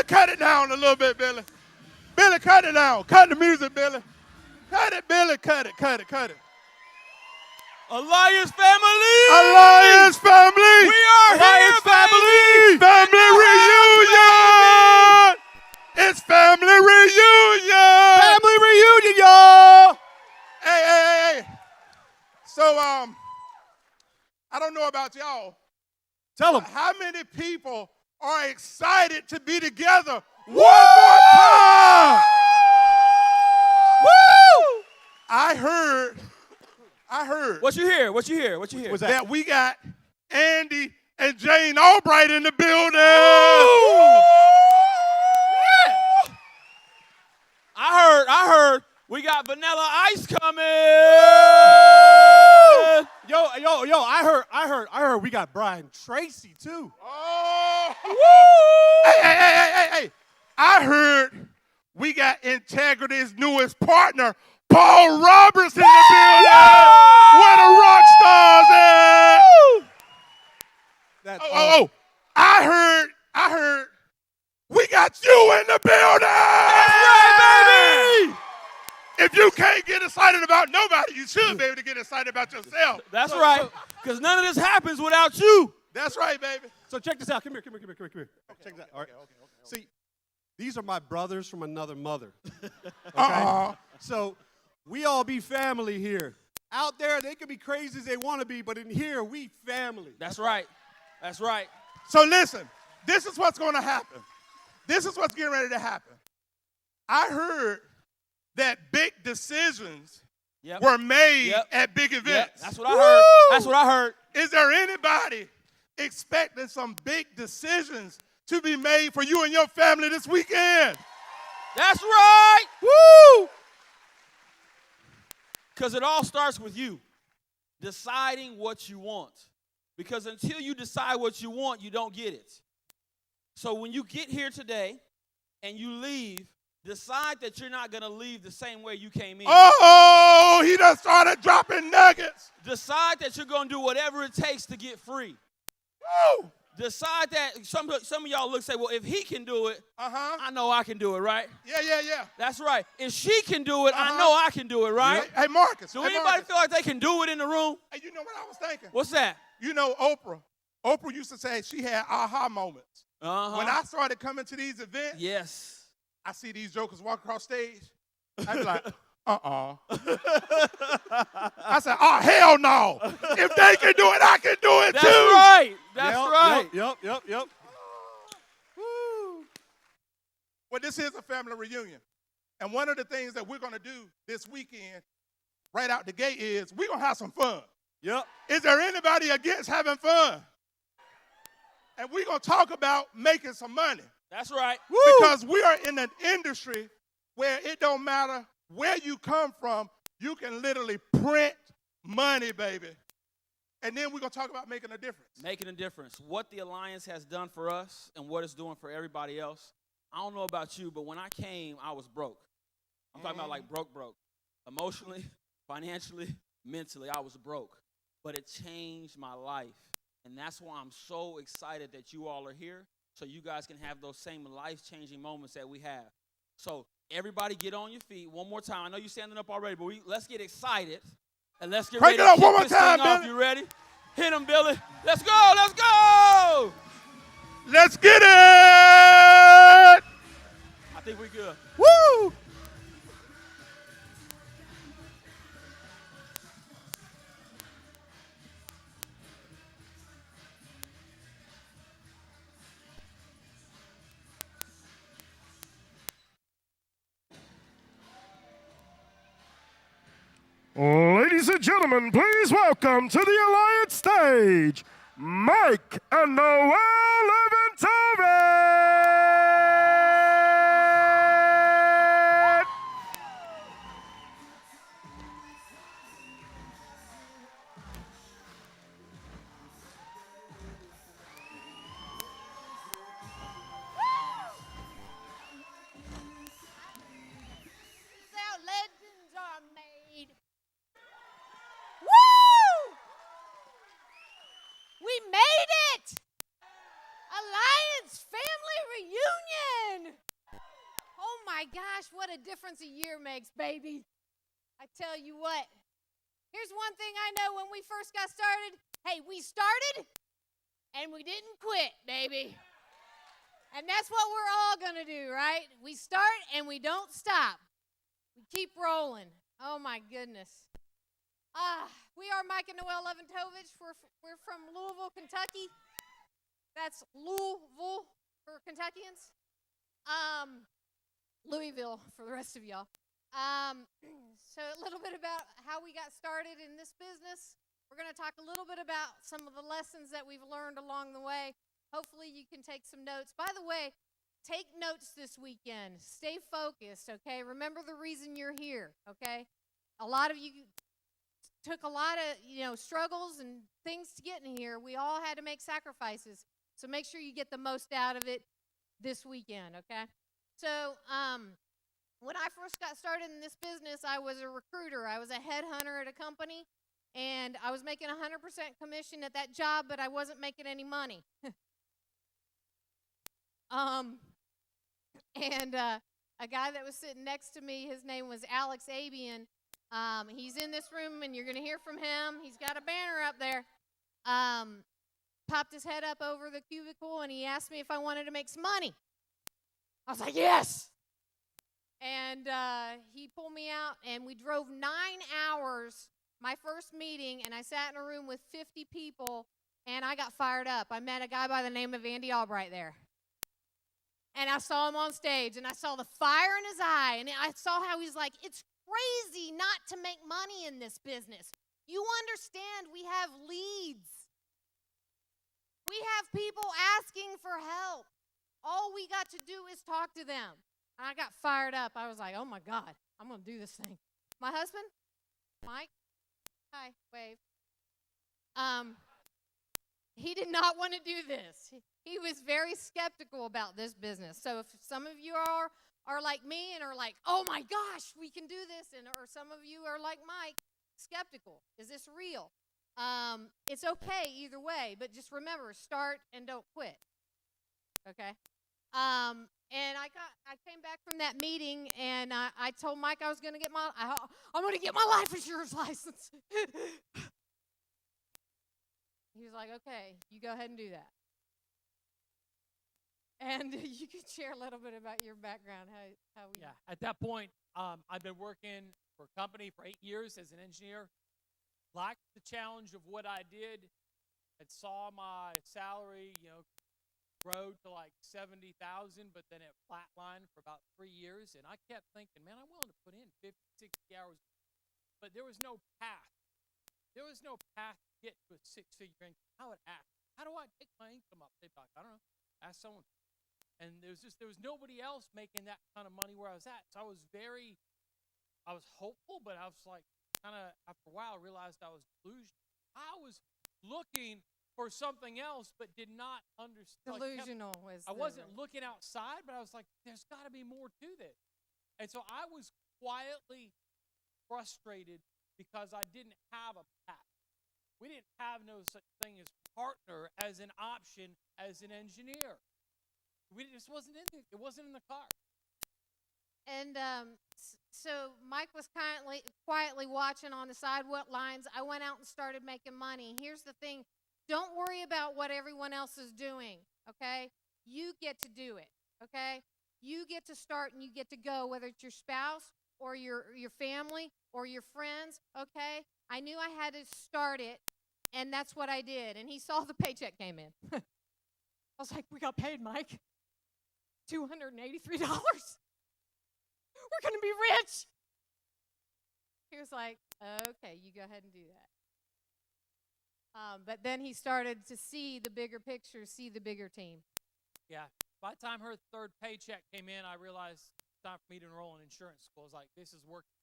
cut it down a little bit, Billy. Billy, cut it down. Cut the music, Billy. Cut it, Billy. Cut it, cut it, cut it. Alliance family! Alliance family! We are Alliance here, family! baby! Family reunion! It's family reunion! Family reunion, y'all! Hey. So, I don't know about y'all. Tell them. How many people are excited to be together one more time? Woo! I heard. What you hear? What you hear? Was that we got Andy and Jane Albright in the building. I heard we got Vanilla Ice coming. Yo, I heard we got Brian Tracy too. Oh. Woo! Hey. I heard we got Integrity's newest partner, Paul Roberts, in the building. Where the rock stars at? I heard we got you in the building. That's right, baby. If you can't get excited about nobody, you should be able to get excited about yourself. That's right. Because none of this happens without you. That's right, baby. So check this out. Come here. Check that. All right. See, these are my brothers from another mother. Okay? So we all be family here. Out there, they can be crazy as they want to be, but in here, we family. That's right. That's right. So listen, this is what's going to happen. This is what's getting ready to happen. I heard that big decisions were made at big events. Yep. That's what I heard. That's what I heard. Is there anybody expecting some big decisions to be made for you and your family this weekend? That's right. Woo! Because it all starts with you deciding what you want. Because until you decide what you want, you don't get it. So when you get here today and you leave, decide that you're not going to leave the same way you came in. Oh, he done started dropping nuggets. Decide that you're going to do whatever it takes to get free. Woo! Decide that some of y'all look say, well, if he can do it, I know I can do it, right? Yeah. That's right. If she can do it, I know I can do it, right? Hey, Marcus. Do anybody feel like they can do it in the room? Hey, you know what I was thinking? What's that? You know Oprah. Oprah used to say she had aha moments. Uh-huh. When I started coming to these events, yes, I see these jokers walk across stage. I'd be like, I said, oh, hell no. If they can do it, I can do it too. That's right. That's right. Yep. Woo. Well, this is a family reunion. And one of the things that we're going to do this weekend, right out the gate, is we're going to have some fun. Yep. Is there anybody against having fun? And we're going to talk about making some money. That's right. Woo. Because we are in an industry where it don't matter where you come from, you can literally print money, baby. And then we're going to talk about making a difference. Making a difference. What the Alliance has done for us and what it's doing for everybody else. I don't know about you, but when I came, I was broke. I'm talking about like broke. Emotionally, financially, mentally, I was broke. But it changed my life. And that's why I'm so excited that you all are here so you guys can have those same life-changing moments that we have. So everybody get on your feet one more time. I know you're standing up already, but let's get excited. And let's get ready to kick this thing off. You ready? Hit him, Billy. Let's go. Let's go. Let's get it. I think we're good. Woo. Ladies and gentlemen, please welcome to the Alliance stage, Mike and Noel Leventoven. How legends are made. Woo! We made it! my gosh, what a difference a year makes, baby. I tell you what. Here's one thing I know when we first got started. Hey, we started and we didn't quit, baby. And that's what we're all going to do, right? We start and we don't stop. We keep rolling. Oh, my goodness. We are Mike and Noelle Leventovich. We're from Louisville, Kentucky. That's Louisville for Kentuckians. Louisville for the rest of y'all. So a little bit about how we got started in this business. We're going to talk a little bit about some of the lessons that we've learned along the way. Hopefully you can take some notes. By the way, take notes this weekend. Stay focused, okay? Remember the reason you're here, okay? A lot of you took a lot of, struggles and things to get in here. We all had to make sacrifices. So make sure you get the most out of it this weekend, okay? So when I first got started in this business, I was a recruiter. I was a headhunter at a company, and I was making 100% commission at that job, but I wasn't making any money. A guy that was sitting next to me, his name was Alex Abian. He's in this room, and you're going to hear from him. He's got a banner up there. Popped his head up over the cubicle, and he asked me if I wanted to make some money. I was like, yes. And he pulled me out, and we drove 9 hours, my first meeting, and I sat in a room with 50 people, and I got fired up. I met a guy by the name of Andy Albright there. And I saw him on stage, and I saw the fire in his eye, and I saw how he's like, it's crazy not to make money in this business. You understand we have leads. We have people asking for help. All we got to do is talk to them. And I got fired up. I was like, oh, my God, I'm going to do this thing. My husband, Mike, hi, wave. He did not want to do this. He was very skeptical about this business. So if some of you are like me and are like, oh, my gosh, we can do this, or some of you are like Mike, skeptical. Is this real? It's okay either way, but just remember, start and don't quit. Okay? And I came back from that meeting, and I told Mike I was going to get I'm going to get my life insurance license. He was like, okay, you go ahead and do that. And you can share a little bit about your background, how we. Yeah, at that point, I've been working for a company for 8 years as an engineer. Liked the challenge of what I did, and saw my salary, grow to like 70,000, but then it flatlined for about 3 years. And I kept thinking, man, I'm willing to put in 50, 60 hours, but there was no path. There was no path to get to a six-figure income. How would ask? How do I pick my income up? They'd be like, I don't know. Ask someone. And there was nobody else making that kind of money where I was at. So I was hopeful, but I was like, kind of after a while, I realized I was delusional. I was looking for something else, but did not understand. Delusional I wasn't looking outside, but I was like, there's got to be more to this. And so I was quietly frustrated because I didn't have a path. We didn't have no such thing as partner as an option as an engineer. It just wasn't in it. It wasn't in the car. And so Mike was quietly watching on the side what lines. I went out and started making money. Here's the thing. Don't worry about what everyone else is doing, okay? You get to do it, okay? You get to start and you get to go, whether it's your spouse or your family or your friends, okay? I knew I had to start it, and that's what I did. And he saw the paycheck came in. I was like, we got paid, Mike. $283. We're going to be rich. He was like, okay, you go ahead and do that. But then he started to see the bigger picture, see the bigger team. Yeah. By the time her third paycheck came in, I realized it's time for me to enroll in insurance school. I was like, this is working.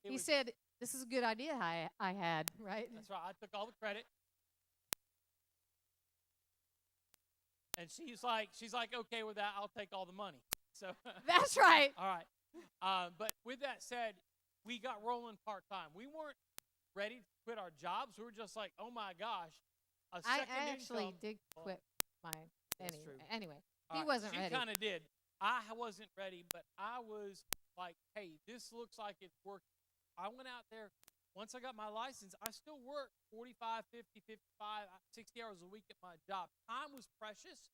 He said, this is a good idea I had, right? That's right. I took all the credit. And she's like, okay with that. I'll take all the money. So that's right. All right. But with that said, we got rolling part-time. We weren't ready to quit our jobs. We were just like, oh, my gosh. I actually did quit mine. That's true. Anyway, All he wasn't ready. She kind of did. I wasn't ready, but I was like, hey, this looks like it's working. I went out there. Once I got my license, I still worked 45, 50, 55, 60 hours a week at my job. Time was precious,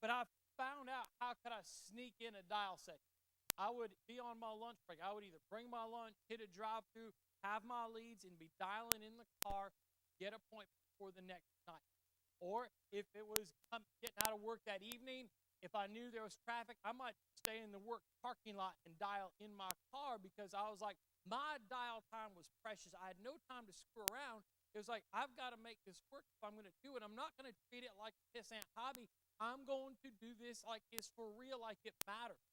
but I found out how could I sneak in a dial session. I would be on my lunch break. I would either bring my lunch, hit a drive-through, have my leads, and be dialing in the car, get appointments for the next night. Or if it was getting out of work that evening, if I knew there was traffic, I might stay in the work parking lot and dial in my car because I was like, my dial time was precious. I had no time to screw around. It was like, I've got to make this work if I'm going to do it. I'm not going to treat it like a pissant hobby. I'm going to do this like it's for real, like it matters.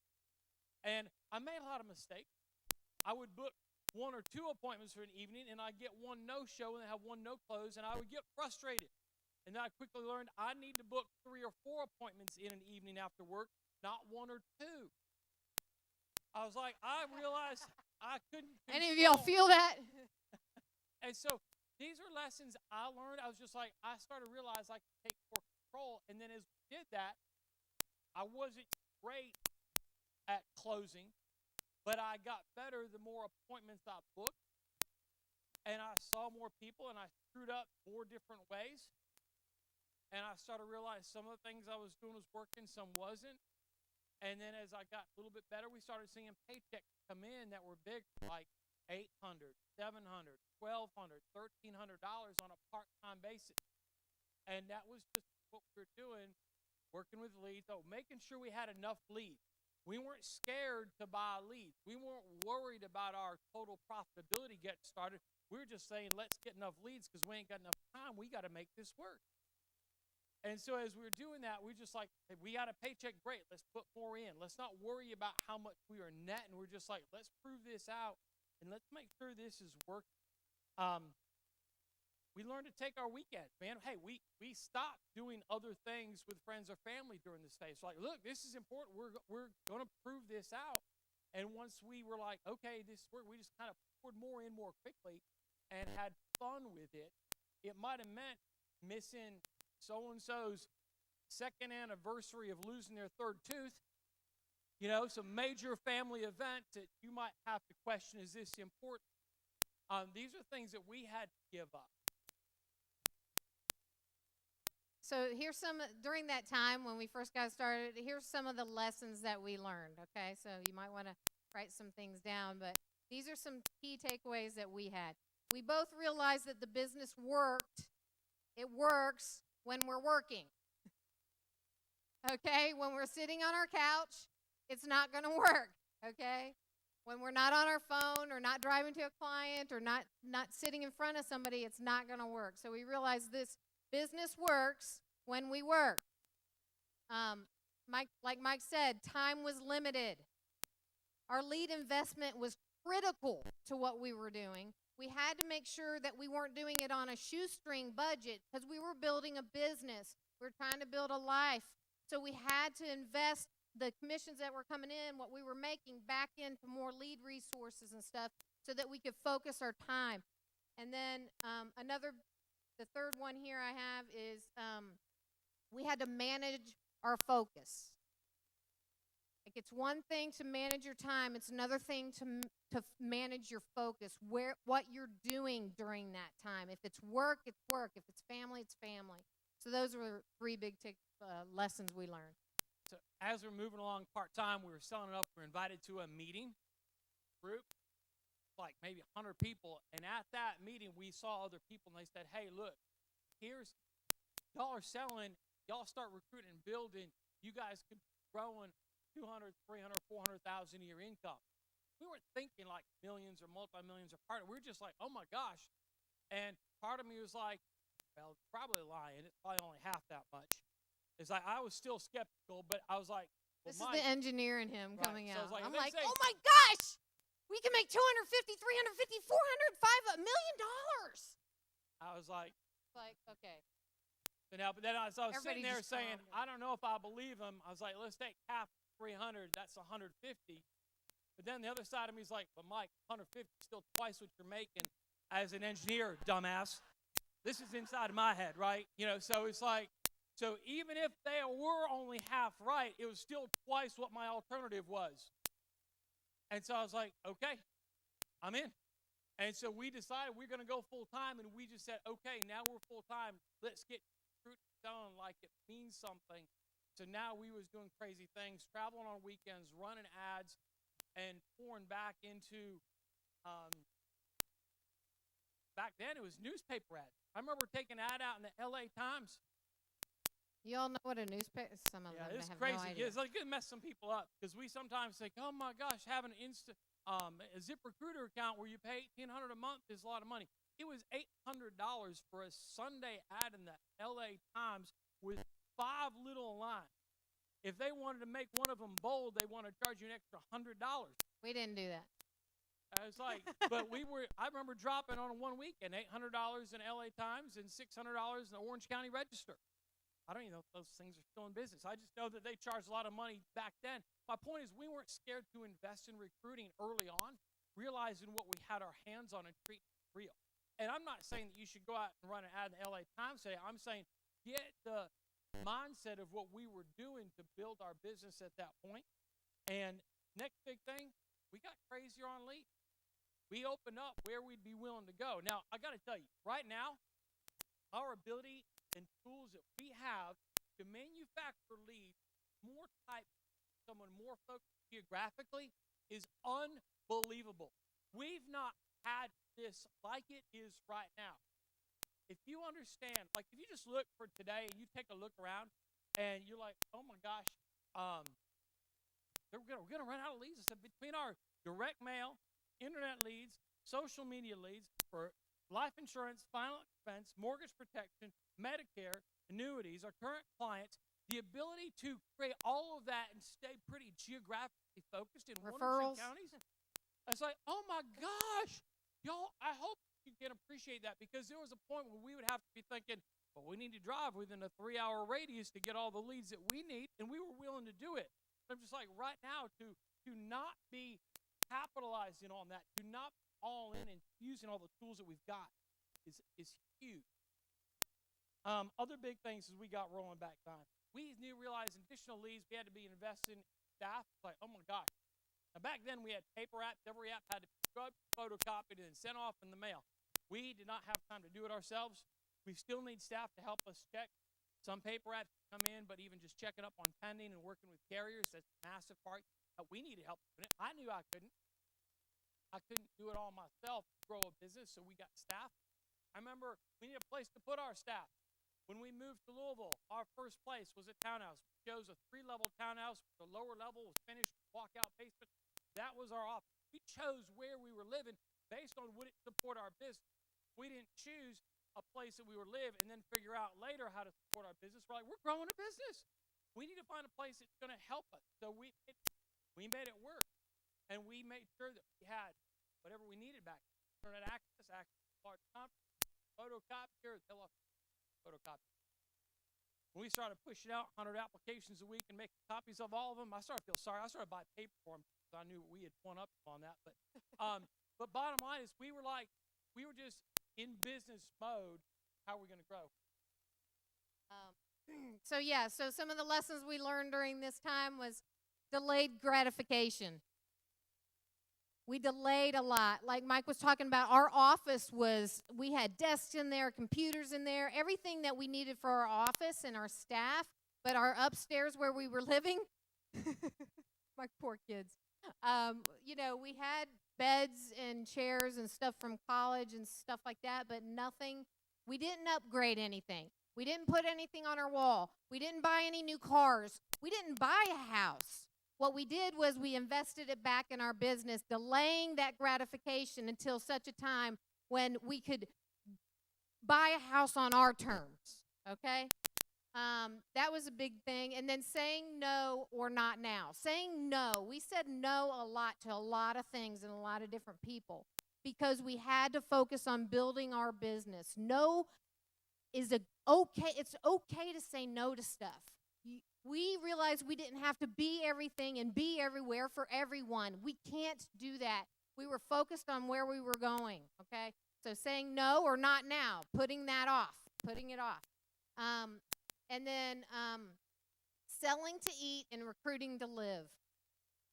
And I made a lot of mistakes. I would book 1 or 2 appointments for an evening, and I'd get one no-show and have one no-close, and I would get frustrated. And then I quickly learned I need to book 3 or 4 appointments in an evening after work, not 1 or 2. I was like, I realized I couldn't control. Any of y'all feel that? And so these are lessons I learned. I was just like, I started to realize I could take more control. And then as we did that, I wasn't great at closing, but I got better the more appointments I booked. And I saw more people, and I screwed up more different ways. And I started to realize some of the things I was doing was working, some wasn't. And then as I got a little bit better, we started seeing paychecks come in that were big, like $800, $700, $1,200, $1,300 on a part-time basis. And that was just what we were doing, working with leads, making sure we had enough leads. We weren't scared to buy leads. We weren't worried about our total profitability getting started. We were just saying, let's get enough leads because we ain't got enough time. We got to make this work. And so as we were doing that, we just like, hey, we got a paycheck, great, let's put more in. Let's not worry about how much we are netting. We're just like, let's prove this out, and let's make sure this is working. We learned to take our weekends, man. Hey, we stopped doing other things with friends or family during this phase. So like, look, this is important. We're going to prove this out. And once we were like, okay, this worked, we just kind of poured more in more quickly and had fun with it. It might have meant missing so-and-so's second anniversary of losing their 3rd tooth, some major family event that you might have to question, is this important? These are things that we had to give up. So here's during that time when we first got started, here's some of the lessons that we learned, okay? So you might want to write some things down, but these are some key takeaways that we had. We both realized that the business worked. It works when we're working. Okay? When we're sitting on our couch, it's not going to work, okay? When we're not on our phone or not driving to a client or not sitting in front of somebody, it's not going to work. So we realized this business works when we work. Like Mike said, time was limited. Our lead investment was critical to what we were doing. We had to make sure that we weren't doing it on a shoestring budget because we were building a business. We were trying to build a life. So we had to invest the commissions that were coming in, what we were making, back into more lead resources and stuff so that we could focus our time. And then the third one here I have is we had to manage our focus. Like, it's one thing to manage your time. It's another thing to manage your focus, what you're doing during that time. If it's work, it's work. If it's family, it's family. So those were 3 big lessons we learned. So as we're moving along part-time, we were selling it up. We were invited to a meeting group, like maybe 100 people. And at that meeting, we saw other people, and they said, hey, look, y'all are selling. Y'all start recruiting and building. You guys could be growing 200, 300, 400,000 a year income. We weren't thinking like millions or multi-millions or part. We were just like, oh my gosh. And part of me was like, well, probably lying. It's probably only half that much. It's like I was still skeptical, but I was like, well, this is the engineer in him coming so out. I was like, I'm they like, say- oh my gosh, we can make $250, $350, $400, $5 million. I was like, Okay. but then as I was Everybody sitting there just saying, calmed down. I don't know if I believe him. I was like, let's take half 300. That's 150. But then the other side of me is like, but Mike, 150 is still twice what you're making as an engineer, dumbass. This is inside of my head, right? So it's like, So even if they were only half right, it was still twice what my alternative was. And so I was like, okay, I'm in. And so we decided we're going to go full time, and we just said, okay, now we're full time. Let's get fruit done like it means something. So now we was doing crazy things, traveling on weekends, running ads, and pouring back into, back then it was newspaper ads. I remember taking an ad out in the LA Times. You all know what a newspaper? Some of them It's have crazy. no idea. It's like it mess some people up because we sometimes think, oh my gosh, having a ZipRecruiter account where you pay $1,800 a month is a lot of money. It was $800 for a Sunday ad in the LA Times with 5 little lines. If they wanted to make one of them bold, they want to charge you an extra $100. We didn't do that. I was like, but I remember dropping on one weekend $800 in LA Times and $600 in the Orange County Register. I don't even know if those things are still in business. I just know that they charged a lot of money back then. My point is we weren't scared to invest in recruiting early on, realizing what we had our hands on and treat it real. And I'm not saying that you should go out and run an ad in the LA Times today. I'm saying get the mindset of what we were doing to build our business at that point. And next big thing, we got crazier on leads. We opened up where we'd be willing to go. Now, I got to tell you, right now, our ability and tools that we have to manufacture leads more type, someone more focused geographically is unbelievable. We've not had this like it is right now. If you understand, like if you just look for today and you take a look around and you're like, oh my gosh, we're gonna run out of leads. So between our direct mail, internet leads, social media leads for life insurance, final expense, mortgage protection, Medicare, annuities, our current clients, the ability to create all of that and stay pretty geographically focused in Referrals. 1 or 2 counties. It's like, oh my gosh, y'all, I hope you can appreciate that because there was a point where we would have to be thinking, well, we need to drive within a 3-hour radius to get all the leads that we need, and we were willing to do it. But I'm just like, right now, to not be capitalizing on that, to not be all in and using all the tools that we've got is huge. Other big things as we got rolling back time. We realized additional leads, we had to be investing in staff. It's like, oh my gosh. Now back then we had paper apps. Every app had to be photocopied and sent off in the mail. We did not have time to do it ourselves. We still need staff to help us check. Some paper apps come in, but even just checking up on pending and working with carriers, that's a massive part. We needed help doing it. I knew I couldn't. I couldn't do it all myself, grow a business, so we got staff. I remember we needed a place to put our staff. When we moved to Louisville, our first place was a townhouse. We chose a 3-level townhouse. The lower level was finished, walkout basement. That was our office. We chose where we were living based on would it support our business. We didn't choose a place that we would live and then figure out later how to support our business. We're like, we're growing a business. We need to find a place that's going to help us. So we made it work. And we made sure that we had whatever we needed back. Internet access, large conference, photocopier, photocopy. When we started pushing out 100 applications a week and making copies of all of them, I started to feel sorry. I started buying paper for them because I knew we had won up on that. But bottom line is we were just in business mode. How are we going to grow? So some of the lessons we learned during this time was delayed gratification. We delayed a lot. Like Mike was talking about, our office we had desks in there, computers in there, everything that we needed for our office and our staff, but our upstairs where we were living, my poor kids, we had beds and chairs and stuff from college and stuff like that, but nothing, we didn't upgrade anything. We didn't put anything on our wall. We didn't buy any new cars. We didn't buy a house. What we did was we invested it back in our business, delaying that gratification until such a time when we could buy a house on our terms, okay? That was a big thing. And then saying no or not now. Saying no. We said no a lot to a lot of things and a lot of different people because we had to focus on building our business. No is okay. It's okay to say no to stuff. We realized we didn't have to be everything and be everywhere for everyone. We can't do that. We were focused on where we were going, okay? So saying no or not now, putting it off. and then selling to eat and recruiting to live.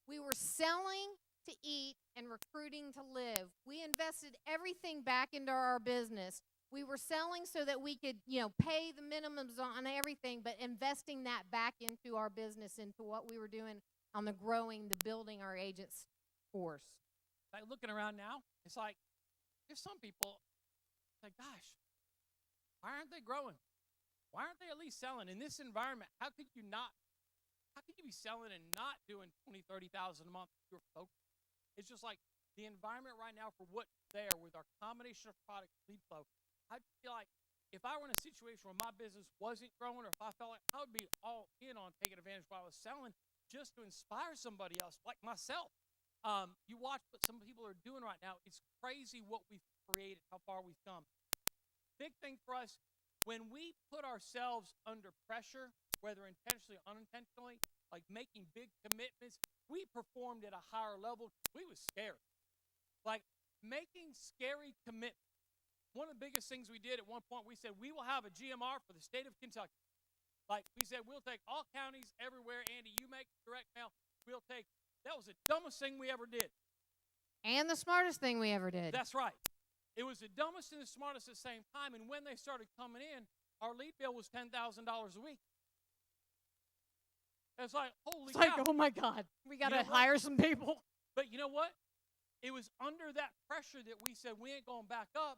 We were selling to eat and recruiting to live. We invested everything back into our business. We were selling so that we could, pay the minimums on everything, but investing that back into our business, into what we were doing on the growing, the building our agents force. Like looking around now, it's like there's some people like, gosh, why aren't they growing? Why aren't they at least selling in this environment? How could you be selling and not doing 20, 30,000 a month if you're focused? It's just like the environment right now for what's there with our combination of product lead flow. I feel like if I were in a situation where my business wasn't growing, or if I felt like I would be all in on taking advantage while I was selling just to inspire somebody else like myself. You watch what some people are doing right now. It's crazy what we've created, how far we've come. Big thing for us, when we put ourselves under pressure, whether intentionally or unintentionally, like making big commitments, we performed at a higher level. We was scared. Like making scary commitments. One of the biggest things we did at one point, we said, we will have a GMR for the state of Kentucky. Like we said, we'll take all counties everywhere. Andy, you make direct mail. That was the dumbest thing we ever did. And the smartest thing we ever did. That's right. It was the dumbest and the smartest at the same time. And when they started coming in, our lead bill was $10,000 a week. It's like, holy cow. Oh my God, we got to hire some people. But you know what? It was under that pressure that we said, we ain't going back up.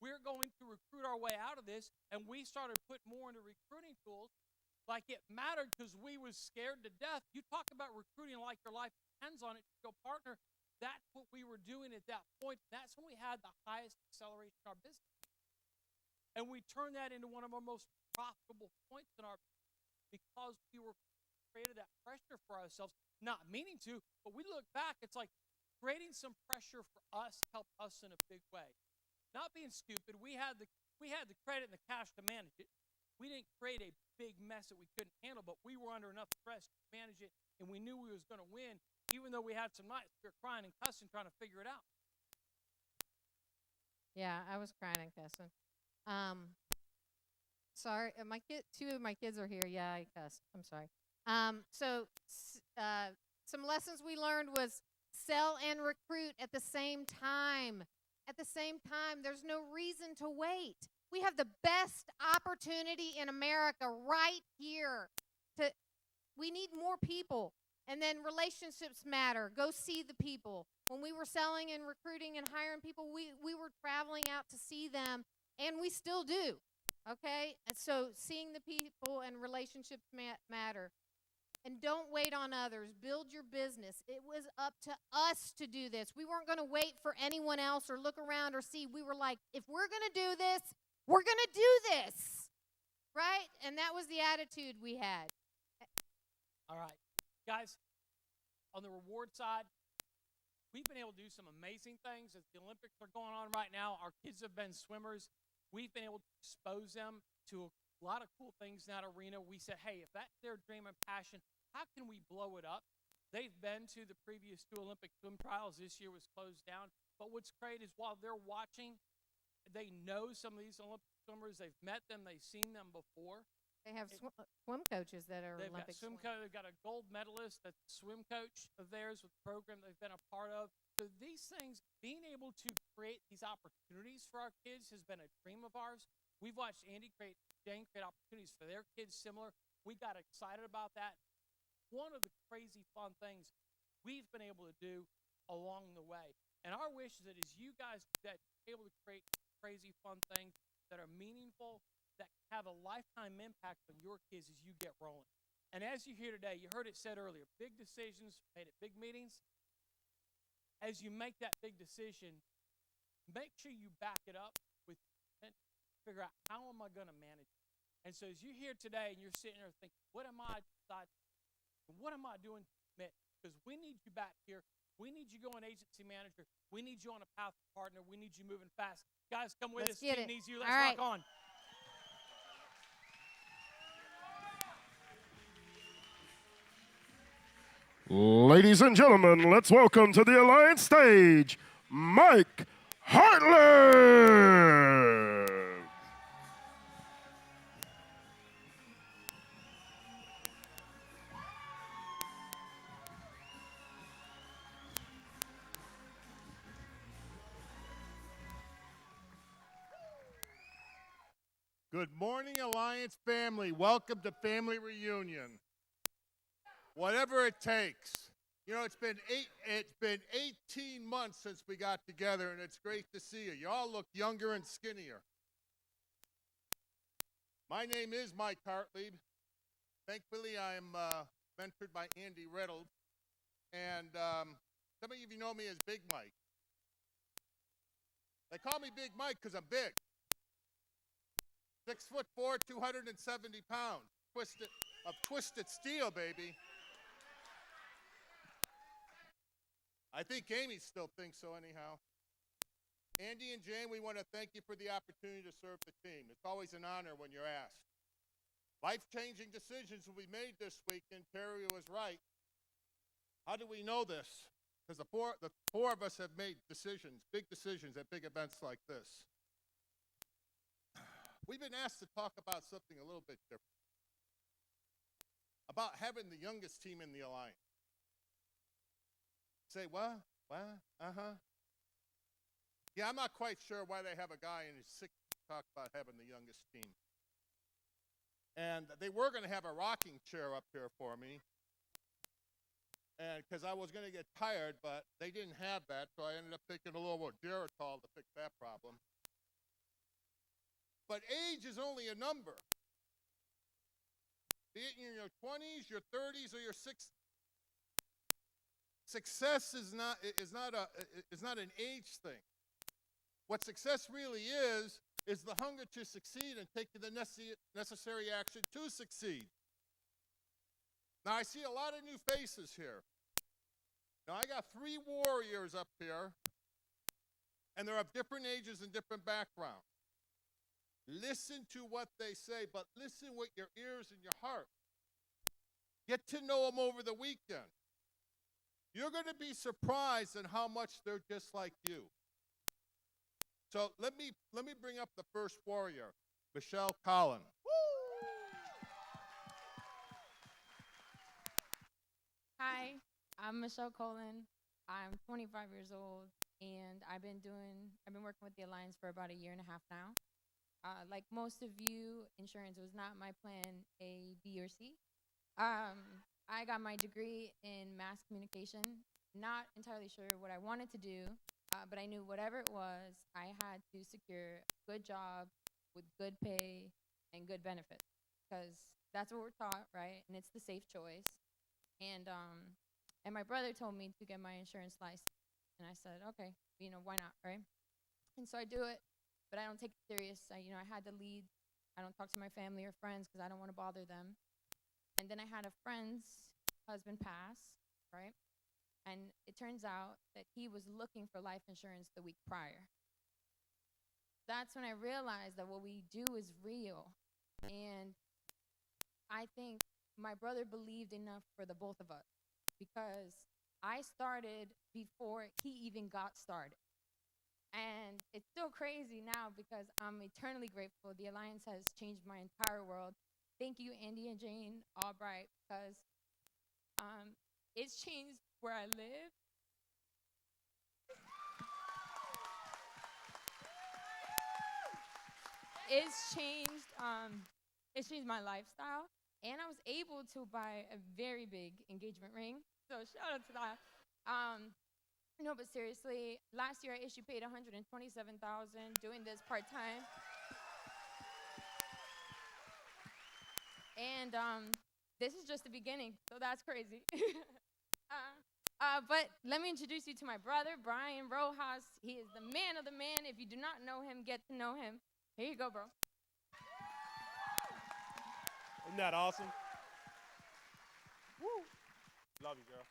We're going to recruit our way out of this. And we started putting more into recruiting tools. Like it mattered because we was scared to death. You talk about recruiting like your life depends on it. Your partner, that's what we were doing at that point. That's when we had the highest acceleration in our business. And we turned that into one of our most profitable points in our business because we were created that pressure for ourselves, not meaning to, but we look back, it's like creating some pressure for us helped us in a big way. Not being stupid, we had the credit and the cash to manage it. We didn't create a big mess that we couldn't handle, but we were under enough stress to manage it, and we knew we was going to win, even though we had some nights we were crying and cussing trying to figure it out. Yeah, I was crying and cussing. Sorry, two of my kids are here. Yeah, I cussed. I'm sorry. Some lessons we learned was sell and recruit at the same time. At the same time, there's no reason to wait. We have the best opportunity in America right here. We need more people. And then relationships matter. Go see the people. When we were selling and recruiting and hiring people, we were traveling out to see them, and we still do. Okay? And so seeing the people and relationships matter. And don't wait on others. Build your business. It was up to us to do this. We weren't going to wait for anyone else or look around or see. We were like, if we're going to do this, we're going to do this. Right? And that was the attitude we had. All right. Guys, on the reward side, we've been able to do some amazing things. As the Olympics are going on right now, our kids have been swimmers. We've been able to expose them to a lot of cool things in that arena. We said, hey, if that's their dream and passion, how can we blow it up? They've been to the previous 2 Olympic swim trials. This year was closed down. But what's great is while they're watching, they know some of these Olympic swimmers. They've met them. They've seen them before. They have swim coaches that are Olympic swim coach. They've got a gold medalist that's a swim coach of theirs with the program they've been a part of. So these things, being able to create these opportunities for our kids has been a dream of ours. We've watched Jane create opportunities for their kids similar. We got excited about that. One of the crazy fun things we've been able to do along the way. And our wish is that as you guys that are able to create crazy fun things that are meaningful, that have a lifetime impact on your kids as you get rolling. And as you hear today, you heard it said earlier, big decisions made at big meetings. As you make that big decision, make sure you back it up with figure out how am I going to manage it. And so as you hear today and you're sitting there thinking, what am I doing to commit? Because we need you back here. We need you going agency manager. We need you on a path to partner. We need you moving fast. Guys, come with us. Get it. Needs you. Let's All right. rock on. Ladies and gentlemen, let's welcome to the Alliance stage, Mike Hartland. Good morning, Alliance family. Welcome to Family Reunion. Whatever it takes. You know, it's been 18 months since we got together, and it's great to see you. You all look younger and skinnier. My name is Mike Hartlieb. Thankfully, I'm mentored by Andy Reynolds, and some of you know me as Big Mike. They call me Big Mike because I'm big. 6'4", 270 pounds, twisted steel, baby. I think Amy still thinks so anyhow. Andy and Jane, we want to thank you for the opportunity to serve the team. It's always an honor when you're asked. Life-changing decisions will be made this week, and Terry was right. How do we know this? Because the four of us have made decisions, big decisions at big events like this. We've been asked to talk about something a little bit different. About having the youngest team in the Alliance. Say, what? What? Uh-huh. Yeah, I'm not quite sure why they have a guy in his 60s to talk about having the youngest team. And they were going to have a rocking chair up here for me. And because I was going to get tired, but they didn't have that, so I ended up taking a little more Geritol to fix that problem. But age is only a number. Be it in your 20s, your 30s, or your 60s. Success is not an age thing. What success really is the hunger to succeed and taking the necessary action to succeed. Now, I see a lot of new faces here. Now, I got 3 warriors up here, and they're of different ages and different backgrounds. Listen to what they say, but listen with your ears and your heart. Get to know them over the weekend. You're going to be surprised at how much they're just like you. So let me bring up the first warrior, Michelle Collin. Hi, I'm Michelle Colin. I'm 25 years old, and I've been working with the Alliance for about 1.5 years now. Like most of you, insurance was not my plan A, B, or C. I got my degree in mass communication. Not entirely sure what I wanted to do, but I knew whatever it was, I had to secure a good job with good pay and good benefits, because that's what we're taught, right? And it's the safe choice. And my brother told me to get my insurance license, and I said, okay, why not, right? And so I do it, but I don't take it serious. I had to lead. I don't talk to my family or friends because I don't want to bother them. And then I had a friend's husband pass, right? And it turns out that he was looking for life insurance the week prior. That's when I realized that what we do is real. And I think my brother believed enough for the both of us, because I started before he even got started. And it's still crazy now because I'm eternally grateful. The Alliance has changed my entire world. Thank you, Andy and Jane Albright, because it's changed where I live. It's changed my lifestyle, and I was able to buy a very big engagement ring. So shout out to that. No, but seriously, last year I paid $127,000 doing this part-time. And this is just the beginning, so that's crazy. But let me introduce you to my brother, Brian Rojas. He is the man of the man. If you do not know him, get to know him. Here you go, bro. Isn't that awesome? Woo. Love you, girl.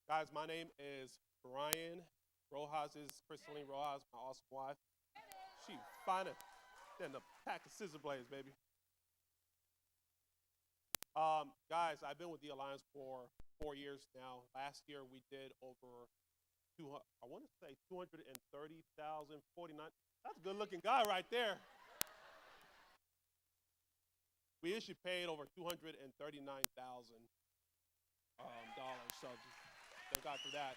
Guys, my name is Brian Rojas. This is Crystalline Rojas, my awesome wife. She finer than a pack of scissor blades, baby. Guys, I've been with the Alliance for 4 years now. Last year we did over 230,000, 49. That's a good looking guy right there. We paid over $239,000. So thank God for that.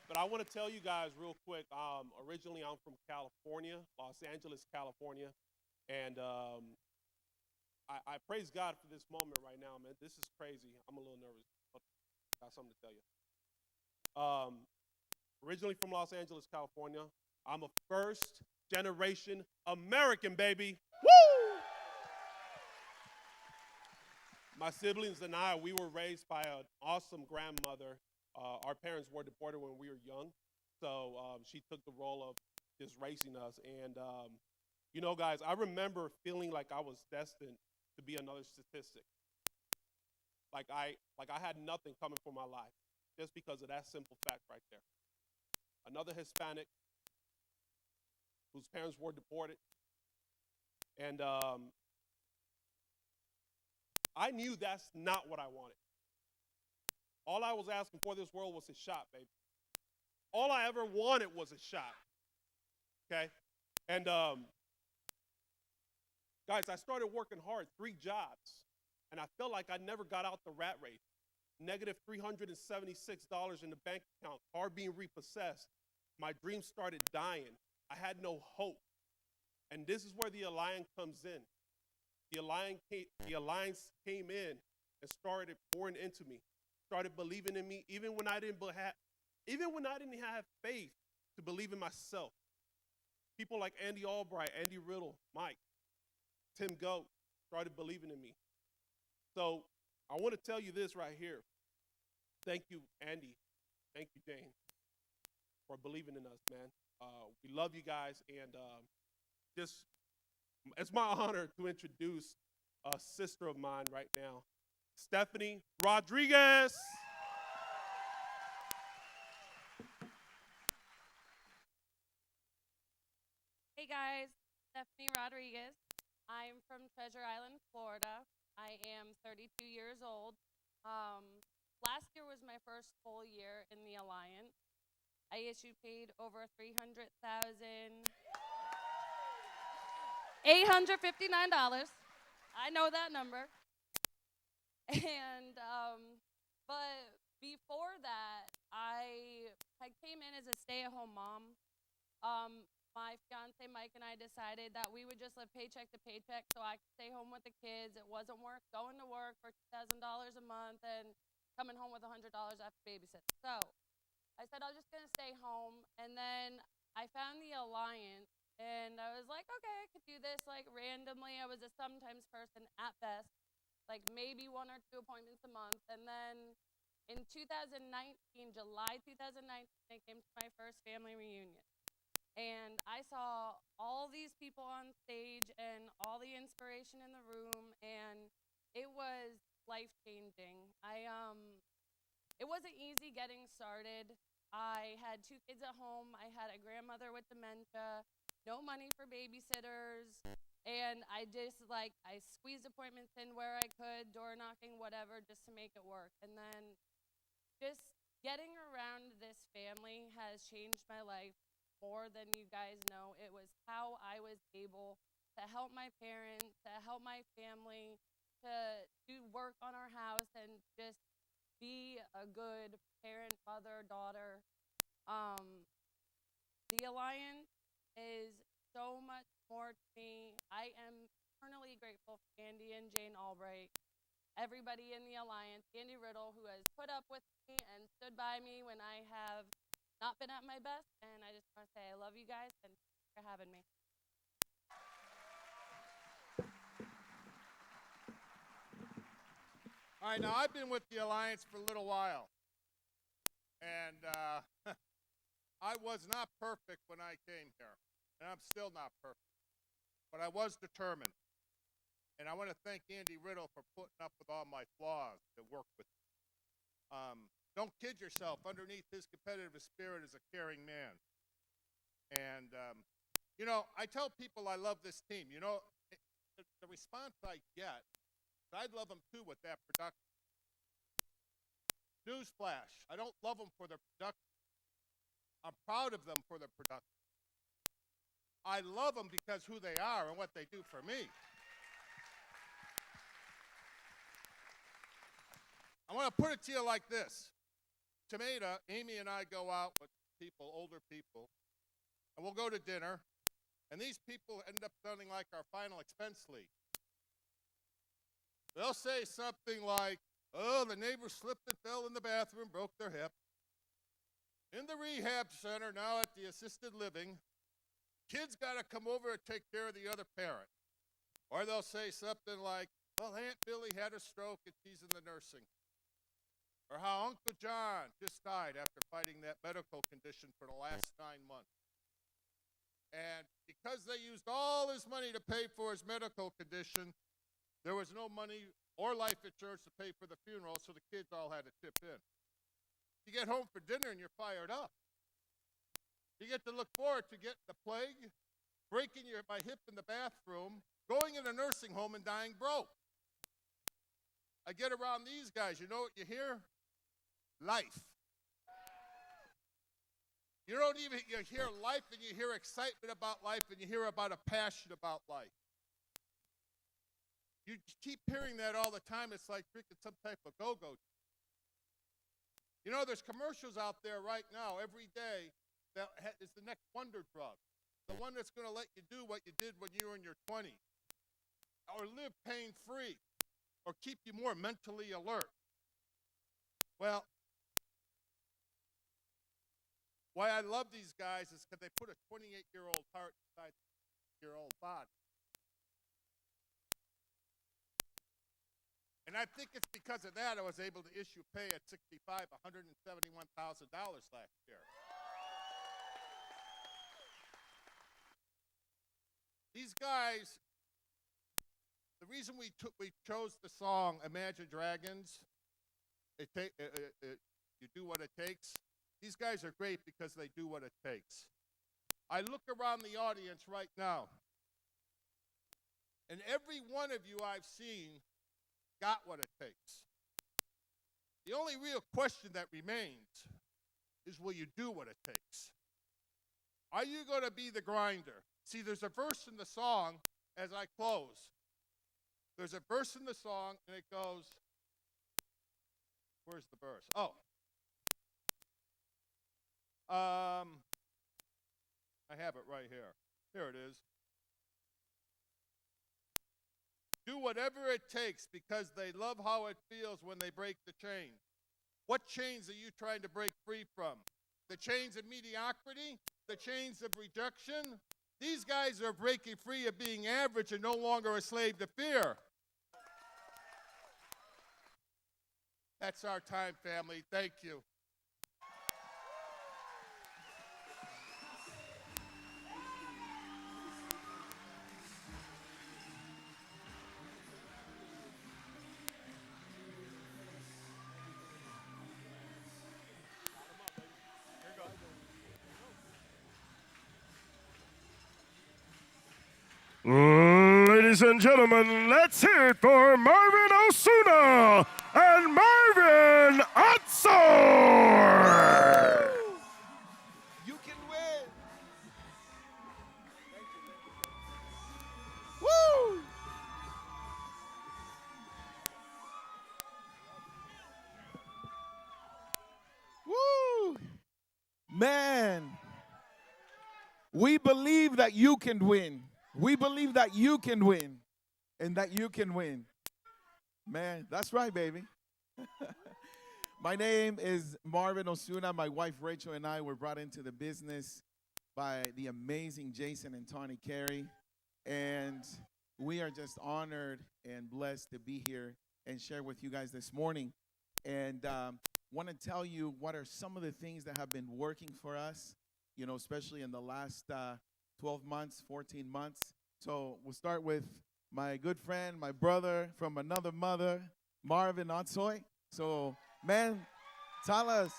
But I want to tell you guys real quick, originally I'm from California, Los Angeles, California. And I praise God for this moment right now, man. This is crazy. I'm a little nervous. Got something to tell you. Originally from Los Angeles, California. I'm a first-generation American, baby. Woo! My siblings and I, we were raised by an awesome grandmother. Our parents were deported when we were young, so she took the role of just raising us. And you know, guys, I remember feeling like I was destined to be another statistic. Like I had nothing coming for my life, just because of that simple fact right there. Another Hispanic whose parents were deported, and I knew that's not what I wanted. All I was asking for this world was a shot, baby. All I ever wanted was a shot, okay? And guys, I started working hard, 3 jobs, and I felt like I never got out the rat race. Negative $376 in the bank account, car being repossessed. My dreams started dying. I had no hope. And this is where the Alliance comes in. The Alliance came in and started pouring into me, started believing in me, even when I didn't have faith to believe in myself. People like Andy Albright, Andy Riddle, Mike, Tim Goat started believing in me. So I want to tell you this right here. Thank you, Andy. Thank you, Jane, for believing in us, man. We love you guys, and it's my honor to introduce a sister of mine right now, Stephanie Rodriguez. Hey guys, Stephanie Rodriguez. I'm from Treasure Island, Florida. I am 32 years old. Last year was my first full year in the Alliance. I issued paid over $300,859. I know that number. And but before that, I came in as a stay-at-home mom. My fiance Mike and I decided that we would just live paycheck to paycheck so I could stay home with the kids. It wasn't worth going to work for $2,000 a month and coming home with $100 after babysitting. So I said I was just going to stay home, and then I found the Alliance, and I was like, okay, I could do this like randomly. I was a sometimes person at best, like maybe 1 or 2 appointments a month. And then in 2019, July 2019, I came to my first family reunion. And I saw all these people on stage and all the inspiration in the room, and it was life-changing. It wasn't easy getting started. I had 2 kids at home. I had a grandmother with dementia, no money for babysitters, and I squeezed appointments in where I could, door knocking, whatever, just to make it work. And then just getting around this family has changed my life more than you guys know. It was how I was able to help my parents, to help my family, to do work on our house, and just be a good parent, mother, daughter. The Alliance is so much more to me. I am eternally grateful for Andy and Jane Albright, everybody in the Alliance, Andy Riddle, who has put up with me and stood by me when I have not been at my best, and I just want to say I love you guys, and thanks for having me. All right, now I've been with the Alliance for a little while, and I was not perfect when I came here, and I'm still not perfect, but I was determined. And I want to thank Andy Riddle for putting up with all my flaws to work with me. Don't kid yourself. Underneath his competitive spirit is a caring man. And, you know, I tell people I love this team. You know, the response I get, I'd love them too with that production. Newsflash, I don't love them for their production. I'm proud of them for their production. I love them because who they are and what they do for me. I want to put it to you like this. Tomato, Amy and I go out with people, older people, and we'll go to dinner, And these people end up sounding like our final expense lead. They'll say something like, oh, the neighbor slipped and fell in the bathroom, broke their hip. In the rehab center, now at the assisted living, kids got to come over and take care of the other parent. Or they'll say something like, well, Aunt Billy had a stroke and she's in the nursing. Or how Uncle John just died after fighting that medical condition for the last 9 months. And because they used all his money to pay for his medical condition, there was no money or life insurance to pay for the funeral, so the kids all had to chip in. You get home for dinner and you're fired up. You get to look forward to getting the plague, breaking my hip in the bathroom, going in a nursing home and dying broke. I get around these guys, you know what you hear? Life. You hear life and you hear excitement about life and you hear about a passion about life. You keep hearing that all the time. It's like drinking some type of go-go. You know, there's commercials out there right now every day that is the next wonder drug. The one that's going to let you do what you did when you were in your 20s. Or live pain-free. Or keep you more mentally alert. Well, why I love these guys is because they put a 28-year-old heart inside a 28-year-old body. And I think it's because of that I was able to issue pay at 65, $171,000 last year. These guys, the reason we chose the song Imagine Dragons, you do what it takes. These guys are great because they do what it takes. I look around the audience right now, and every one of you I've seen got what it takes. The only real question that remains is, will you do what it takes? Are you going to be the grinder? See, there's a verse in the song as I close. There's a verse in the song, and it goes, where's the verse? Oh. I have it right here. Here it is. Do whatever it takes because they love how it feels when they break the chains. What chains are you trying to break free from? The chains of mediocrity? The chains of rejection? These guys are breaking free of being average and no longer a slave to fear. That's our time, family. Thank you. Ladies and gentlemen, let's hear it for Marvin Osuna and Marvin Atsor. You can win. Woo! Woo! Man, we believe that you can win. We believe that you can win and that you can win. Man, that's right, baby. My name is Marvin Osuna. My wife Rachel and I were brought into the business by the amazing Jason and Tawny Carey. And we are just honored and blessed to be here and share with you guys this morning. And want to tell you what are some of the things that have been working for us, you know, especially in the last 12 months, 14 months. So we'll start with my good friend, my brother from another mother, Marvin Otsoy. So, man, tell us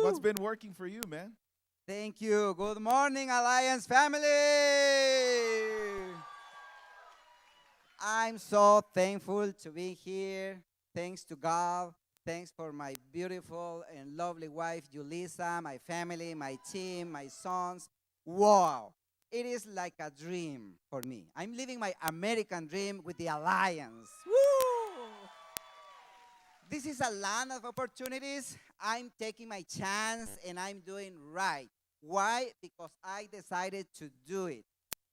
what's been working for you, man. Thank you. Good morning, Alliance family. I'm so thankful to be here. Thanks to God. Thanks for my beautiful and lovely wife, Julissa, my family, my team, my sons. Wow. It is like a dream for me. I'm living my American dream with the Alliance. Woo! This is a land of opportunities. I'm taking my chance and I'm doing right. Why? Because I decided to do it.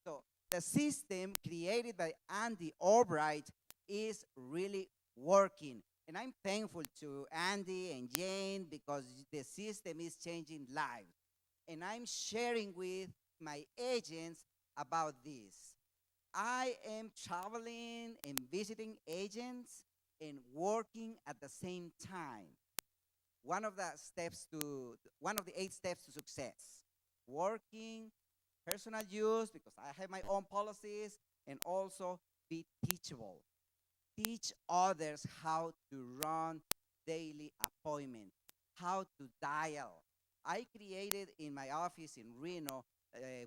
So the system created by Andy Albright is really working. And I'm thankful to Andy and Jane because the system is changing lives. And I'm sharing with my agents about this. I am traveling and visiting agents and working at the same time. One of the 8 steps to success. Working, personal use, because I have my own policies, and also be teachable. Teach others how to run daily appointments, how to dial. I created in my office in Reno,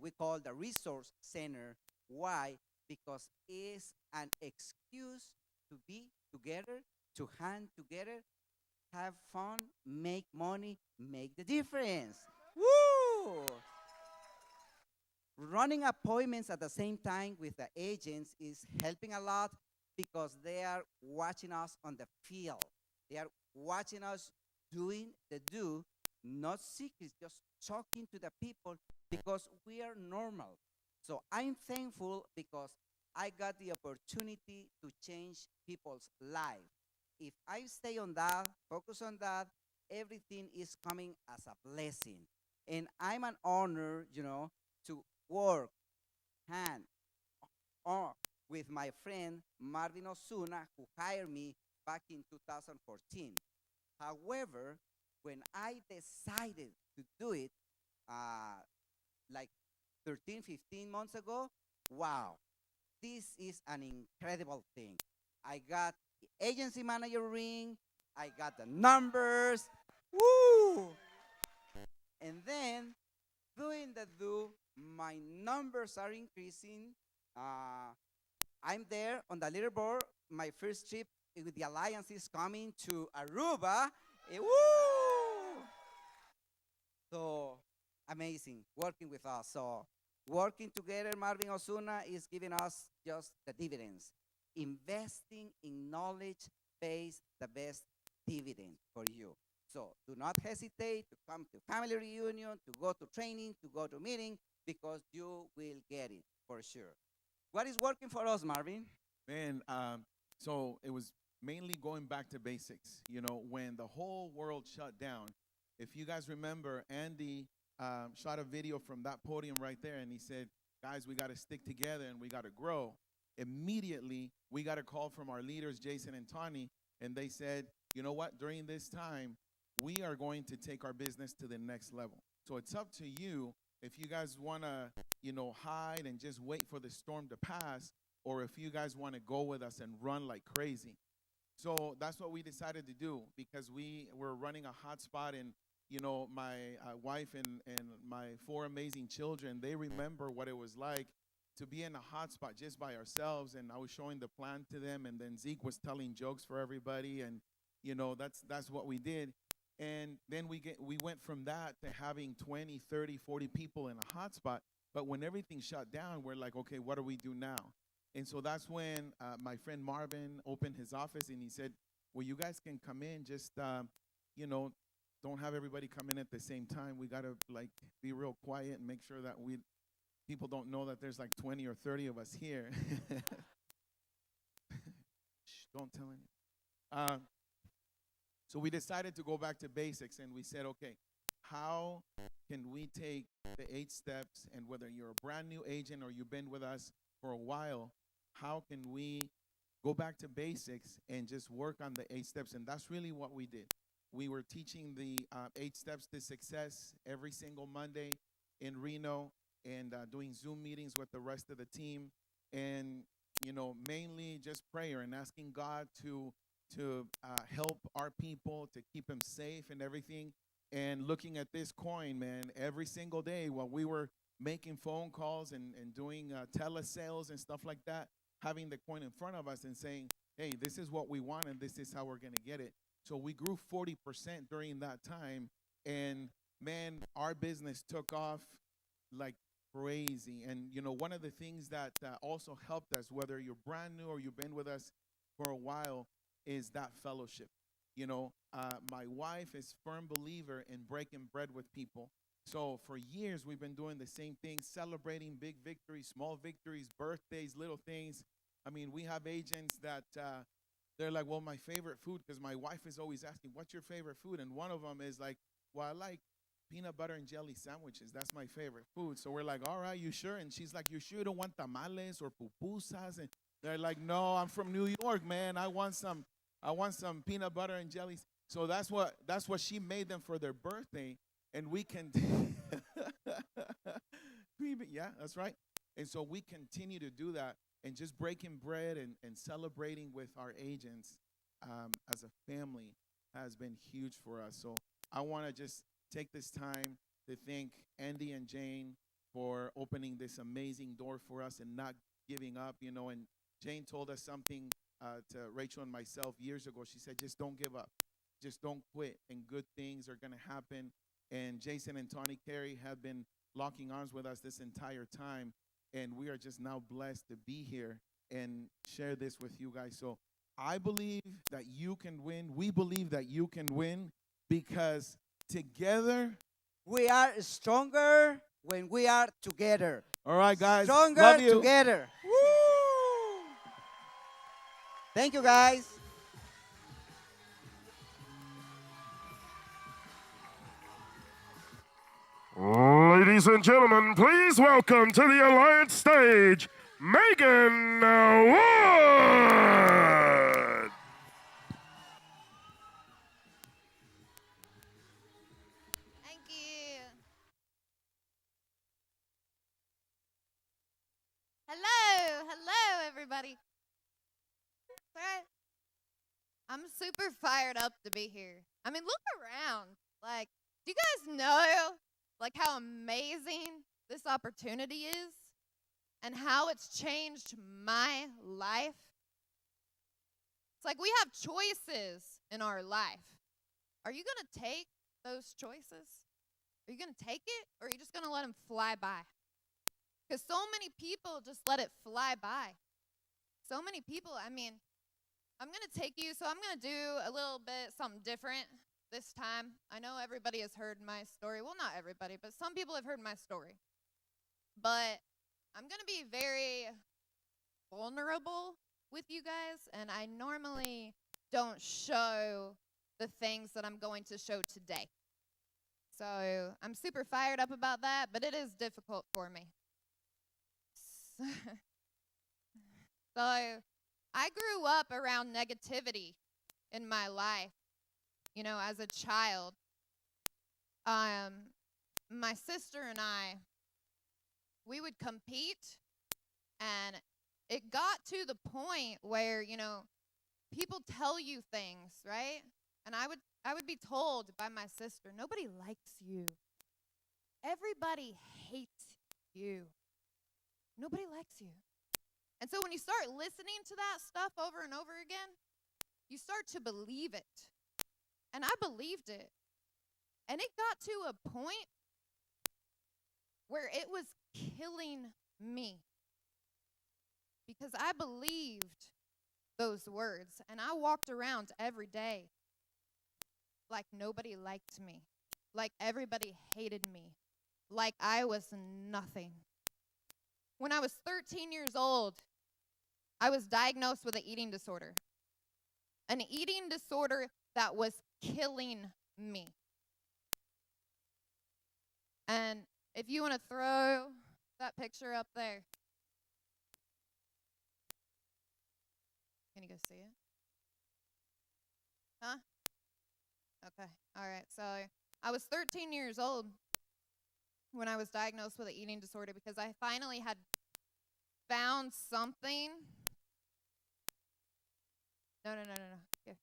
we call the resource center. Why? Because it's an excuse to be together, to hand together, have fun, make money, make the difference. Woo! Running appointments at the same time with the agents is helping a lot because they are watching us on the field. They are watching us doing the do, not secrets, just talking to the people because we are normal. So I'm thankful because I got the opportunity to change people's lives. If I stay on that, focus on that, everything is coming as a blessing. And I'm an honor, to work hand on with my friend Marvin Osuna, who hired me back in 2014. However, when I decided to do it, like 13, 15 months ago, wow, this is an incredible thing. I got the agency manager ring, I got the numbers, woo! And then, doing the do, my numbers are increasing. I'm there on the leaderboard. My first trip with the Alliance is coming to Aruba. Woo! So, amazing, working with us. So, working together, Marvin Osuna is giving us just the dividends. Investing in knowledge pays the best dividend for you. So do not hesitate to come to family reunion, to go to training, to go to meeting, because you will get it for sure. What is working for us, Marvin? Man, so it was mainly going back to basics. You know, when the whole world shut down, if you guys remember, Andy shot a video from that podium right there, and he said, guys, we got to stick together and we got to grow. Immediately, we got a call from our leaders, Jason and Tawny, and they said, you know what, during this time, we are going to take our business to the next level. So it's up to you if you guys want to, hide and just wait for the storm to pass, or if you guys want to go with us and run like crazy. So that's what we decided to do, because we were running a hotspot, and my wife and my 4 amazing children, they remember what it was like to be in a hotspot just by ourselves. And I was showing the plan to them, and then Zeke was telling jokes for everybody, and that's what we did. And then we went from that to having 20, 30, 40 people in a hotspot. But when everything shut down, we're like, okay, what do we do now? And so that's when my friend Marvin opened his office, and he said, well, you guys can come in, just, don't have everybody come in at the same time. We got to, be real quiet and make sure that people don't know that there's 20 or 30 of us here. Shh, don't tell anyone. So we decided to go back to basics, and we said, okay, how can we take the 8 steps, and whether you're a brand new agent or you've been with us for a while, how can we go back to basics and just work on the 8 steps? And that's really what we did. We were teaching the 8 steps to success every single Monday in Reno, and doing Zoom meetings with the rest of the team, and mainly just prayer and asking God to help our people, to keep them safe and everything. And looking at this coin, man, every single day while we were making phone calls and doing telesales and stuff like that, having the coin in front of us and saying, hey, this is what we want and this is how we're going to get it. So we grew 40% during that time, and man, our business took off like crazy. And one of the things that also helped us, whether you're brand new or you've been with us for a while, is that fellowship. My wife is firm believer in breaking bread with people. So for years, we've been doing the same thing, celebrating big victories, small victories, birthdays, little things. I mean, we have agents that they're like, well, my favorite food, because my wife is always asking, what's your favorite food? And one of them is like, well, I like peanut butter and jelly sandwiches. That's my favorite food. So we're like, all right, you sure? And she's like, you sure you don't want tamales or pupusas? And they're like, no, I'm from New York, man. I want some peanut butter and jelly. So that's what she made them for their birthday. And we can, yeah, that's right. And so we continue to do that. And just breaking bread and celebrating with our agents as a family has been huge for us. So I want to just take this time to thank Andy and Jane for opening this amazing door for us and not giving up, you know. And Jane told us something to Rachel and myself years ago. She said, just don't give up. Just don't quit, and good things are going to happen. And Jason and Tawny Carey have been locking arms with us this entire time. And we are just now blessed to be here and share this with you guys. So I believe that you can win. We believe that you can win because together we are stronger when we are together. All right, guys. Stronger Love you. together. Woo! Thank you, guys. Ladies and gentlemen, please welcome to the Alliance stage, Megan Wood. Thank you. Hello, everybody. All right. I'm super fired up to be here. I mean, look around. Like, do you guys know, like, how amazing this opportunity is and how it's changed my life? It's like we have choices in our life. Are you going to take those choices? Are you going to take it, or are you just going to let them fly by? Because so many people just let it fly by. So many people, I mean, I'm going to take you, so I'm going to do a little bit something different this time. I know everybody has heard my story. Well, not everybody, but some people have heard my story. But I'm going to be very vulnerable with you guys, and I normally don't show the things that I'm going to show today. So I'm super fired up about that, but it is difficult for me. So I grew up around negativity in my life, you know, as a child. My sister and I, we would compete, and it got to the point where, you know, people tell you things, right? And I would be told by my sister, nobody likes you. Everybody hates you. Nobody likes you. And so when you start listening to that stuff over and over again, you start to believe it. And I believed it. And it got to a point where it was killing me. Because I believed those words. And I walked around every day like nobody liked me. Like everybody hated me. Like I was nothing. When I was 13 years old, I was diagnosed with an eating disorder. An eating disorder that was killing me. And if you want to throw that picture up there. Can you go see it? Huh? Okay. All right. So I was 13 years old when I was diagnosed with an eating disorder because I finally had found something. No. Here.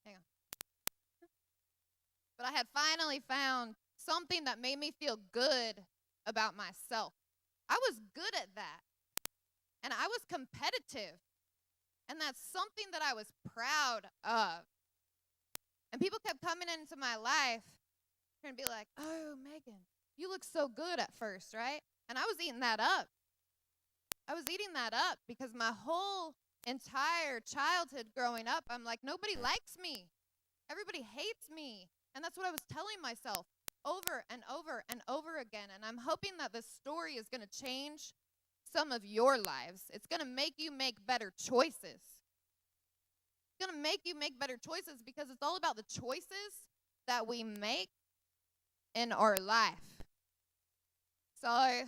Hang on. But I had finally found something that made me feel good about myself. I was good at that. And I was competitive. And that's something that I was proud of. And people kept coming into my life and be like, oh, Megan, you look so good at first, right? And I was eating that up. I was eating that up because my whole entire childhood growing up, I'm like, nobody likes me. Everybody hates me. And that's what I was telling myself. over and over and over again. And I'm hoping that this story is going to change some of your lives. It's going to make you make better choices. It's going to make you make better choices because it's all about the choices that we make in our life. So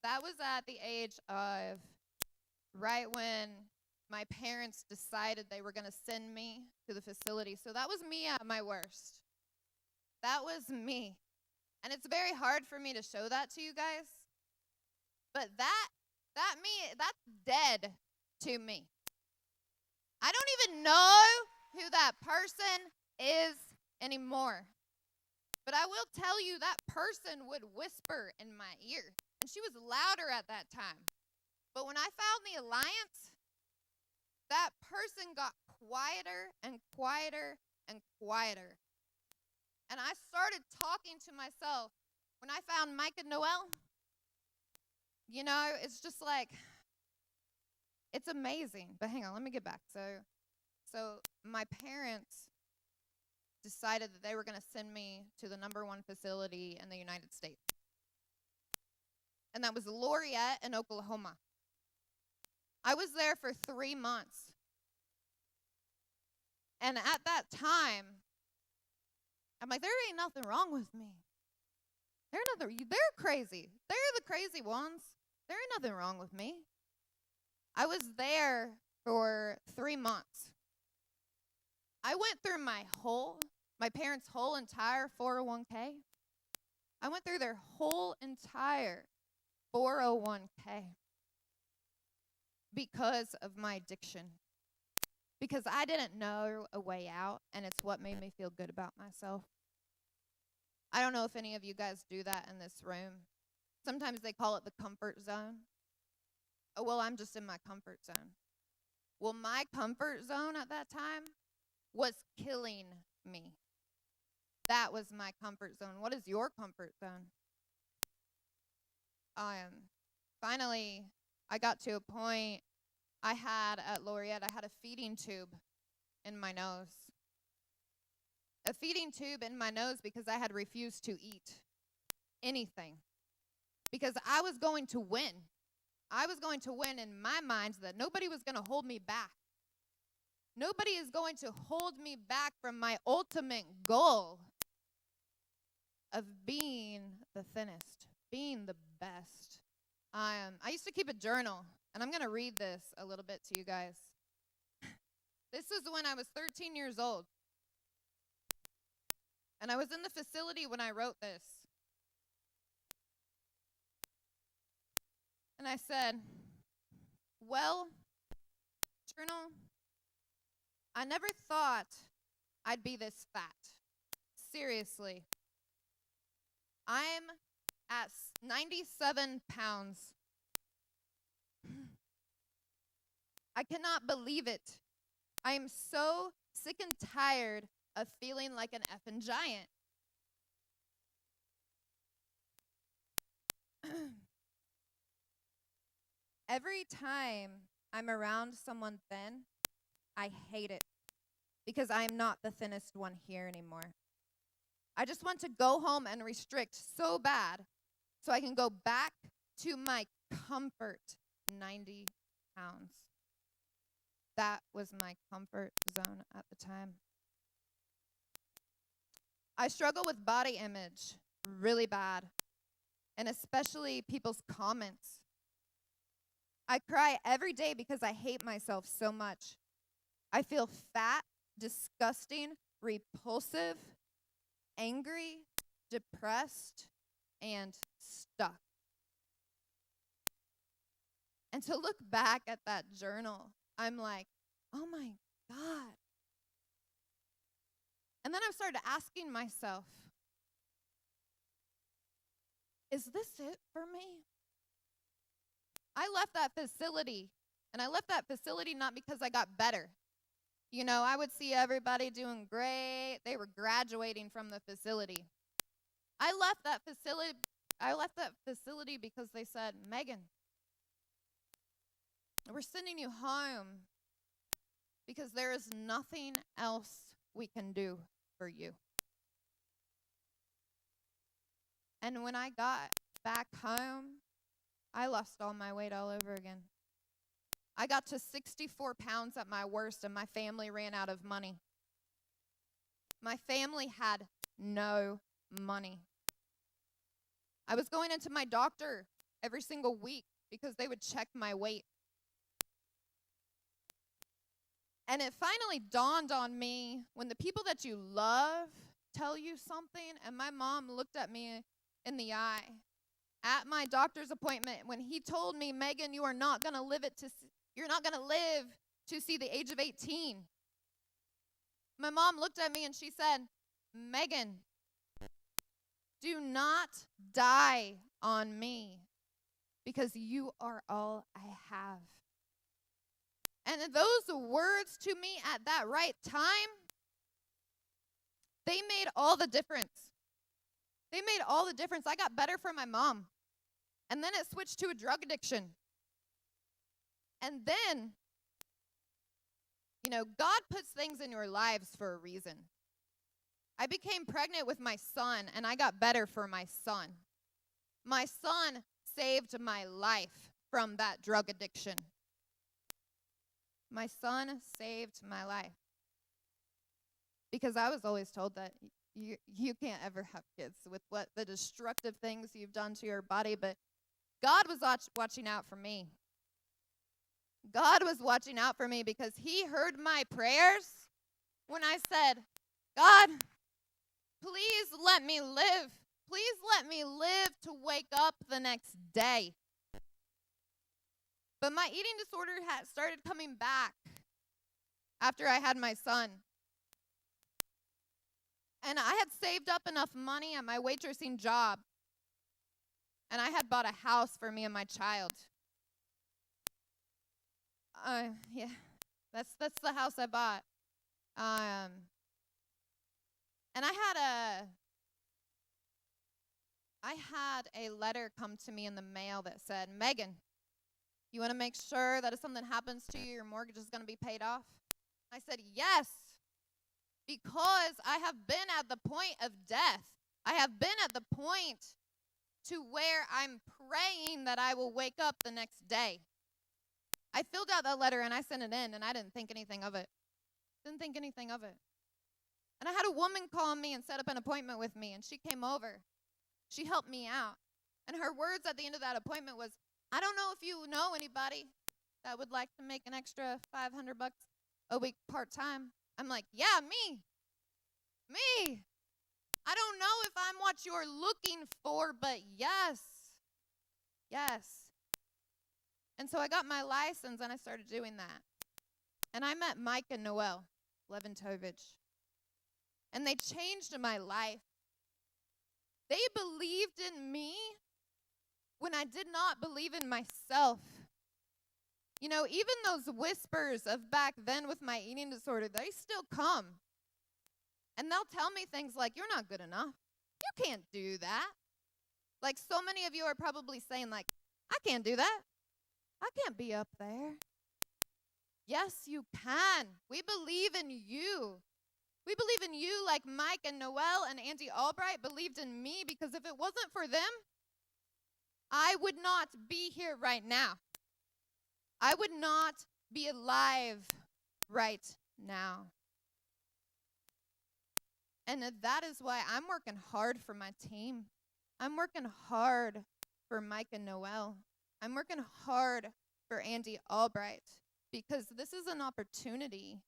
that was at the age of right when my parents decided they were going to send me to the facility. So that was me at my worst. That was me. And it's very hard for me to show that to you guys. But that's dead to me. I don't even know who that person is anymore. But I will tell you that person would whisper in my ear. And she was louder at that time. But when I found the Alliance, that person got quieter and quieter and quieter. And I started talking to myself. When I found Mike and Noel, you know, it's just like, it's amazing. But hang on, let me get back. So my parents decided that they were going to send me to the #1 facility in the United States. And that was Laureate in Oklahoma. I was there for 3 months. And at that time, I'm like, there ain't nothing wrong with me. They're crazy. They're the crazy ones. There ain't nothing wrong with me. I was there for 3 months. I went through my parents' whole entire 401k. I went through their whole entire 401k because of my addiction. Because I didn't know a way out, and it's what made me feel good about myself. I don't know if any of you guys do that in this room. Sometimes they call it the comfort zone. Oh, well, I'm just in my comfort zone. Well, my comfort zone at that time was killing me. That was my comfort zone. What is your comfort zone? Finally, I got to a point at Laureate, I had a feeding tube in my nose. A feeding tube in my nose because I had refused to eat anything. Because I was going to win. I was going to win in my mind that nobody was going to hold me back. Nobody is going to hold me back from my ultimate goal of being the thinnest, being the best. I used to keep a journal, and I'm going to read this a little bit to you guys. This is when I was 13 years old. And I was in the facility when I wrote this. And I said, well, journal, I never thought I'd be this fat. Seriously. I'm at 97 pounds. I cannot believe it. I am so sick and tired of feeling like an effing giant. Every time I'm around someone thin, I hate it because I am not the thinnest one here anymore. I just want to go home and restrict so bad so I can go back to my comfort 90 pounds. That was my comfort zone at the time. I struggle with body image really bad, and especially people's comments. I cry every day because I hate myself so much. I feel fat, disgusting, repulsive, angry, depressed, and stuck. And to look back at that journal, I'm like, oh my God. And then I started asking myself, is this it for me? I left that facility, and I left that facility not because I got better. You know, I would see everybody doing great. They were graduating from the facility. I left that facility because they said, Megan, we're sending you home because there is nothing else we can do for you. And when I got back home, I lost all my weight all over again. I got to 64 pounds at my worst, and my family ran out of money. My family had no money. I was going into my doctor every single week because they would check my weight. And it finally dawned on me when the people that you love tell you something, and my mom looked at me in the eye at my doctor's appointment when he told me, Megan, you're not going to live to see the age of 18. My mom looked at me and she said, Megan, do not die on me because you are all I have. And those words to me at that right time, they made all the difference. They made all the difference. I got better for my mom. And then it switched to a drug addiction. And then, God puts things in your lives for a reason. I became pregnant with my son, and I got better for my son. My son saved my life from that drug addiction. My son saved my life. Because I was always told that you can't ever have kids with what the destructive things you've done to your body, but God was watching out for me. God was watching out for me because he heard my prayers when I said, God, please let me live. Please let me live to wake up the next day. But my eating disorder had started coming back after I had my son. And I had saved up enough money at my waitressing job. And I had bought a house for me and my child. Yeah, that's the house I bought. And I had a letter come to me in the mail that said, Megan, you want to make sure that if something happens to you, your mortgage is going to be paid off? I said, yes, because I have been at the point of death. I have been at the point to where I'm praying that I will wake up the next day. I filled out that letter and I sent it in, and I didn't think anything of it. And I had a woman call me and set up an appointment with me, and she came over. She helped me out. And her words at the end of that appointment was, I don't know if you know anybody that would like to make an extra $500 a week part-time. I'm like, yeah, me. I don't know if I'm what you're looking for, but yes. And so I got my license and I started doing that. And I met Mike and Noelle Leventovich. And they changed my life. They believed in me when I did not believe in myself. Even those whispers of back then with my eating disorder, they still come. And they'll tell me things like, you're not good enough. You can't do that. Like so many of you are probably saying, like, I can't do that. I can't be up there. Yes, you can. We believe in you. We believe in you like Mike and Noelle and Andy Albright believed in me, because if it wasn't for them, I would not be here right now. I would not be alive right now. And that is why I'm working hard for my team. I'm working hard for Mike and Noelle. I'm working hard for Andy Albright, because this is an opportunity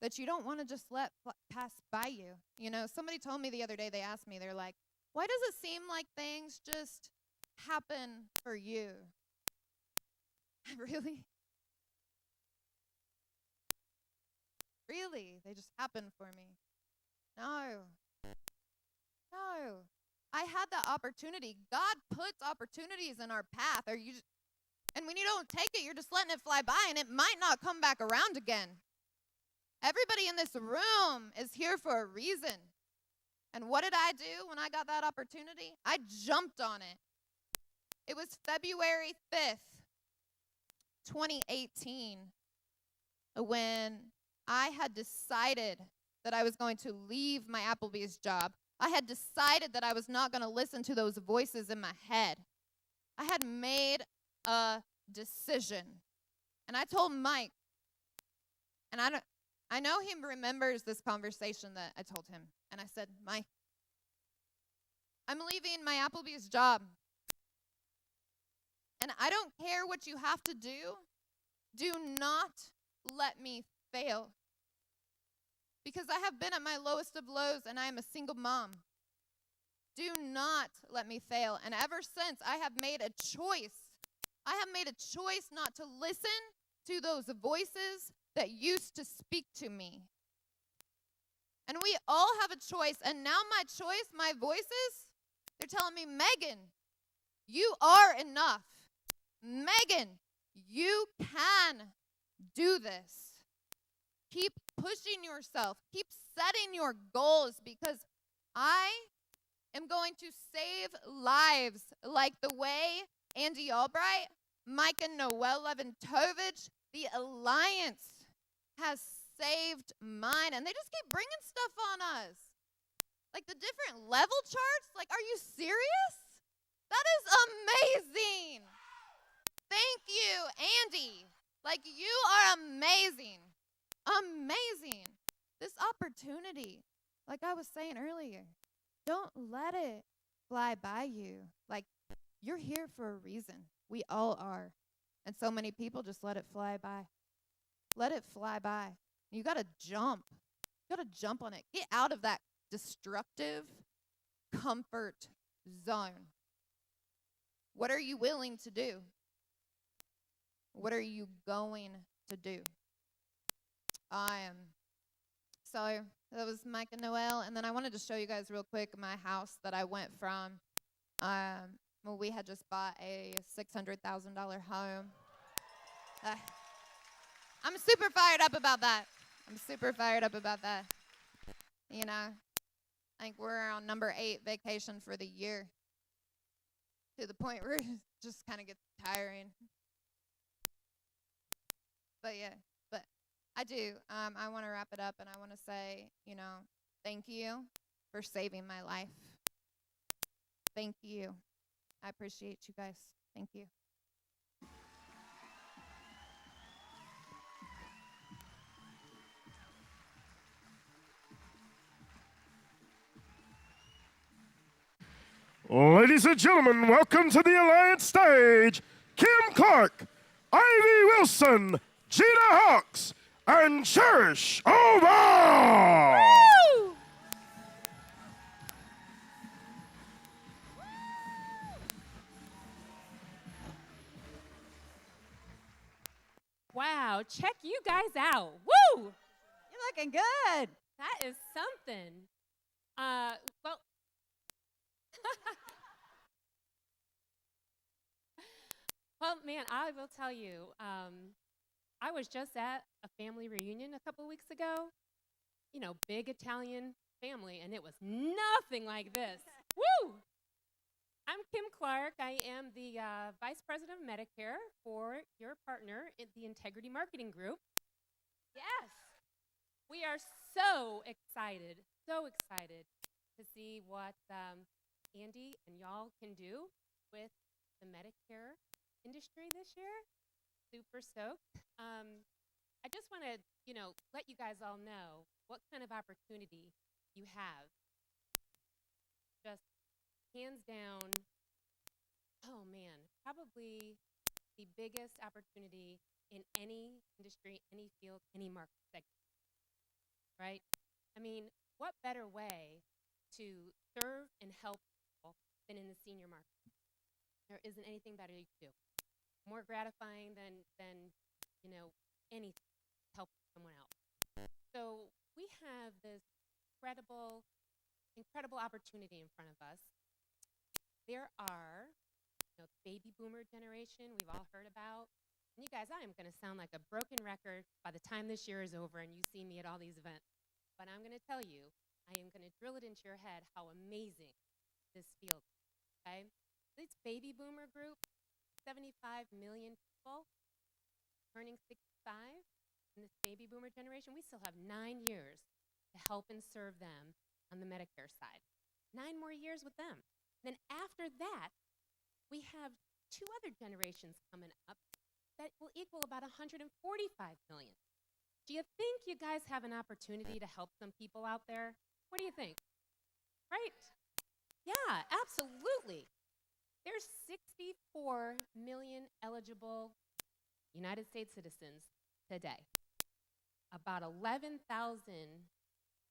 that you don't want to just let pass by you. Somebody told me the other day, they asked me, they're like, why does it seem like things just happen for you? Really? Really? They just happen for me? No. I had the opportunity. God puts opportunities in our path. And when you don't take it, you're just letting it fly by, and it might not come back around again. Everybody in this room is here for a reason. And what did I do when I got that opportunity? I jumped on it. It was February 5th, 2018, when I had decided that I was going to leave my Applebee's job. I had decided that I was not going to listen to those voices in my head. I had made a decision. And I told Mike, and I know he remembers this conversation that I told him. And I said, Mike, I'm leaving my Applebee's job. And I don't care what you have to do. Do not let me fail. Because I have been at my lowest of lows and I am a single mom. Do not let me fail. And ever since, I have made a choice. I have made a choice not to listen to those voices that used to speak to me. And we all have a choice. And now my choice, my voices, they're telling me, Megan, you are enough. Megan, you can do this. Keep pushing yourself. Keep setting your goals, because I am going to save lives like the way Andy Albright, Mike and Noel Leventovich, the Alliance has saved mine. And they just keep bringing stuff on us. Like the different level charts. Like, are you serious? That is amazing. Thank you, Andy. Like, you are amazing. Amazing. This opportunity, like I was saying earlier, don't let it fly by you. Like, you're here for a reason. We all are. And so many people just let it fly by. Let it fly by. You got to jump. You got to jump on it. Get out of that destructive comfort zone. What are you willing to do? What are you going to do? So that was Mike and Noel. And then I wanted to show you guys real quick my house that I went from. Well, we had just bought a $600,000 home. I'm super fired up about that. You know, I think we're on number 8 vacation for the year, to the point where it just kind of gets tiring. But yeah, but I do. I want to wrap it up, and I want to say, you know, thank you for saving my life. Thank you. I appreciate you guys. Thank you. Ladies and gentlemen, welcome to the Alliance stage, Kim Clark, Ivy Wilson, Gina Hawks, and Cherish Oval. Wow, check you guys out. Woo! You're looking good. That is something. Well, well, man, I will tell you, I was just at a family reunion a couple weeks ago. You know, big Italian family, and it was nothing like this. Woo! I'm Kim Clark. I am the Vice President of Medicare for your partner in the Integrity Marketing Group. Yes. We are so excited to see what Andy and y'all can do with the Medicare industry this year. Super stoked. I just want to, you know, let you guys all know what kind of opportunity you have. Just hands down, oh man, probably the biggest opportunity in any industry, any field, any market segment, right? I mean, what better way to serve and help people than in the senior market? There isn't anything better you can do. More gratifying than you know, anything to help someone else. So we have this incredible opportunity in front of us. There are, you know, the baby boomer generation we've all heard about. And you guys, I am going to sound like a broken record by the time this year is over and you see me at all these events. But I'm going to tell you, I am going to drill it into your head how amazing this field is, okay? This baby boomer group, 75 million people turning 65 in this baby boomer generation. We still have 9 years to help and serve them on the Medicare side. 9 more years with them. Then after that, we have 2 other generations coming up that will equal about 145 million. Do you think you guys have an opportunity to help some people out there? What do you think? Right? Yeah, absolutely. There's 64 million eligible United States citizens today. About 11,000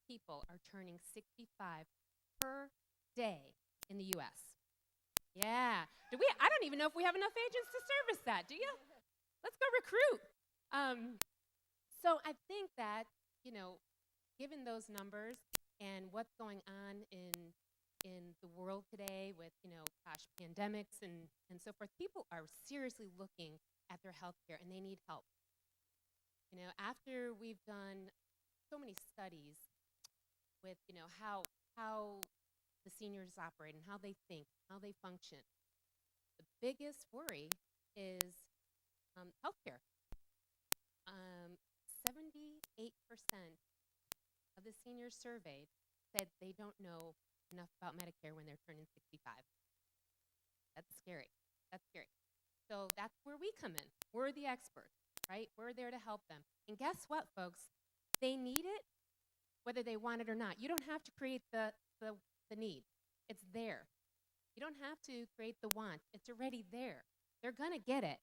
people are turning 65 per day in the US. Yeah. I don't even know if we have enough agents to service that. Do you? Let's go recruit. So I think that, given those numbers and what's going on in the world today with, pandemics and so forth, people are seriously looking at their health care and they need help. After we've done so many studies with, how the seniors operate and how they think, how they function, the biggest worry is healthcare. 78% of the seniors surveyed said they don't know enough about Medicare when they're turning 65. That's scary. That's scary. So that's where we come in. We're the experts, right? We're there to help them. And guess what, folks? They need it whether they want it or not. You don't have to create the need. It's there. You don't have to create the want. It's already there. They're going to get it.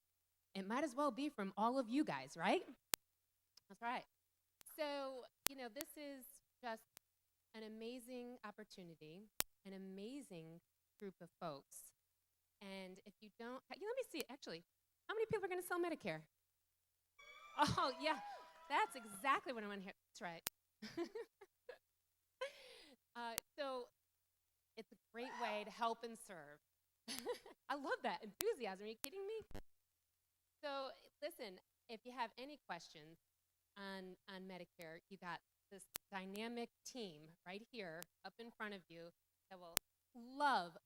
It might as well be from all of you guys, right? That's right. So, this is just an amazing opportunity, an amazing group of folks. And if you don't, let me see, actually, how many people are going to sell Medicare? Oh, yeah, that's exactly what I want to hear. That's right. So it's a great way to help and serve. I love that enthusiasm. Are you kidding me? So listen, if you have any questions on Medicare, you got this dynamic team right here up in front of you that will love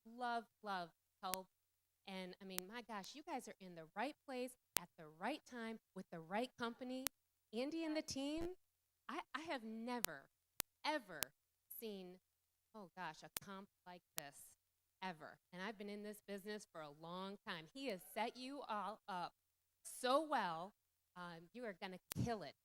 help. And I mean, my gosh, you guys are in the right place at the right time with the right company. Andy and the team, I have never, ever seen, oh gosh, a comp like this, ever. And I've been in this business for a long time. He has set you all up so well. You are going to kill it.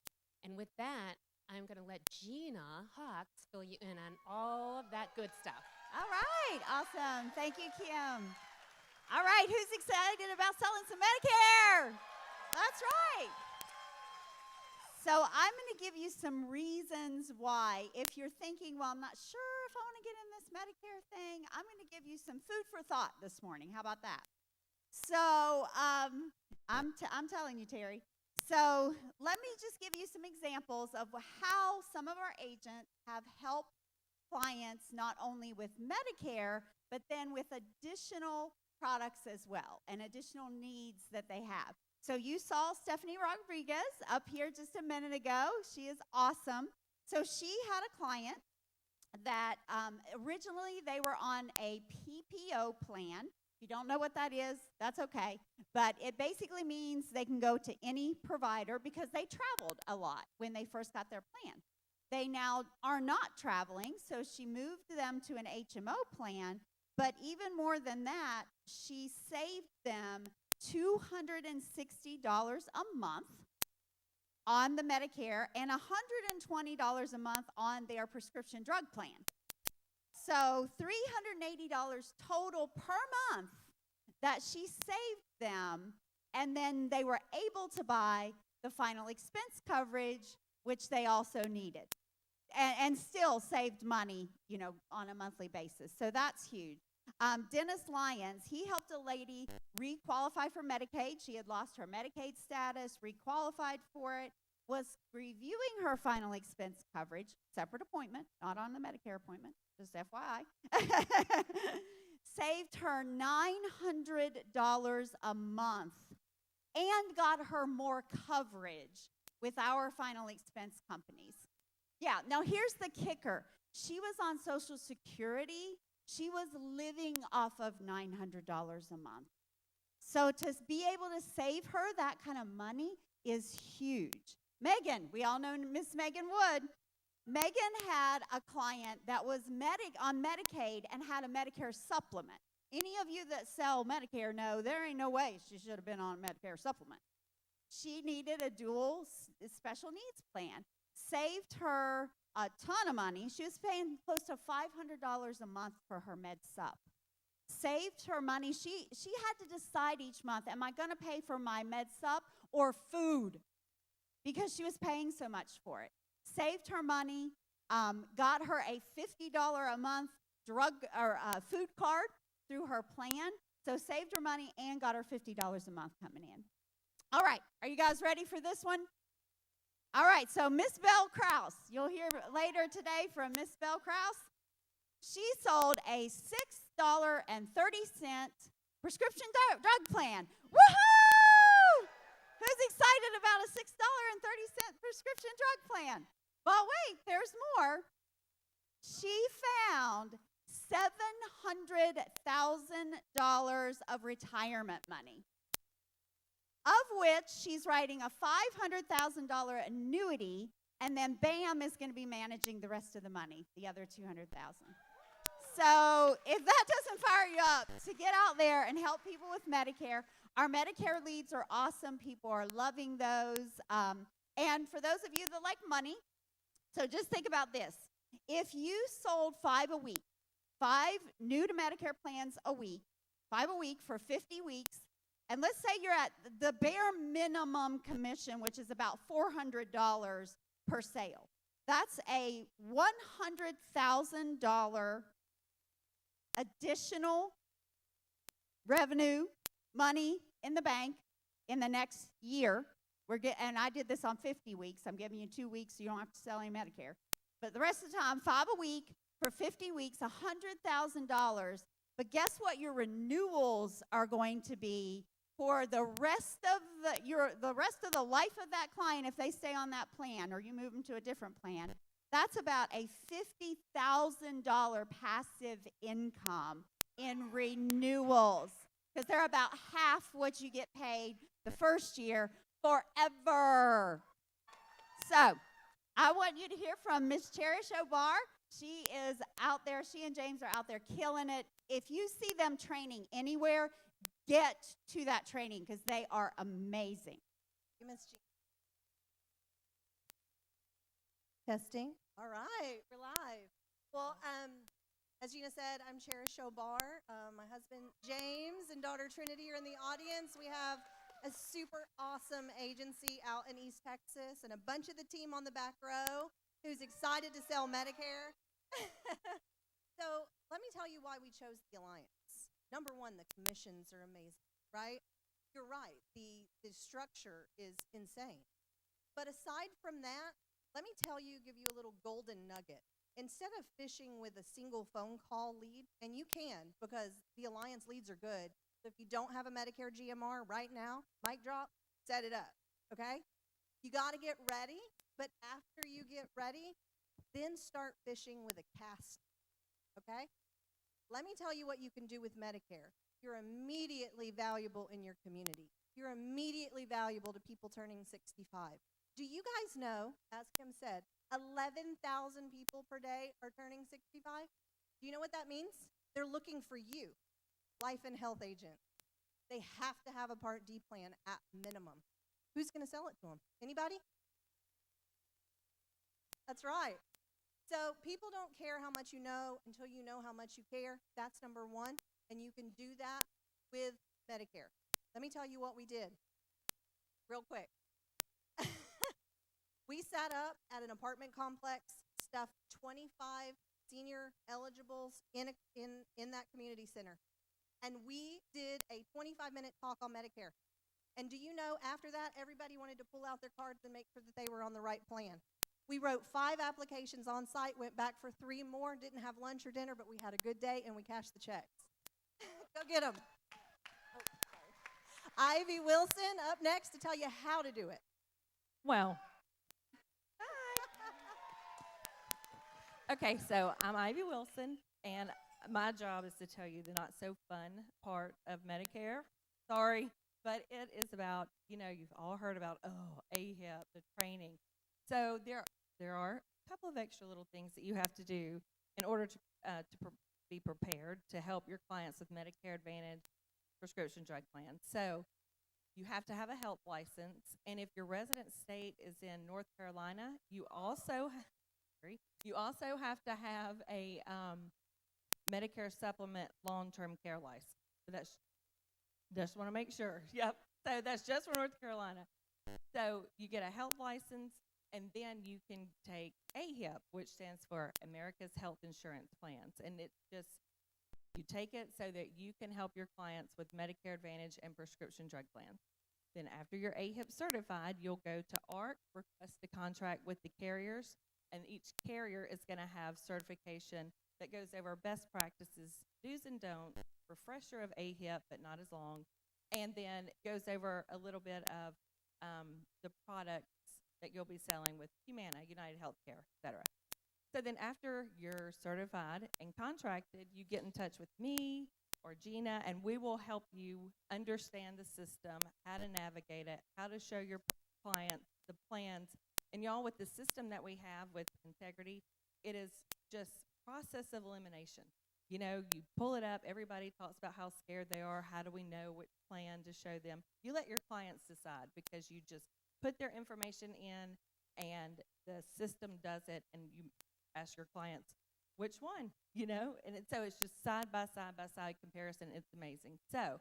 And with that, I'm going to let Gina Hawks fill you in on all of that good stuff. All right, awesome. Thank you, Kim. All right, who's excited about selling some Medicare? That's right. So I'm going to give you some reasons why. If you're thinking, well, I'm not sure if I want to get in this Medicare thing, I'm going to give you some food for thought this morning. How about that? So I'm telling you, Terry. So let me just give you some examples of how some of our agents have helped clients not only with Medicare, but then with additional products as well and additional needs that they have. So you saw Stephanie Rodriguez up here just a minute ago. She is awesome. So she had a client that originally they were on a PPO plan. If you don't know what that is, that's okay. But it basically means they can go to any provider because they traveled a lot when they first got their plan. They now are not traveling, so she moved them to an HMO plan. But even more than that, she saved them $260 a month on the Medicare and $120 a month on their prescription drug plan. So $380 total per month that she saved them, and then they were able to buy the final expense coverage, which they also needed, and still saved money, on a monthly basis. So that's huge. Dennis Lyons, he helped a lady re-qualify for Medicaid. She had lost her Medicaid status, re-qualified for it, was reviewing her final expense coverage, separate appointment, not on the Medicare appointment, just FYI, saved her $900 a month and got her more coverage with our final expense companies. Yeah, now here's the kicker. She was on Social Security. She was living off of $900 a month. So to be able to save her that kind of money is huge. Megan, we all know Miss Megan Wood. Megan had a client that was on Medicaid and had a Medicare supplement. Any of you that sell Medicare know there ain't no way she should have been on a Medicare supplement. She needed a dual special needs plan. Saved her a ton of money. She was paying close to $500 a month for her med sup. Saved her money. She had to decide each month, am I going to pay for my med sup or food? Because she was paying so much for it. Saved her money, got her a $50 a month drug or food card through her plan. So saved her money and got her $50 a month coming in. All right, are you guys ready for this one? All right, so Miss Belle Krause, you'll hear later today from Miss Belle Krause. She sold a $6.30 prescription drug plan. Woohoo! Who's excited about a $6.30 prescription drug plan? But wait, there's more. She found $700,000 of retirement money, of which she's writing a $500,000 annuity, and then BAM is going to be managing the rest of the money, the other $200,000. So if that doesn't fire you up to get out there and help people with Medicare, our Medicare leads are awesome. People are loving those. And for those of you that like money, so just think about this. If you sold 5 a week, 5 new to Medicare plans a week, 5 a week for 50 weeks, and let's say you're at the bare minimum commission, which is about $400 per sale. That's a $100,000 additional revenue, money in the bank in the next year. And I did this on 50 weeks. I'm giving you 2 weeks so you don't have to sell any Medicare. But the rest of the time, 5 a week for 50 weeks, $100,000. But guess what your renewals are going to be for the rest of the life of that client if they stay on that plan or you move them to a different plan. That's about a $50,000 passive income in renewals, because they're about half what you get paid the first year forever. So I want you to hear from Miss Cherish O'Barr. She is out there. She and James are out there killing it. If you see them training anywhere, get to that training because they are amazing. Miss Jean. Testing. All right, we're live. Well, as Gina said, I'm Cherish O'Barr. My husband James and daughter Trinity are in the audience. We have a super awesome agency out in East Texas and a bunch of the team on the back row who's excited to sell Medicare. So let me tell you why we chose the Alliance. Number one, the commissions are amazing, right? You're right, the structure is insane. But aside from that, let me give you a little golden nugget. Instead of fishing with a single phone call lead, and you can because the Alliance leads are good, so if you don't have a Medicare GMR right now, mic drop, set it up, okay? You got to get ready, but after you get ready, then start fishing with a cast, okay? Let me tell you what you can do with Medicare. You're immediately valuable in your community. You're immediately valuable to people turning 65. Do you guys know, as Kim said, 11,000 people per day are turning 65? Do you know what that means? They're looking for you, life and health agent. They have to have a Part D plan at minimum. Who's going to sell it to them? Anybody? That's right. So people don't care how much you know until you know how much you care. That's number one, and you can do that with Medicare. Let me tell you what we did real quick. We sat up at an apartment complex, stuffed 25 senior eligibles in that community center. And we did a 25-minute talk on Medicare. And do you know, after that, everybody wanted to pull out their cards and make sure that they were on the right plan. We wrote 5 applications on site, went back for 3 more, didn't have lunch or dinner, but we had a good day, and we cashed the checks. Go get them. Oh, sorry. Ivy Wilson up next to tell you how to do it. Well. Okay, so I'm Ivy Wilson, and my job is to tell you the not-so-fun part of Medicare. Sorry, but it is about, you've all heard about, AHIP, the training. So there are couple of extra little things that you have to do in order to be prepared to help your clients with Medicare Advantage prescription drug plans. So you have to have a health license, and if your resident state is in North Carolina, you also have to have a Medicare supplement long-term care license. So that's just want to make sure. Yep. So that's just for North Carolina. So you get a health license, and then you can take AHIP, which stands for America's Health Insurance Plans, and it's just you take it so that you can help your clients with Medicare Advantage and prescription drug plans. Then after you're AHIP certified, you'll go to ARC, request a contract with the carriers, and each carrier is going to have certification that goes over best practices, do's and don'ts, refresher of AHIP, but not as long, and then goes over a little bit of the products that you'll be selling with Humana, United Healthcare, et cetera. So then after you're certified and contracted, you get in touch with me or Gina, and we will help you understand the system, how to navigate it, how to show your clients the plans. And y'all, with the system that we have with Integrity, it is just process of elimination. You know, you pull it up, everybody talks about how scared they are, how do we know which plan to show them? You let your clients decide, because you just put their information in and the system does it, and you ask your clients which one, you know, and so it's just side by side comparison. It's amazing. So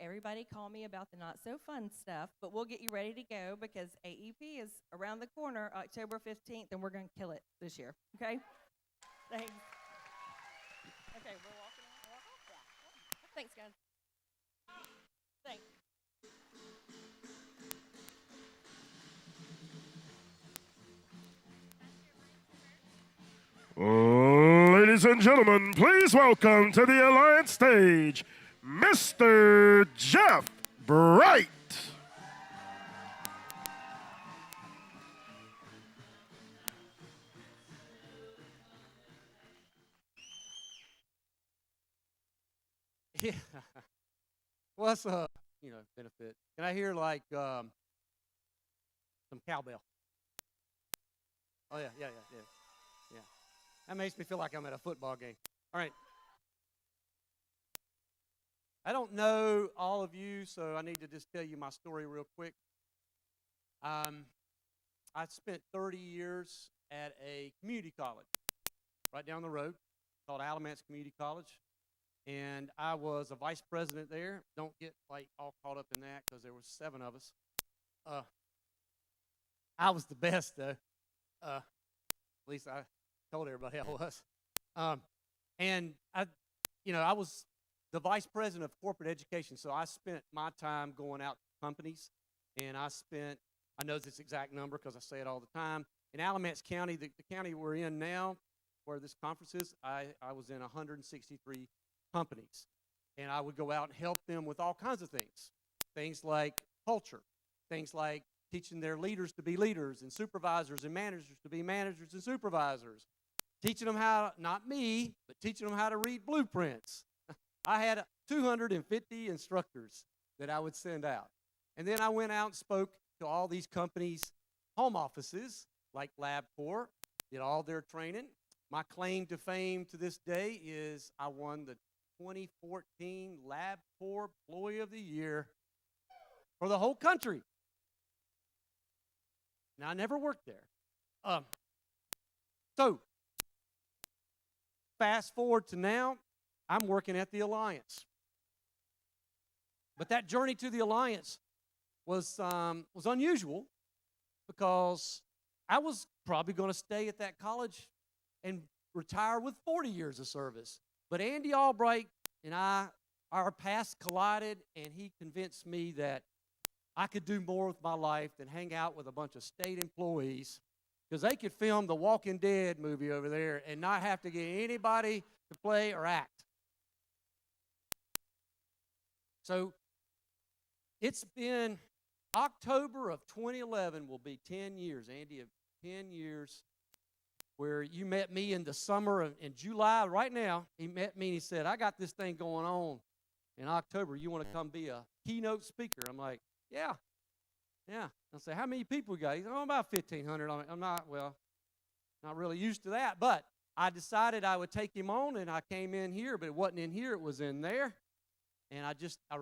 everybody call me about the not so fun stuff, but we'll get you ready to go, because AEP is around the corner, October 15th, and we're going to kill it this year. Okay? Thanks. Okay, we're walking out. Yeah. Thanks, guys. Thanks. Ladies and gentlemen, please welcome to the Alliance stage, Mr. Jeff Bright. Yeah. What's up? Benefit. Can I hear like some cowbell? Oh yeah. That makes me feel like I'm at a football game. All right. I don't know all of you, so I need to just tell you my story real quick. I spent 30 years at a community college right down the road called Alamance Community College. And I was a vice president there. Don't get like all caught up in that, because there were 7 of us. I was the best though. At least I told everybody I was. And I was the vice president of corporate education, so I spent my time going out to companies, and I know this exact number because I say it all the time. In Alamance County, the county we're in now, where this conference is, I was in 163 companies, and I would go out and help them with all kinds of things like culture, things like teaching their leaders to be leaders and supervisors and managers to be managers and supervisors, teaching them how, not me, but teaching them how to read blueprints. I had 250 instructors that I would send out, and then I went out and spoke to all these companies' home offices like LabCorp, did all their training. My claim to fame to this day is I won the 2014 LabCorp Employee of the Year for the whole country. Now, I never worked there. So, fast forward to now, I'm working at the Alliance. But that journey to the Alliance was unusual, because I was probably going to stay at that college and retire with 40 years of service. But Andy Albright and our paths collided, and he convinced me that I could do more with my life than hang out with a bunch of state employees, because they could film the Walking Dead movie over there and not have to get anybody to play or act. So it's been October of 2011 will be 10 years, Andy, 10 years where you met me in the summer in July. Right now, he met me and he said, I got this thing going on in October. You want to come be a keynote speaker? I'm like, yeah. I say, how many people you got? He's like, about 1,500. I'm not, well, Not really used to that, but I decided I would take him on, and I came in here, but it wasn't in here, it was in there. And I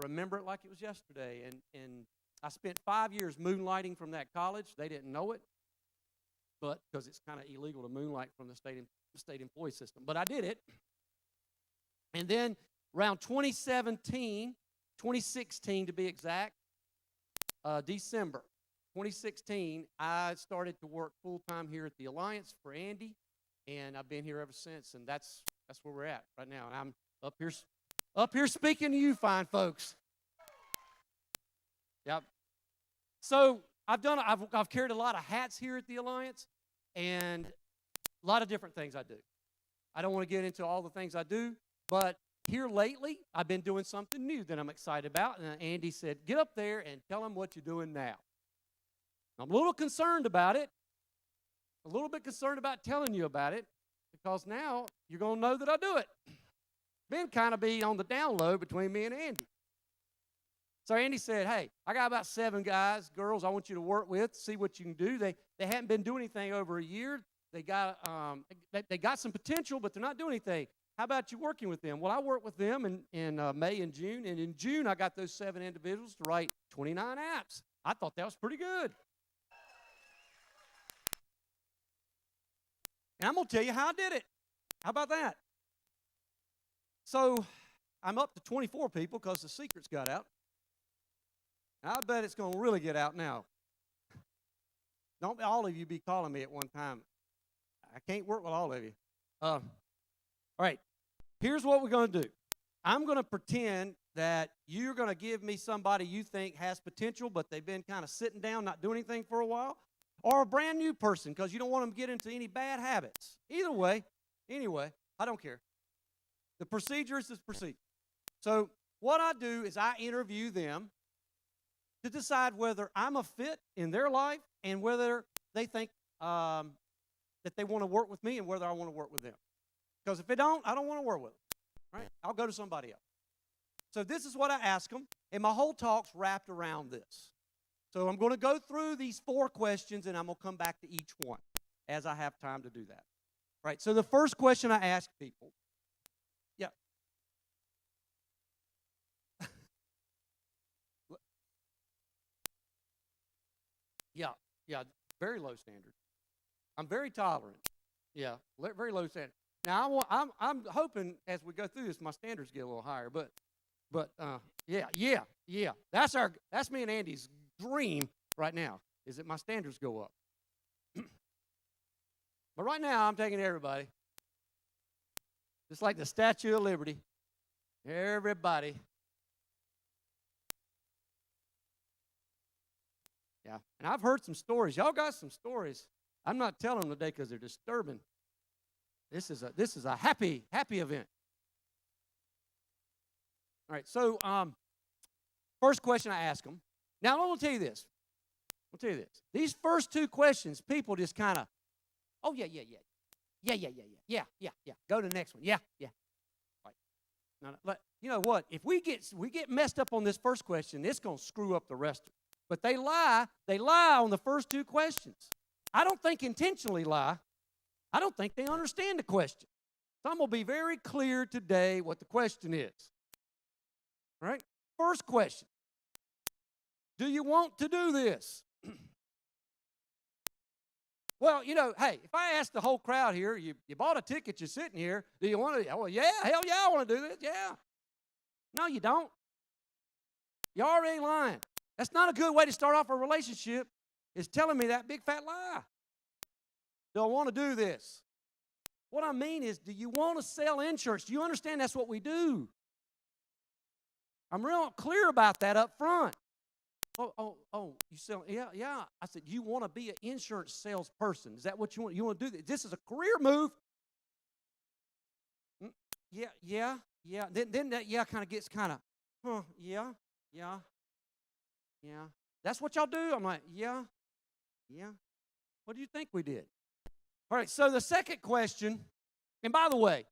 remember it like it was yesterday. And I spent 5 years moonlighting from that college. They didn't know it, but because it's kind of illegal to moonlight from the state employee system. But I did it. And then around 2016 to be exact, December 2016, I started to work full-time here at the Alliance for Andy, and I've been here ever since, and that's where we're at right now. And I'm up here speaking to you fine folks. Yep. So I've carried a lot of hats here at the Alliance, and a lot of different things I do. I don't want to get into all the things I do, but here lately, I've been doing something new that I'm excited about, and Andy said, get up there and tell them what you're doing now. I'm a little concerned about it, a little bit concerned about telling you about it, because now you're going to know that I do it. Been kind of be on the down low between me and Andy. So Andy said, hey, I got about 7 guys, girls I want you to work with, see what you can do. They haven't been doing anything over a year. They got some potential, but they're not doing anything. How about you working with them? Well, I worked with them in May and June, and in June I got those 7 individuals to write 29 apps. I thought that was pretty good. And I'm going to tell you how I did it. How about that? So I'm up to 24 people because the secrets got out. I bet it's going to really get out now. Don't all of you be calling me at one time. I can't work with all of you. All right, here's what we're going to do. I'm going to pretend that you're going to give me somebody you think has potential, but they've been kind of sitting down, not doing anything for a while, or a brand new person because you don't want them to get into any bad habits. Either way, anyway, I don't care. The procedure is the procedure. So what I do is I interview them to decide whether I'm a fit in their life and whether they think that they want to work with me and whether I want to work with them. Because if they don't, I don't want to work with them. Right? I'll go to somebody else. So this is what I ask them, and my whole talk's wrapped around this. So I'm going to go through these 4 questions, and I'm going to come back to each one as I have time to do that. All right, so the first question I ask people, Yeah, very low standard. I'm very tolerant. Yeah, very low standard. Now I'm hoping as we go through this, my standards get a little higher. But yeah. That's me and Andy's dream right now is that my standards go up. But right now I'm taking everybody, just like the Statue of Liberty. Everybody. Yeah, and I've heard some stories. Y'all got some stories. I'm not telling them today because they're disturbing. This is a happy event. All right, so first question I ask them. Now, I'm going to tell you this. These first 2 questions, people just kind of, oh, yeah. Go to the next one. Yeah. Right. Now, you know what? If we get messed up on this first question, it's going to screw up the rest of it. But they lie on the first 2 questions. I don't think intentionally lie. I don't think they understand the question. So I'm going to be very clear today what the question is. All right? First question. Do you want to do this? Well, you know, hey, if I ask the whole crowd here, you bought a ticket, you're sitting here, do you want to? Well, yeah, hell yeah, I want to do this, yeah. No, you don't. You're already lying. That's not a good way to start off a relationship, is telling me that big fat lie. Do I want to do this? What I mean is, do you want to sell insurance? Do you understand that's what we do? I'm real clear about that up front. Oh, you sell, yeah. I said, you want to be an insurance salesperson. Is that what you want? You want to do this? This is a career move. Yeah. Then that kind of gets kind of, yeah. That's what y'all do? I'm like, yeah. What do you think we did? All right, so the second question, and by the way,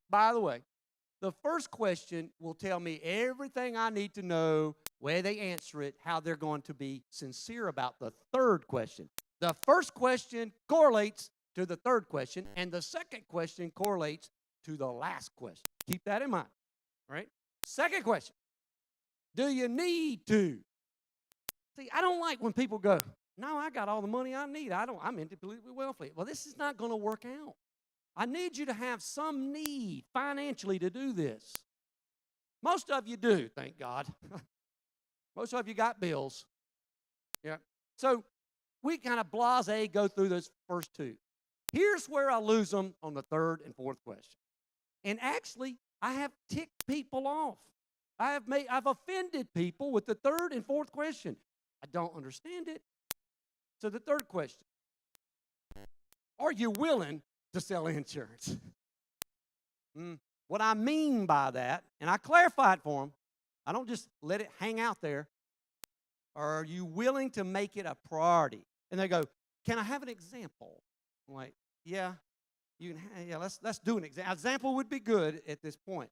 the first question will tell me everything I need to know, where they answer it, how they're going to be sincere about the third question. The first question correlates to the third question, and the second question correlates to the last question. Keep that in mind, all right? Second question, do you need to? See, I don't like when people go, no, I got all the money I need. I'm independently wealthy. Well, this is not going to work out. I need you to have some need financially to do this. Most of you do, thank God. Most of you got bills. Yeah. So we kind of blasé go through those first two. Here's where I lose them on the third and fourth question. And actually, I have ticked people off. I've offended people with the third and fourth question. I don't understand it. So the third question, are you willing to sell insurance? What I mean by that, and I clarify it for them, I don't just let it hang out there. Are you willing to make it a priority? And they go, can I have an example? I'm like, yeah, you can. Yeah, let's do an example. Example would be good at this point.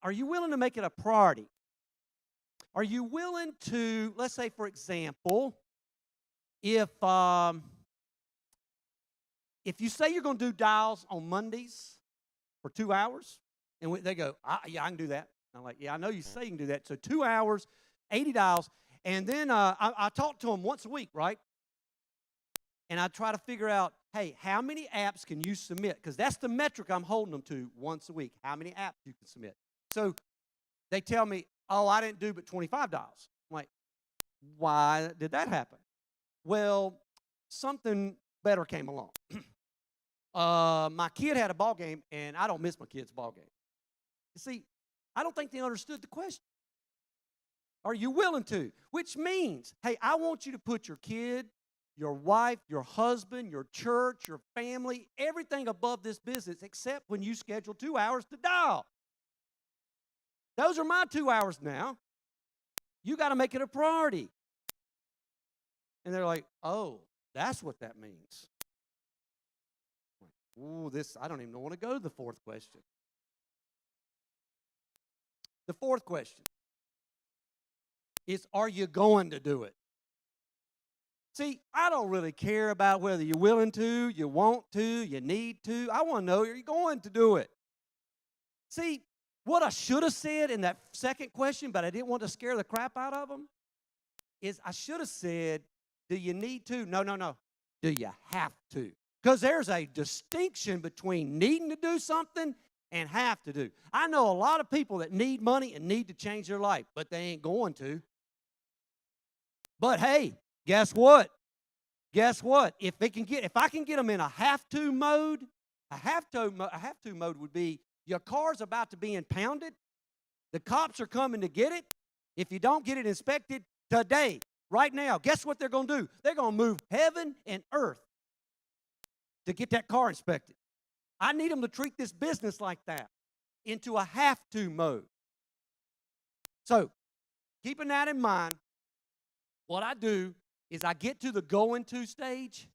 Are you willing to make it a priority? Are you willing to, let's say, for example, if you say you're going to do dials on Mondays for 2 hours, and they go, yeah, I can do that. And I'm like, yeah, I know you say you can do that. So 2 hours, 80 dials, and then I talk to them once a week, right? And I try to figure out, hey, how many apps can you submit? Because that's the metric I'm holding them to once a week, how many apps you can submit. So they tell me, oh, I didn't do but 25 dials. I'm like, why did that happen? Well, something better came along. My kid had a ball game, and I don't miss my kid's ball game. You see, I don't think they understood the question. Are you willing to? Which means, hey, I want you to put your kid, your wife, your husband, your church, your family, everything above this business except when you schedule 2 hours to dial. Those are my 2 hours now. You got to make it a priority. And they're like, oh, that's what that means. Ooh, I don't even want to go to the fourth question. The fourth question is, are you going to do it? See, I don't really care about whether you're willing to, you want to, you need to. I want to know, are you going to do it? See, what I should have said in that second question, but I didn't want to scare the crap out of them, is I should have said, do you need to? No. Do you have to? Because there's a distinction between needing to do something and have to do. I know a lot of people that need money and need to change their life, but they ain't going to. But hey, guess what? If I can get them in a have-to mode, a have-to mode would be your car's about to be impounded. The cops are coming to get it. If you don't get it inspected today, right now, guess what they're going to do? They're going to move heaven and earth to get that car inspected. I need them to treat this business like that, into a have-to mode. So, keeping that in mind, what I do is I get to the going-to stage,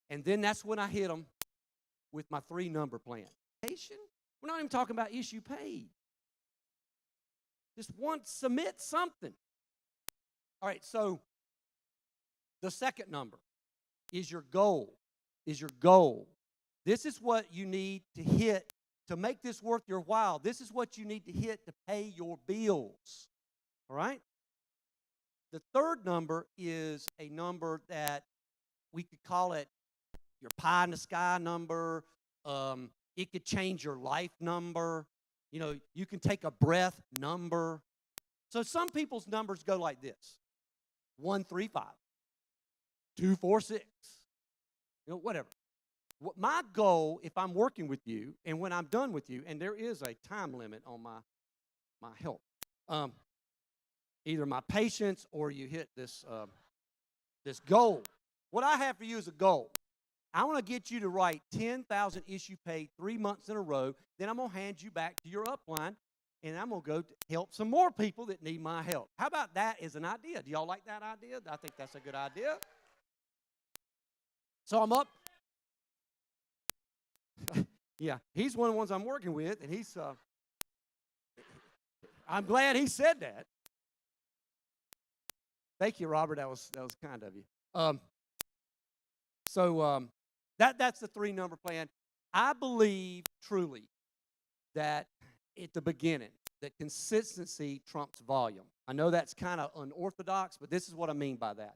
and then that's when I hit them with my 3-number plan. We're not even talking about issue paid. Just submit something. All right, so the second number is your goal. This is what you need to hit to make this worth your while. This is what you need to hit to pay your bills. All right? The third number is a number that we could call it your pie in the sky number. It could change your life number. You know, you can take a breath number. So some people's numbers go like this: 135, 246, whatever. My goal, if I'm working with you, and when I'm done with you, and there is a time limit on my help, either my patience or you hit this goal. What I have for you is a goal. I want to get you to write 10,000 issue paid 3 months in a row. Then I'm going to hand you back to your upline, and I'm going to go help some more people that need my help. How about that as an idea? Do y'all like that idea? I think that's a good idea. So I'm up. Yeah, he's one of the ones I'm working with, and he's. I'm glad he said that. Thank you, Robert. That was kind of you. That's the 3-number plan. I believe truly that at the beginning, that consistency trumps volume. I know that's kind of unorthodox, but this is what I mean by that.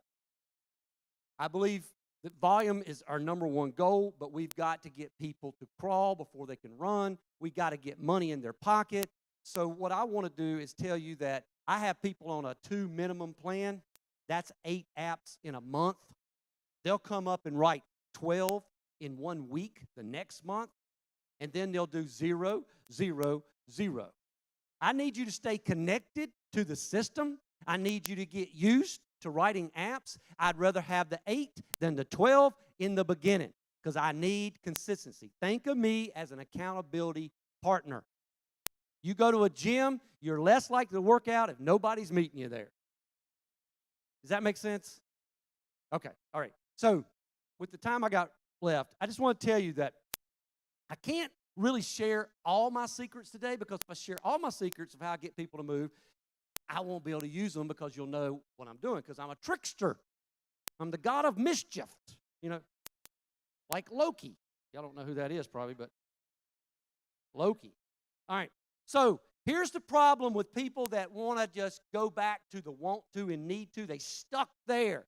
I believe that volume is our number one goal, but we've got to get people to crawl before they can run. We've got to get money in their pocket. So what I want to do is tell you that I have people on a 2 minimum plan. That's 8 apps in a month. They'll come up and write 12 in 1 week the next month, and then they'll do 0, 0, 0. I need you to stay connected to the system. I need you to get used to writing apps. I'd rather have the 8 than the 12 in the beginning because I need consistency. Think of me as an accountability partner. You go to a gym, you're less likely to work out if nobody's meeting you there. Does that make sense? Okay, all right. So with the time I got left, I just want to tell you that I can't really share all my secrets today because if I share all my secrets of how I get people to move, I won't be able to use them because you'll know what I'm doing because I'm a trickster. I'm the god of mischief, you know, like Loki. Y'all don't know who that is probably, but Loki. All right, so here's the problem with people that want to just go back to the want to and need to. They stuck there.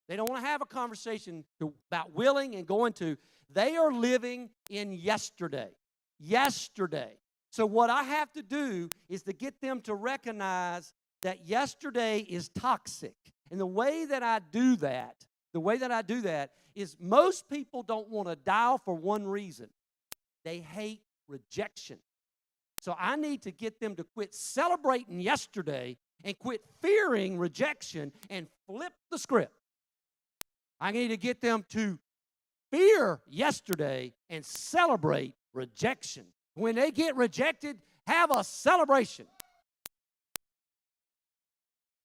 They don't want to have a conversation about willing and going to. They are living in yesterday. Yesterday. So what I have to do is to get them to recognize that yesterday is toxic. And the way that I do that is most people don't want to dial for one reason. They hate rejection. So I need to get them to quit celebrating yesterday and quit fearing rejection and flip the script. I need to get them to fear yesterday and celebrate rejection. When they get rejected, have a celebration.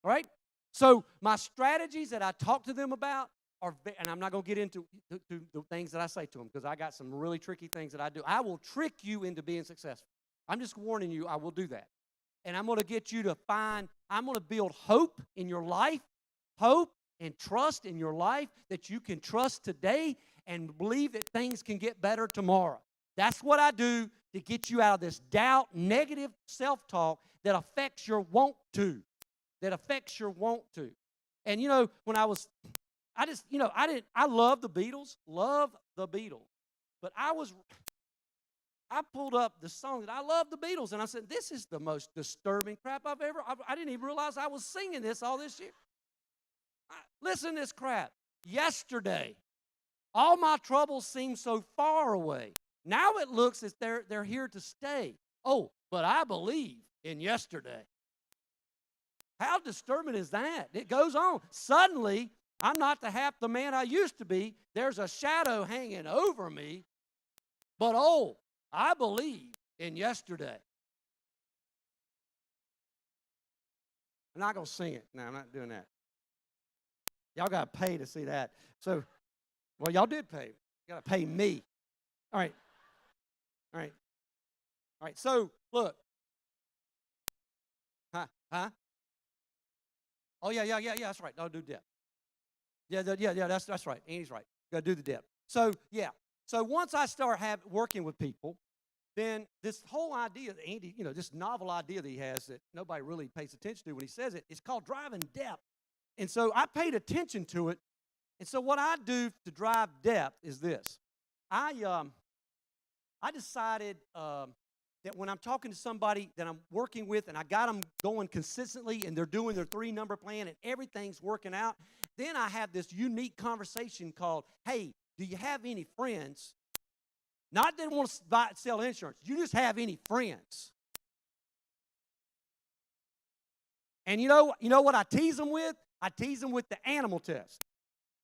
All right? So my strategies that I talk to them about are, and I'm not going to get into the things that I say to them because I got some really tricky things that I do. I will trick you into being successful. I'm just warning you, I will do that. And I'm going to get you to I'm going to build hope in your life, hope and trust in your life that you can trust today and believe that things can get better tomorrow. That's what I do to get you out of this doubt, negative self-talk that affects your want to. And, you know, when I love the Beatles, but I pulled up the song that I love the Beatles, and I said, this is the most disturbing crap I didn't even realize I was singing this all this year. Listen to this crap. Yesterday, all my troubles seem so far away. Now it looks as they're here to stay. Oh, but I believe in yesterday. How disturbing is that? It goes on. Suddenly, I'm not half the man I used to be. There's a shadow hanging over me. But oh, I believe in yesterday. I'm not going to sing it. No, I'm not doing that. Y'all got to pay to see that. So, well, y'all did pay. You got to pay me. All right. So, look. Huh? Oh, yeah, that's right. Don't do depth. Yeah, that's right. Andy's right. Got to do the depth. So, yeah. So once I start working with people, then this whole idea that Andy, you know, this novel idea that he has that nobody really pays attention to when he says it, it's called driving depth. And so I paid attention to it. And so what I do to drive depth is this. I decided that when I'm talking to somebody that I'm working with and I got them going consistently and they're doing their 3-number plan and everything's working out, then I have this unique conversation called, hey, do you have any friends? Not that want to sell insurance. You just have any friends. And you know what I tease them with? I tease them with the animal test.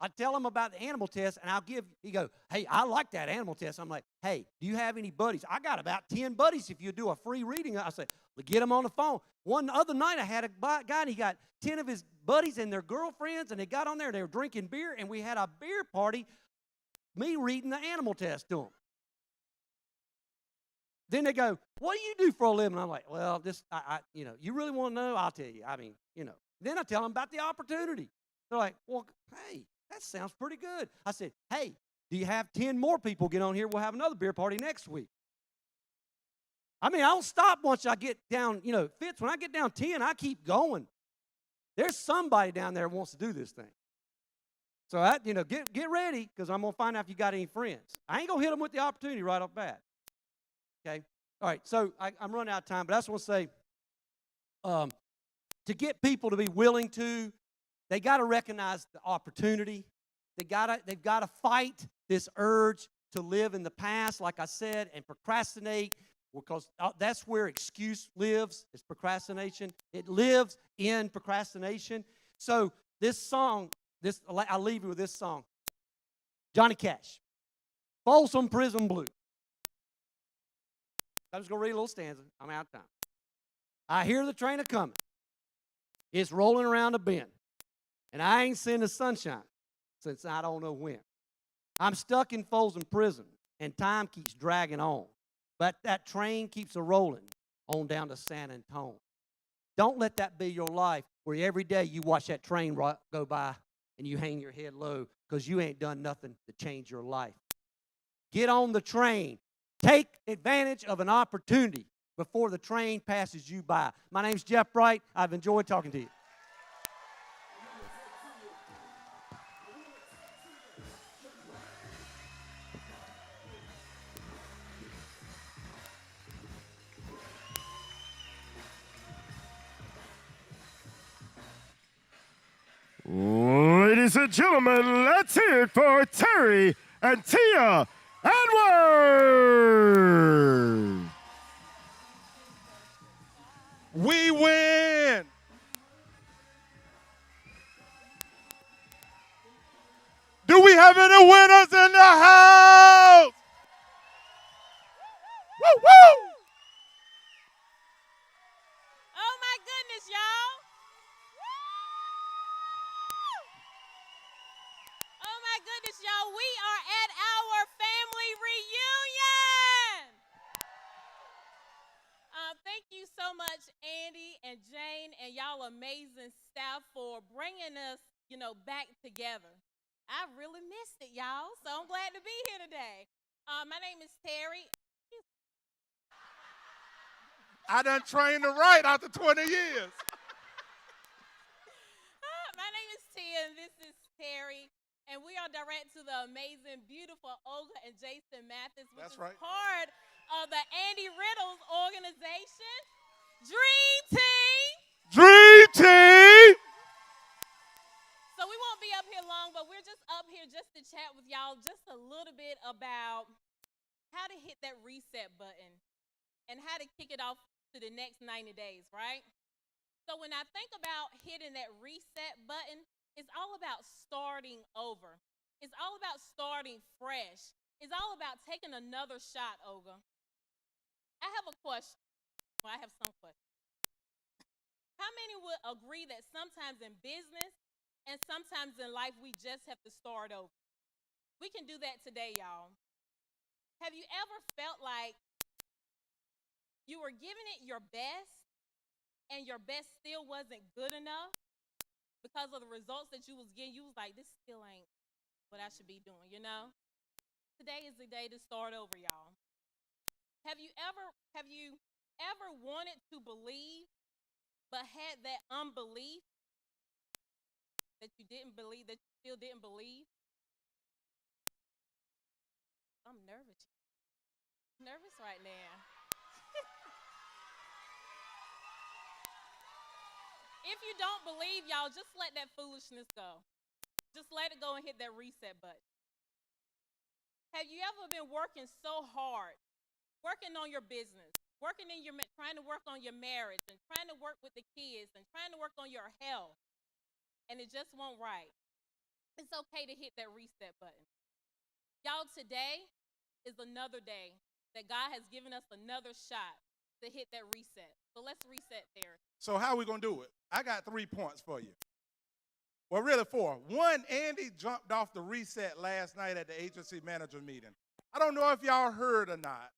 I tell them about the animal test, and he go, hey, I like that animal test. I'm like, hey, do you have any buddies? I got about 10 buddies if you do a free reading. I say, well, get them on the phone. One other night I had a guy, and he got 10 of his buddies and their girlfriends, and they got on there, and they were drinking beer, and we had a beer party, me reading the animal test to them. Then they go, what do you do for a living? I'm like, well, you really want to know? I'll tell you. Then I tell them about the opportunity. They're like, well, hey, that sounds pretty good. I said, hey, Do you have 10 more people get on here? We'll have another beer party next week. I mean, I don't stop once I get down, Fitz, when I get down 10, I keep going. There's somebody down there who wants to do this thing. So, get ready, because I'm going to find out if you got any friends. I ain't going to hit them with the opportunity right off bat. Okay? All right, so I'm running out of time, but I just want to say, to get people to be willing to, they got to recognize the opportunity. They've got to fight this urge to live in the past, like I said, and procrastinate, because that's where excuse lives, is procrastination. It lives in procrastination. So this song, I'll leave you with this song. Johnny Cash, Folsom Prison Blues. I'm just going to read a little stanza. I'm out of time. I hear the train a-coming. It's rolling around a bend. And I ain't seen the sunshine since I don't know when. I'm stuck in Folsom Prison, and time keeps dragging on. But that train keeps a-rolling on down to San Antone. Don't let that be your life, where every day you watch that train go by and you hang your head low because you ain't done nothing to change your life. Get on the train. Take advantage of an opportunity before the train passes you by. My name's Jeff Bright. I've enjoyed talking to you. Ladies and gentlemen, let's hear it for Terry and Tia Edwards. We win. Do we have any winners in the house? Woo, woo! Oh my goodness, y'all. Oh my goodness, y'all. We are at our family reunion. Thank you so much, Andy and Jane and y'all amazing staff for bringing us, back together. I really missed it, y'all, so I'm glad to be here today. My name is Terry. I done trained to write after 20 years. My name is Tia, and this is Terry. And we are direct to the amazing, beautiful Olga and Jason Mathis, which is part of the Andy Riddles organization. Dream Team. Dream Team. So we won't be up here long, but we're just up here just to chat with y'all just a little bit about how to hit that reset button and how to kick it off to the next 90 days, right? So when I think about hitting that reset button, it's all about starting over. It's all about starting fresh. It's all about taking another shot, Olga. I have a question. Well, I have some questions. How many would agree that sometimes in business and sometimes in life we just have to start over? We can do that today, y'all. Have you ever felt like you were giving it your best and your best still wasn't good enough? Because of the results that you was getting, you was like, this still ain't what I should be doing, Today is the day to start over, y'all. Have you ever wanted to believe but had that unbelief that you didn't believe, that you still didn't believe? I'm nervous. Nervous right now. If you don't believe, y'all, just let that foolishness go. Just let it go and hit that reset button. Have you ever been working so hard, working on your business, trying to work on your marriage, and trying to work with the kids, and trying to work on your health, and it just won't right? It's okay to hit that reset button. Y'all, today is another day that God has given us another shot to hit that reset. So let's reset there. So how are we going to do it? I got 3 points for you. Well, really 4. 1, Andy jumped off the reset last night at the agency manager meeting. I don't know if y'all heard or not,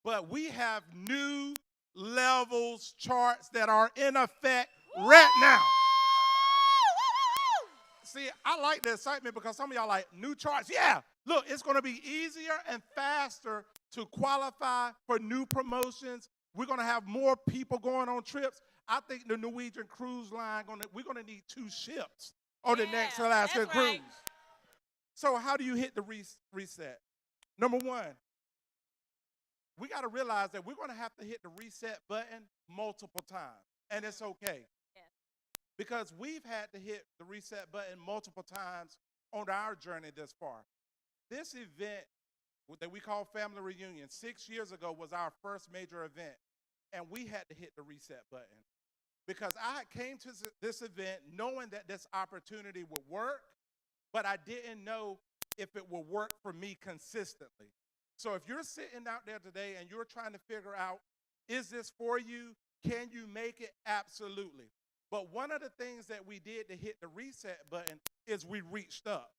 but we have new levels charts that are in effect right now. See, I like the excitement because some of y'all like new charts. Yeah, look, it's going to be easier and faster to qualify for new promotions. We're going to have more people going on trips. I think the Norwegian Cruise Line, we're going to need 2 ships on the next Alaska cruise. Right. So how do you hit the reset? Number 1, we got to realize that we're going to have to hit the reset button multiple times, and it's okay. Because we've had to hit the reset button multiple times on our journey this far. This event that we call Family Reunion 6 years ago was our first major event, and we had to hit the reset button. Because I came to this event knowing that this opportunity would work, but I didn't know if it would work for me consistently. So if you're sitting out there today and you're trying to figure out, is this for you? Can you make it? Absolutely. But one of the things that we did to hit the reset button is we reached up.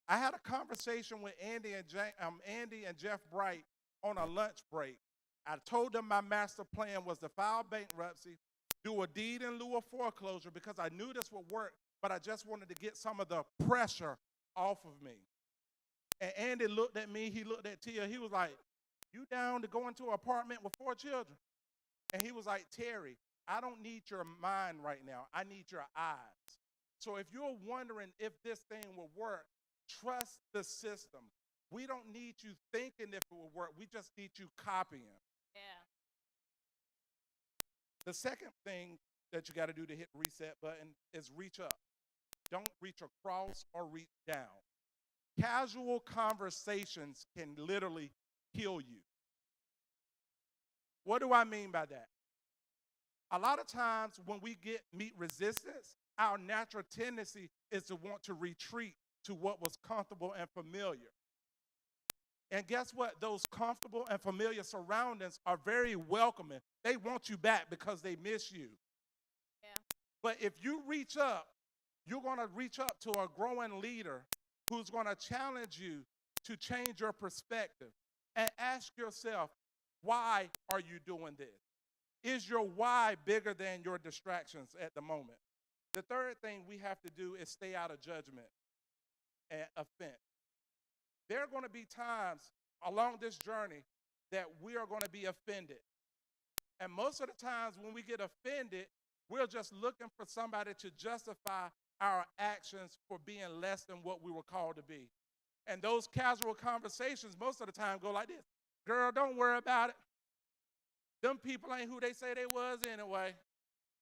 I had a conversation with Andy and Jeff Bright on a lunch break. I told them my master plan was to file bankruptcy, do a deed in lieu of foreclosure because I knew this would work, but I just wanted to get some of the pressure off of me. And Andy looked at me, he looked at Tia, he was like, "You down to go into an apartment with 4 children?" And he was like, "Terry, I don't need your mind right now. I need your eyes." So if you're wondering if this thing will work, trust the system. We don't need you thinking if it will work. We just need you copying. Yeah. The second thing that you got to do to hit the reset button is reach up. Don't reach across or reach down. Casual conversations can literally kill you. What do I mean by that? A lot of times when we meet resistance, our natural tendency is to want to retreat to what was comfortable and familiar. And guess what? Those comfortable and familiar surroundings are very welcoming. They want you back because they miss you. Yeah. But if you reach up, you're going to reach up to a growing leader who's going to challenge you to change your perspective and ask yourself, why are you doing this? Is your why bigger than your distractions at the moment? The third thing we have to do is stay out of judgment and offense. There are going to be times along this journey that we are going to be offended. And most of the times when we get offended, we're just looking for somebody to justify our actions for being less than what we were called to be. And those casual conversations most of the time go like this: "Girl, don't worry about it. Them people ain't who they say they was anyway.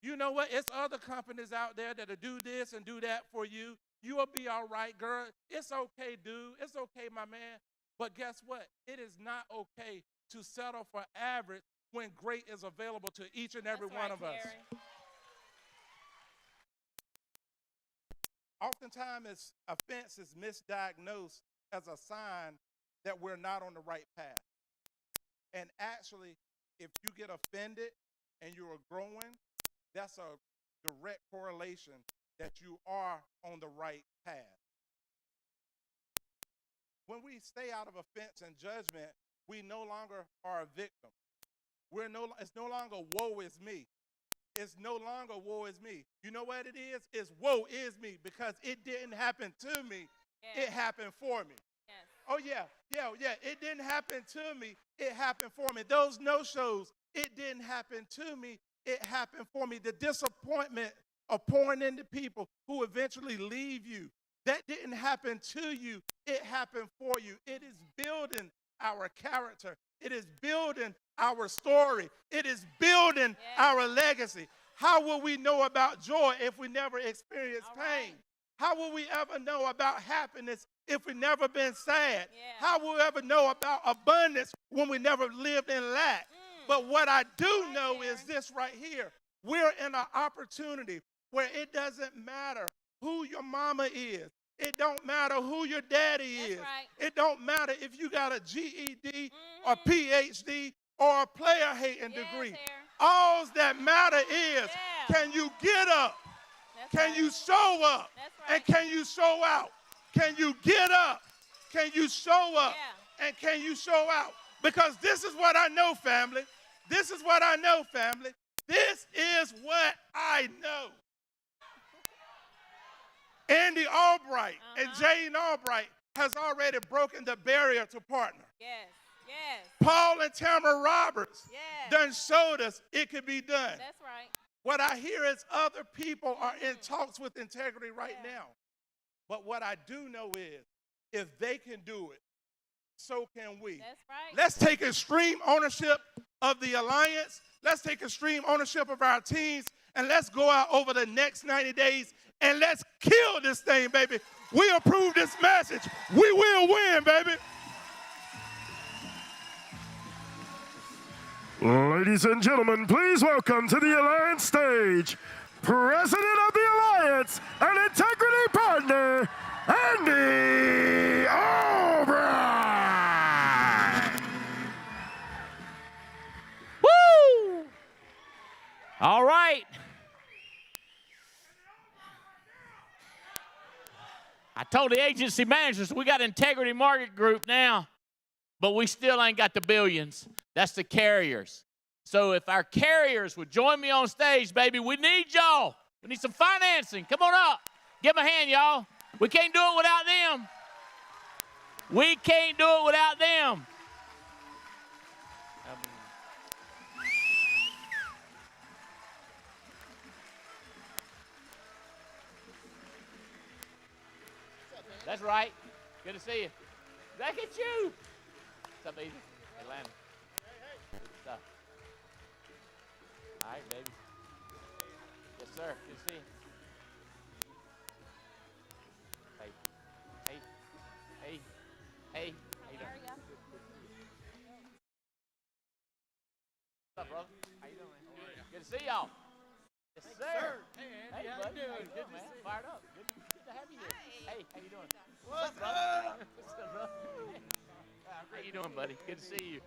You know what? It's other companies out there that'll do this and do that for you. You'll be all right, girl. It's okay, dude. It's okay, my man." But guess what? It is not okay to settle for average when great is available to each and every one of us. Oftentimes, offense is misdiagnosed as a sign that we're not on the right path. And actually, if you get offended and you're growing, that's a direct correlation that you are on the right path. When we stay out of offense and judgment, we no longer are a victim. It's no longer woe is me. It's no longer woe is me. You know what it is? It's woe is me, because it didn't happen to me. It happened for me. Yes. Oh, yeah. It didn't happen to me. It happened for me. Those no-shows, it didn't happen to me. It happened for me. The disappointment of pouring into people who eventually leave you, that didn't happen to you. It happened for you. It is building our character. It is building our story. It is building our legacy. How will we know about joy if we never experience pain? How will we ever know about happiness if we never been sad? How will we ever know about abundance when we never lived in lack? But what I do know is this right here. We're in an opportunity where it doesn't matter who your mama is. It don't matter who your daddy is. It don't matter if you got a GED or PhD or a player hating degree. All that matter is, can you get up? Can you show up? And can you show out? Can you get up? Can you show up? And can you show out? Because this is what I know, family. This is what I know, family. This is what I know. Andy Albright and Jane Albright has already broken the barrier to partner. Yes. Yes. Paul and Tamara Roberts Yes. done showed us it could be done. That's right. What I hear is other people are in talks with integrity right now. But what I do know is if they can do it, so can we. That's right. Let's take extreme ownership of the alliance. Let's take extreme ownership of our teams. And let's go out over the next 90 days and let's kill this thing, baby. We approve this message. We will win, baby. Ladies and gentlemen, please welcome to the Alliance stage, President of the Alliance and Integrity Partner, Andy Albright. Woo! All right. I told the agency managers we got Integrity Market Group now, but we still ain't got the billions. That's the carriers. So if our carriers would join me on stage, baby, we need y'all. We need some financing. Come on up. Give them a hand, y'all. We can't do it without them. We can't do it without them. That's right. Good to see you. Look at you. What's up, baby? Hey, Landon. Good stuff. All right, baby. Yes, sir. Good to see you. Hey. Hey. Hey. Hey. How you doing? What's up, brother? How you doing, man? Good to see y'all. Yes, sir. Hey, Andy. Hey, How buddy. you doing? How you Good doing, to man? see you. Fired up. Good to have you here. Hey, how you doing? What's brother? up? What's up, bro? How you doing, buddy? Good to see you.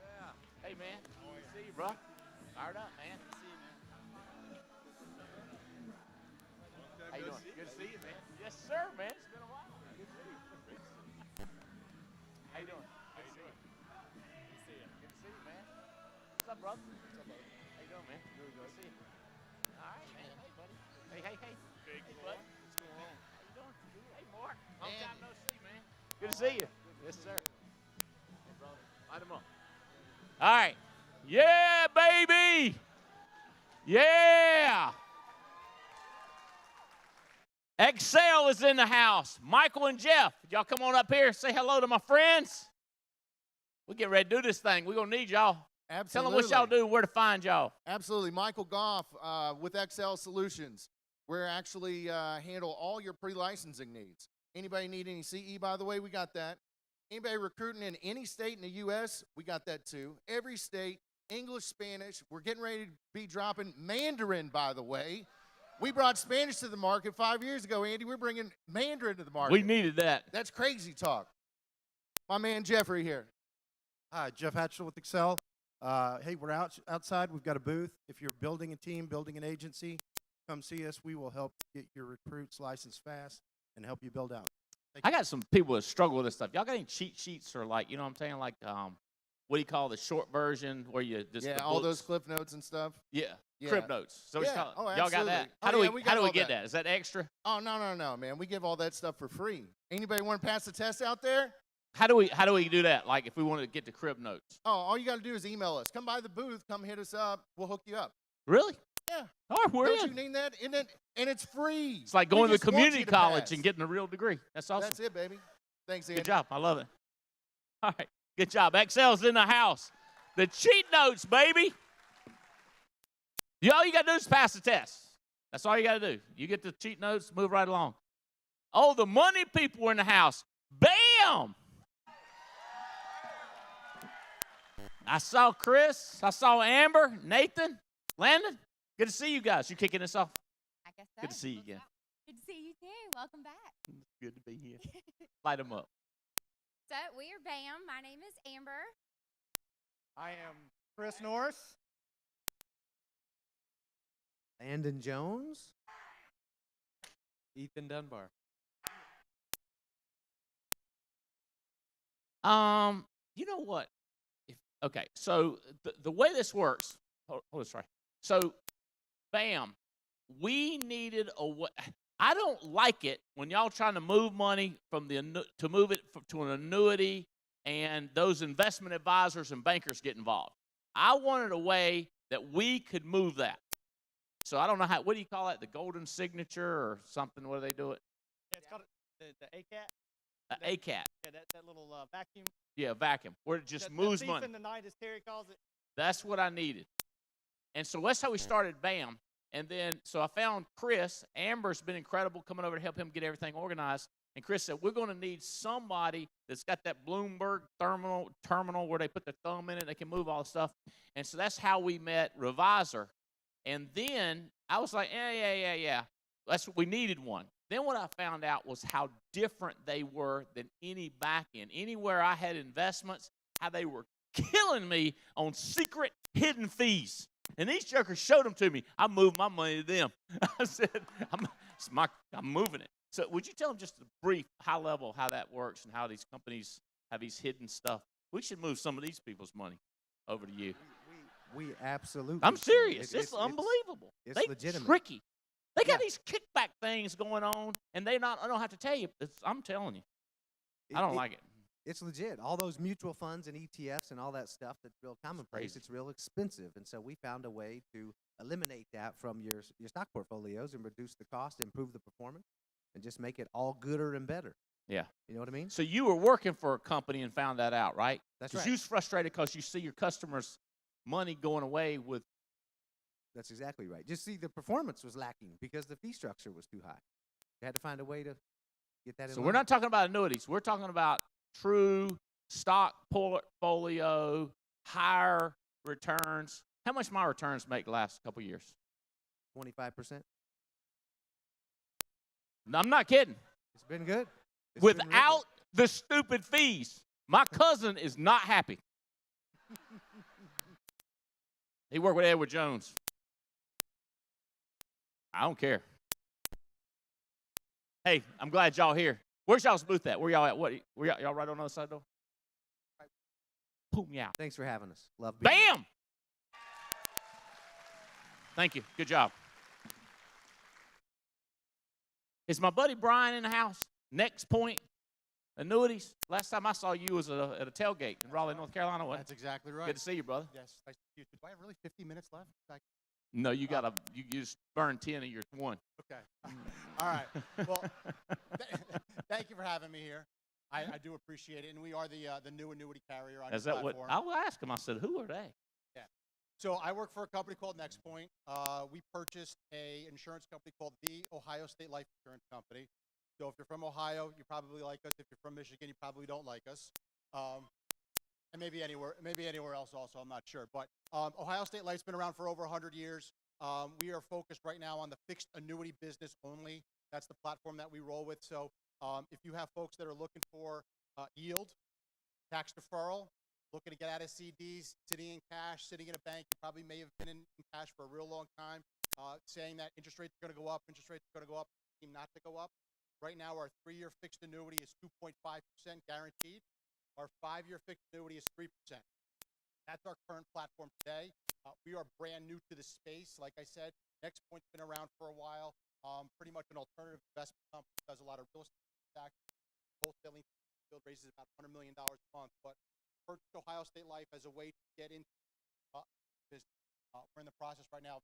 Hey, man. Good to see you, bro. Fired up, man. Good to see you, man. How you doing? Good to see you, man. Yes, sir, man. It's been a while. Good to see you. How you doing? How you doing? Good to see you. Good to see you, man. What's up, brother? What's up, brother? How you doing, man? Good to see you. All right, man. Hey, buddy. Hey. Hey, bud. What's going on? How you doing? Hey, Mark. Long time no see, man. Good to see you. Yes, sir. Hey, brother. Light him up. All right. Yeah, baby. Yeah. Excel is in the house. Michael and Jeff, y'all come on up here. Say hello to my friends. We get ready to do this thing. We're going to need y'all. Absolutely. Tell them what y'all do, where to find y'all. Absolutely. Michael Goff with XL Solutions. We're actually handle all your pre-licensing needs. Anybody need any CE, by the way, we got that. Anybody recruiting in any state in the U.S., we got that too. Every state, English, Spanish. We're getting ready to be dropping Mandarin, by the way. We brought Spanish to the market 5 years ago, Andy. We're bringing Mandarin to the market. We needed that. That's crazy talk. My man Jeffrey here. Hi, Jeff Hatchell with Excel. Hey, we're outside. We've got a booth. If you're building a team, building an agency, come see us. We will help get your recruits licensed fast and help you build out. I got some people that struggle with this stuff. Y'all got any cheat sheets or like, you know what I'm saying? Like, what do you call the short version where you just Yeah, the all books? those cliff notes and stuff. Yeah, Yeah. crib notes. So Yeah. y'all got that? How do we get that? Is that extra? Oh, no, man. We give all that stuff for free. Anybody want to pass the test out there? How do we do that? Like if we want to get the crib notes. Oh, all you got to do is email us. Come by the booth. Come hit us up. We'll hook you up. Really? Yeah. All right, we're Don't in. you need that? And it's free. It's like We going to just want community you to college pass. and getting a real degree. That's awesome. That's it, baby. Thanks, Andy. Good job. I love it. All right. Good job. Excel's in the house. The cheat notes, baby. All you got to do is pass the test. That's all you got to do. You get the cheat notes, move right along. Oh, the money people were in the house. Bam! I saw Chris. I saw Amber, Nathan, Landon. Good to see you guys. You kicking this off? I guess so. Good to see you again. Good to see you too. Welcome back. Good to be here. Light them up. So we're BAM. My name is Amber. I am Chris Norris. Landon Jones. Ethan Dunbar. You know what? Okay, so the way this works, hold on, sorry. So, BAM, we needed a way. I don't like it when y'all trying to move money from to move it to an annuity, and those investment advisors and bankers get involved. I wanted a way that we could move that. So I don't know what do you call it? The golden signature or something? What do they do it? Yeah, it's called the ACAT. ACAT. Yeah, that little vacuum. Yeah, vacuum, where it just The moves thief money. in the night, as Terry calls it. That's what I needed. And so that's how we started BAM. And then, so I found Chris. Amber's been incredible coming over to help him get everything organized. And Chris said, we're going to need somebody that's got that Bloomberg terminal where they put their thumb in it. They can move all the stuff. And so that's how we met Revisor. And then I was like, yeah. That's what we needed one. Then what I found out was how different they were than any back end. Anywhere I had investments, how they were killing me on secret hidden fees. And these jokers showed them to me. I moved my money to them. I said, I'm moving it. So would you tell them just a brief, high level, how that works and how these companies have these hidden stuff? We should move some of these people's money over to you. We absolutely. I'm should. serious. It's unbelievable. It's They legitimate. tricky. They got these kickback things going on, and I don't have to tell you. I'm telling you. I don't like it. It's legit. All those mutual funds and ETFs and all that stuff that's real commonplace, it's real expensive. And so we found a way to eliminate that from your stock portfolios and reduce the cost, improve the performance, and just make it all gooder and better. Yeah. You know what I mean? So you were working for a company and found that out, right? That's Because right. you was frustrated because you see your customers' money going away with. That's exactly right. Just see, the performance was lacking because the fee structure was too high. You had to find a way to get that in So line. we're not talking about annuities. We're talking about true stock portfolio, higher returns. How much my returns make the last couple years? 25%. No, I'm not kidding. It's been good. It's been real Without the stupid fees, my cousin is not happy. He worked with Edward Jones. I don't care. Hey, I'm glad y'all here. Where's y'all's booth at? Where y'all at? What? Y'all right on the other side door? Boom, yeah. Thanks for having us. Love being Bam! Thank you. Good job. Is my buddy Brian in the house? Next Point Annuities. Last time I saw you was at a tailgate in Raleigh, North Carolina. Wasn't it? That's exactly right. Good to see you, brother. Yes, nice to see you. Do I have really 50 minutes left? No, you got you just burned 10 of your one. Okay. All right. Well, thank you for having me here. I do appreciate it, and we are the new annuity carrier on Is your that what? platform. I will ask him. I said, who are they? Yeah. So I work for a company called NexPoint. We purchased an insurance company called the Ohio State Life Insurance Company. So if you're from Ohio, you probably like us. If you're from Michigan, you probably don't like us. And maybe anywhere else also, I'm not sure. But Ohio State Life's been around for over 100 years. We are focused right now on the fixed annuity business only. That's the platform that we roll with. So if you have folks that are looking for yield, tax deferral, looking to get out of CDs, sitting in cash, sitting in a bank, you probably may have been in cash for a real long time, saying that interest rates are going to go up, seem not to go up. Right now, our 3-year fixed annuity is 2.5% guaranteed. Our 5-year fixed annuity is 3%. That's our current platform today. We are brand new to the space. Like I said, NexPoint's been around for a while. Pretty much an alternative investment company, does a lot of real estate transactions. Wholesaling field raises about $100 million a month. But purchased Ohio State Life as a way to get into business. We're in the process right now of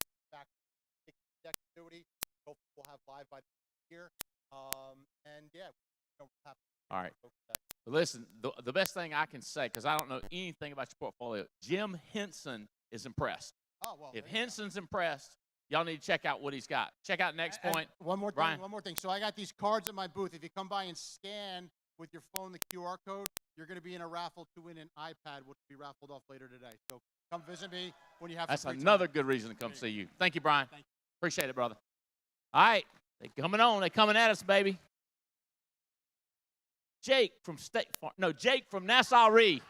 annuity. Hopefully we'll have live by the year. And yeah, we'll have. All right. Listen, the best thing I can say, because I don't know anything about your portfolio, Jim Henson is impressed. Oh, well, if Henson's impressed, y'all need to check out what he's got. Check out NexPoint. One more thing. Brian. One more thing. So I got these cards at my booth. If you come by and scan with your phone the QR code, you're going to be in a raffle to win an iPad, which will be raffled off later today. So come visit me when you have. That's some free another time. good reason to come see you. Thank you, Brian. Thank you. Appreciate it, brother. All right. They coming on. They coming at us, baby. Jake from State Farm. No, Jake from Nassau Re.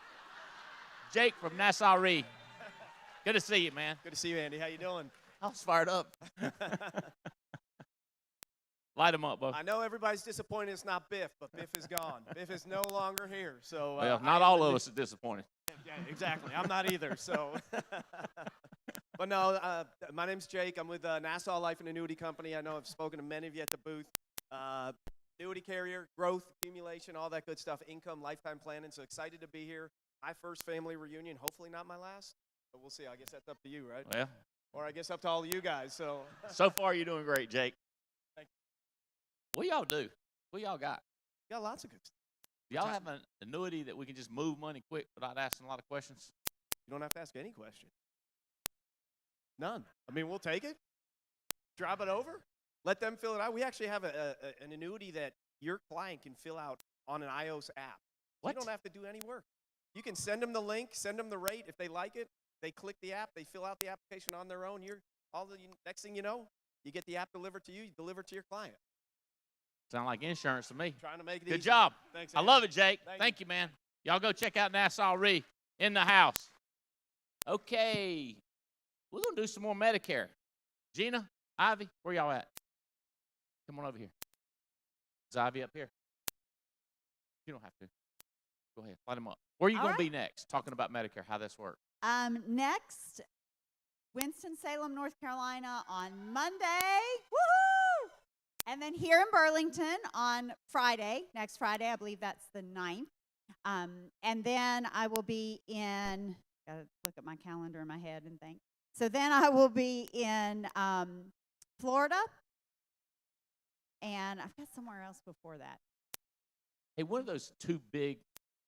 Jake from Nassau Re. Good to see you, man. Good to see you, Andy. How you doing? I was fired up. Light him up, bud. I know everybody's disappointed it's not Biff, but Biff is gone. Biff is no longer here. So Well, not all of us are disappointed. Yeah, exactly. I'm not either. So But no, my name's Jake. I'm with Nassau Life and Annuity Company. I know I've spoken to many of you at the booth. Annuity carrier, growth, accumulation, all that good stuff, income, lifetime planning. So excited to be here. My first family reunion, hopefully not my last. But we'll see. I guess that's up to you, right? Well. Or I guess up to all of you guys. So far, you're doing great, Jake. Thank you. What y'all do? What y'all got? Got lots of good stuff. Do y'all have an annuity that we can just move money quick without asking a lot of questions? You don't have to ask any question. None. I mean, we'll take it. Drop it over. Let them fill it out. We actually have an annuity that your client can fill out on an iOS app. What? You don't have to do any work. You can send them the link, send them the rate. If they like it, they click the app, they fill out the application on their own. Next thing you know, you get the app delivered to you, you deliver it to your client. Sound like insurance to me. Trying to make it Good easy. job. Thanks, I Andy. love it, Jake. Thank Thank you, man. Y'all go check out Nassau Re in the house. Okay. We're going to do some more Medicare. Gina, Ivy, where y'all at? Come on over here. Is Ivy up here? You don't have to. Go ahead. Light them up. Where are you All going to right. be next? Talking about Medicare, how this works. Next, Winston-Salem, North Carolina on Monday. Woohoo! And then here in Burlington on Friday, next Friday, I believe that's the 9th. And then I will be in, gotta look at my calendar in my head and think. So then I will be in Florida. And I've got somewhere else before that. Hey, one of those two big,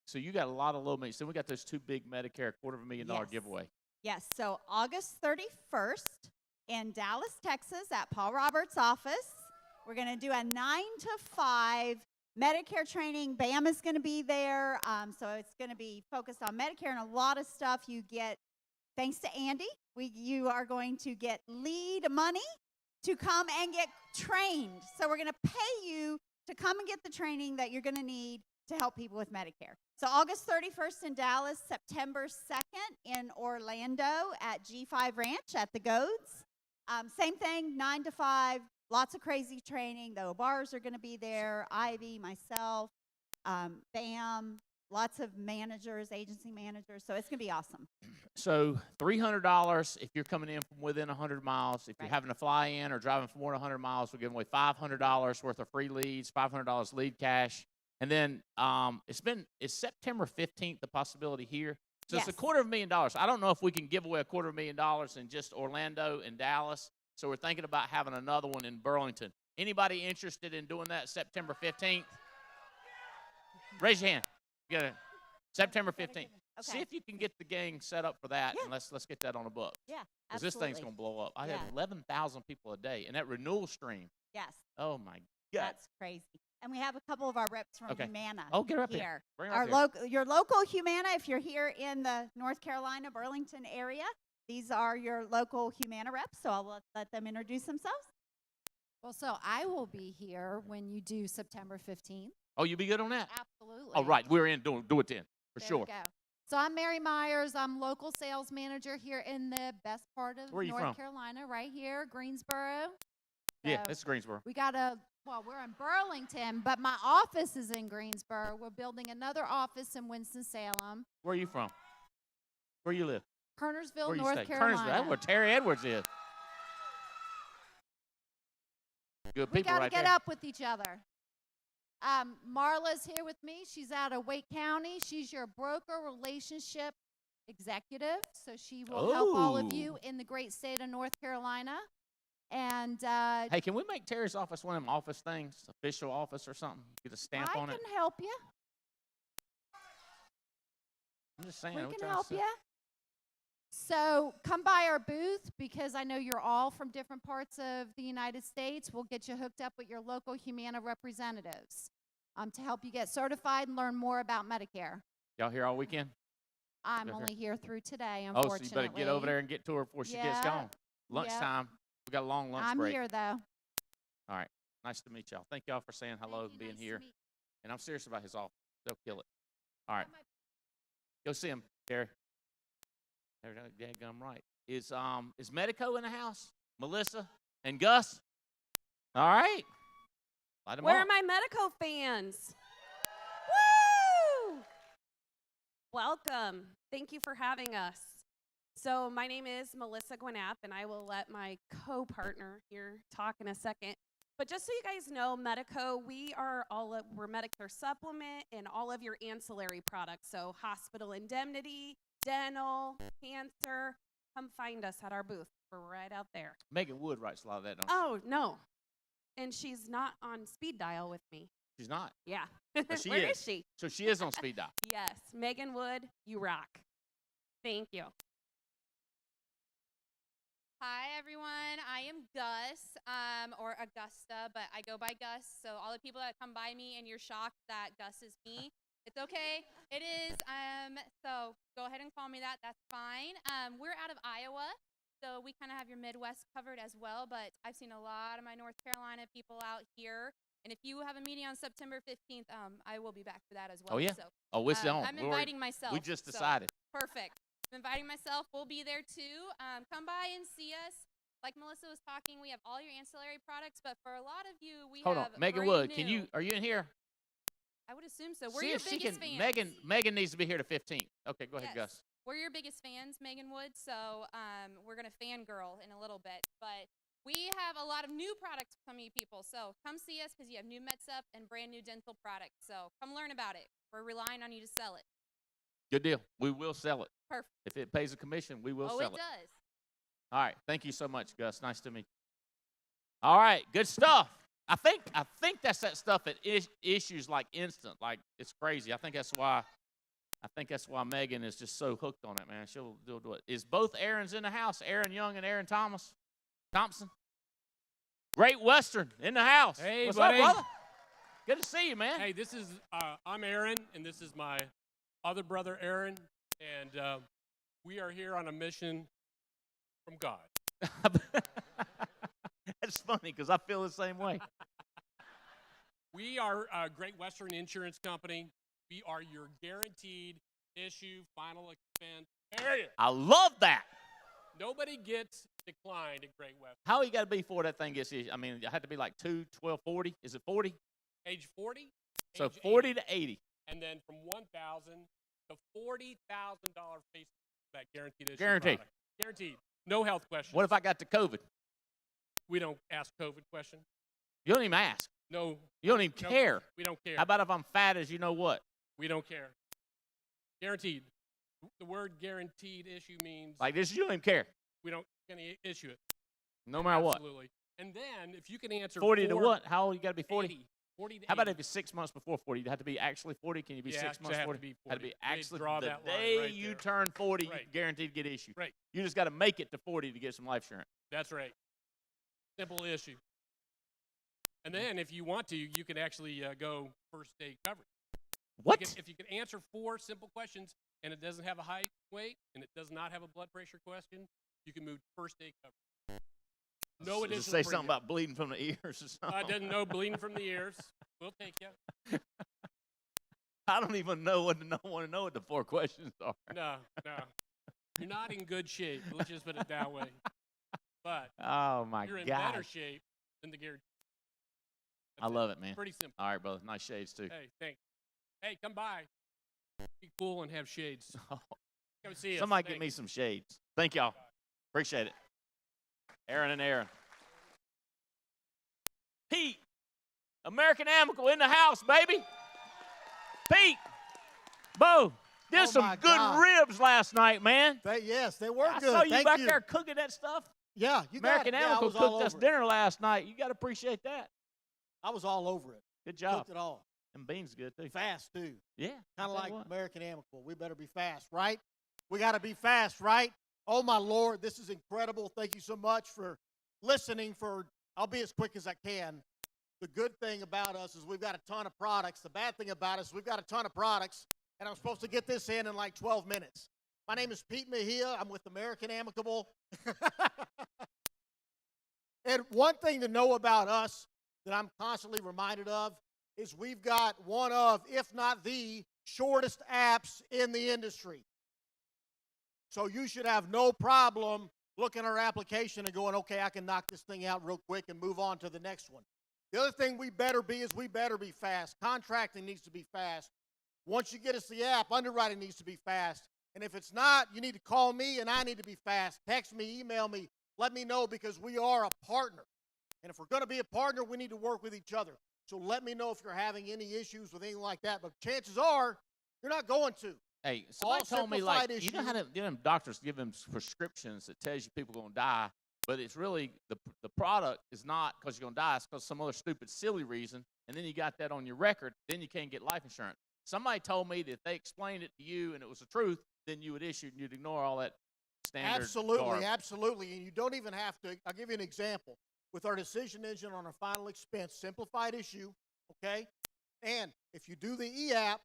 so you got a lot of low maintenance. Then we got those two big Medicare $250,000 Yes. giveaway. Yes, so August 31st in Dallas, Texas at Paul Roberts' office. We're going to do a 9 to 5 Medicare training. BAM is going to be there. So it's going to be focused on Medicare and a lot of stuff you get. Thanks to Andy, you are going to get lead money to come and get trained. So we're going to pay you to come and get the training that you're going to need to help people with Medicare. So August 31st in Dallas, September 2nd in Orlando at G5 Ranch at the Goads. Same thing, 9 to 5, lots of crazy training. The O'Bars are going to be there, Ivy, myself, BAM, lots of managers, agency managers. So it's going to be awesome. So $300 if you're coming in from within 100 miles. If you're having to fly in or driving for more than 100 miles, we're giving away $500 worth of free leads, $500 lead cash. And then it's September 15th, the possibility here. So Yes. it's $250,000. I don't know if we can give away $250,000 in just Orlando and Dallas. So we're thinking about having another one in Burlington. Anybody interested in doing that September 15th? Raise your hand. Get it. September 15th. See Okay. if you can get the gang set up for that, and let's get that on the book. Yeah, Because this thing's absolutely. going to blow up. I Yeah. have 11,000 people a day, and that renewal stream. Yes. Oh my God. That's crazy. And we have a couple of our reps from Okay. Humana Oh, get her up here. here. Bring her Our up here. your local Humana, if you're here in the North Carolina, Burlington area, these are your local Humana reps, so I'll let them introduce themselves. Well, so I will be here when you do September 15th. Oh, you be good on that? Absolutely. Oh, right. We're in. Do it then, for There sure. we go. So I'm Mary Myers. I'm local sales manager here in the best part of Where are you North from? Carolina, right here, Greensboro. Yeah, So this is Greensboro. We got we're in Burlington, but my office is in Greensboro. We're building another office in Winston-Salem. Where are you from? Where you live? Kernersville, Where you North stay? Carolina. Kernersville. That's where Terry Edwards is. Good We people got to right get there. up with each other. Marla's here with me. She's out of Wake County. She's your broker relationship executive, so she will help all of you Oh. in the great state of North Carolina. And Hey, can we make Terry's office one of them office things, official office or something? Get a stamp I on it. can help you. I'm just saying. We we're can trying to help set- you. So come by our booth because I know you're all from different parts of the United States. We'll get you hooked up with your local Humana representatives to help you get certified and learn more about Medicare. Y'all here all weekend? I'm Okay. only here through today, Oh, unfortunately. so you better get over there and get to her before she gets Yep. gone. Lunchtime. We got a long lunch I'm break. here, though. All right. Nice to meet y'all. Thank y'all for saying hello and being here. And I'm serious about his office. They'll kill it. All right. Go see him, Terry. Dadgum right. Is Medico in the house? Melissa and Gus? All right. Light 'em Where are up. my Medico fans? Woo! Welcome. Thank you for having us. So my name is Melissa Gwinnett, and I will let my co-partner here talk in a second. But just so you guys know, Medico, we're Medicare Supplement and all of your ancillary products. So hospital indemnity, dental, cancer. Come find us at our booth. We're right out there. Megan Wood writes a lot of that, don't she? Oh, no. And she's not on speed dial with me. She's not. Yeah. But she Where is she? So she is on speed dial. Yes. Megan Wood, you rock. Thank you. Hi, everyone. I am Gus, or Augusta, but I go by Gus. So all the people that come by me and you're shocked that Gus is me, it's okay. It is. So go ahead and call me that. That's fine. We're out of Iowa, so we kind of have your Midwest covered as well. But I've seen a lot of my North Carolina people out here. And if you have a meeting on September 15th, I will be back for that as well. Oh, yeah? So, Oh, it's on. I'm We're already- inviting myself. we just so decided. Perfect. I'm inviting myself. We'll be there too. Come by and see us. Like Melissa was talking, we have all your ancillary products, but for a lot of you, we Hold have on. Megan brand Wood, new. are you in here? I would assume so. We're See your if she biggest can. fans. Megan needs to be here to 15th. Okay, go ahead, Yes. Gus. We're your biggest fans, Megan Wood. So we're gonna fangirl in a little bit, but we have a lot of new products from you people. So come see us because you have new MedSup and brand new dental products. So come learn about it. We're relying on you to sell it. Good deal. We will sell it. Perfect. If it pays a commission, we will Oh, sell it it. does. All right. Thank you so much, Gus. Nice to meet you. All right. Good stuff. I think that's that stuff that issues like instant. Like it's crazy. I think that's why Megan is just so hooked on it, man. She'll do it. Is both Aarons in the house? Aaron Young and Aaron Thompson? Great Western in the house. Hey, What's buddy. up, brother? Good to see you, man. Hey, this is I'm Aaron, and this is my other brother Aaron, and we are here on a mission from God. That's funny because I feel the same way. We are a Great Western Insurance Company. We are your guaranteed issue final expense area. I love that. Nobody gets declined at Great Western. How you got to be before that thing gets issued? I mean, it had to be like 2, 12, 40. Is it 40? Age 40. So age 40 80, to 80. and then from $1,000 to $40,000 face back guaranteed issue. Guaranteed. product. Guaranteed. No health questions. What if I got the COVID? We don't ask COVID questions. You don't even ask. No. You don't even no, care. We don't care. How about if I'm fat as you know what? We don't care. Guaranteed. The word guaranteed issue means Like this, you don't even care. we don't gonna issue it. No matter what. Absolutely. And then if you can answer 40 to four- what? How old you got to be 40? 80. 40 to How about 80. if it's 6 months before 40? You have to be actually 40. Can you be Yeah, 6 actually months have to 40? be Had to be 40. They actually draw the that line day right you there. turn 40, Right. you guaranteed to get issued. Right. You just got to make it to 40 to get some life insurance. That's right. Simple issue. And then if you want to, you can actually go first day coverage. What? If you can answer 4 simple questions and it doesn't have a height, weight, and it does not have a blood pressure question, you can move to first day coverage. No Does it additional say something premium. about bleeding from the ears or something? Doesn't know bleeding from the ears. We'll take you. I don't even know want to know what the 4 questions are. No. You're not in good shape. Let's just put it that way. But Oh my you're in God. better shape than the guarantee. I love it, man. Pretty simple. All right, brother. Nice shades too. Hey, thanks. Hey, come by. Be cool and have shades. Come see us. Somebody get me Thanks. some shades. Thank y'all. Appreciate it. Aaron and Aaron. Pete, American Amicable in the house, baby. Pete, Bo, did Oh, some my good God. ribs last night, man. Yes, they were I good. saw you Thank back you. there cooking that stuff. Yeah, you American got it. Yeah, I Amicable was all cooked us over it. dinner last night. You got to appreciate that. I was all over it. Good job. Cooked it all. And beans good too. Fast too. Yeah. Kind I'll of tell you like what. American Amicable. We better be fast, right? We got to be fast, right? Oh my Lord, this is incredible. Thank you so much for listening. I'll be as quick as I can. The good thing about us is we've got a ton of products. The bad thing about us is we've got a ton of products, and I'm supposed to get this in like 12 minutes. My name is Pete Mejia. I'm with American Amicable. And one thing to know about us that I'm constantly reminded of is we've got one of, if not the shortest apps in the industry. So you should have no problem looking at our application and going, okay, I can knock this thing out real quick and move on to the next one. The other thing we better be is we better be fast. Contracting needs to be fast. Once you get us the app, underwriting needs to be fast. And if it's not, you need to call me, and I need to be fast. Text me, email me, let me know, because we are a partner. And if we're going to be a partner, we need to work with each other. So let me know if you're having any issues with anything like that. But chances are, you're not going to. Hey, somebody All told me, like, simplified you know issue- how them doctors give them prescriptions that tells you people are going to die, but it's really the product is not because you're going to die. It's because some other stupid, silly reason, and then you got that on your record, then you can't get life insurance. Somebody told me that if they explained it to you and it was the truth, then you would issue and you'd ignore all that standard Absolutely, garb. absolutely. And you don't even have to. I'll give you an example. With our decision engine on our final expense, simplified issue, okay? And if you do the e-app,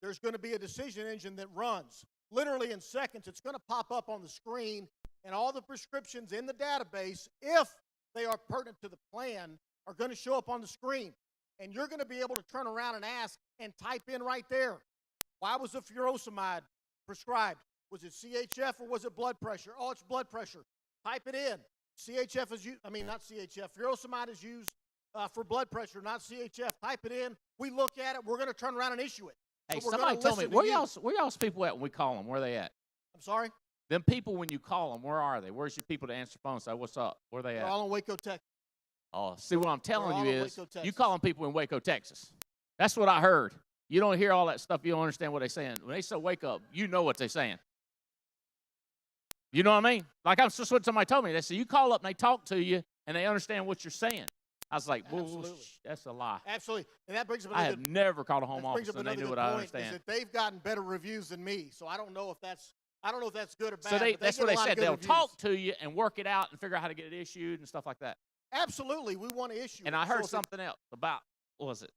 there's going to be a decision engine that runs. Literally in seconds, it's going to pop up on the screen, and all the prescriptions in the database, if they are pertinent to the plan, are going to show up on the screen. And you're going to be able to turn around and ask and type in right there, why was the furosemide prescribed? Was it CHF or was it blood pressure? Oh, it's blood pressure. Type it in. CHF is used, not CHF. Furosemide is used for blood pressure, not CHF. Type it in. We look at it. We're going to turn around and issue it. Hey, So we're somebody gonna told me, listen to where you. y'all's people at when we call them? Where they at? I'm sorry? Them people, when you call them, where are they? Where's your people to answer the phone and say, what's up? Where they They're at? all in Waco, Texas. Oh, see, what I'm telling all you in is Waco, you Texas. calling people in Waco, Texas. That's what I heard. You don't hear all that stuff. You don't understand what they're saying. When they say wake up, you know what they're saying. You know what I mean? Like, that's just what somebody told me. They said, you call up and they talk to you and they understand what you're saying. I was like, Absolutely. that's a lie. Absolutely. And that brings up I another have never called a home that brings office up and they another knew good what I point, is understand. that they've gotten better reviews than me. So I don't know if that's good or bad. So but that's get what a they lot of said. good They'll reviews. talk to you and work it out and figure out how to get it issued and stuff like that. Absolutely. We want to issue And it. I So heard if it- something else about, what was it?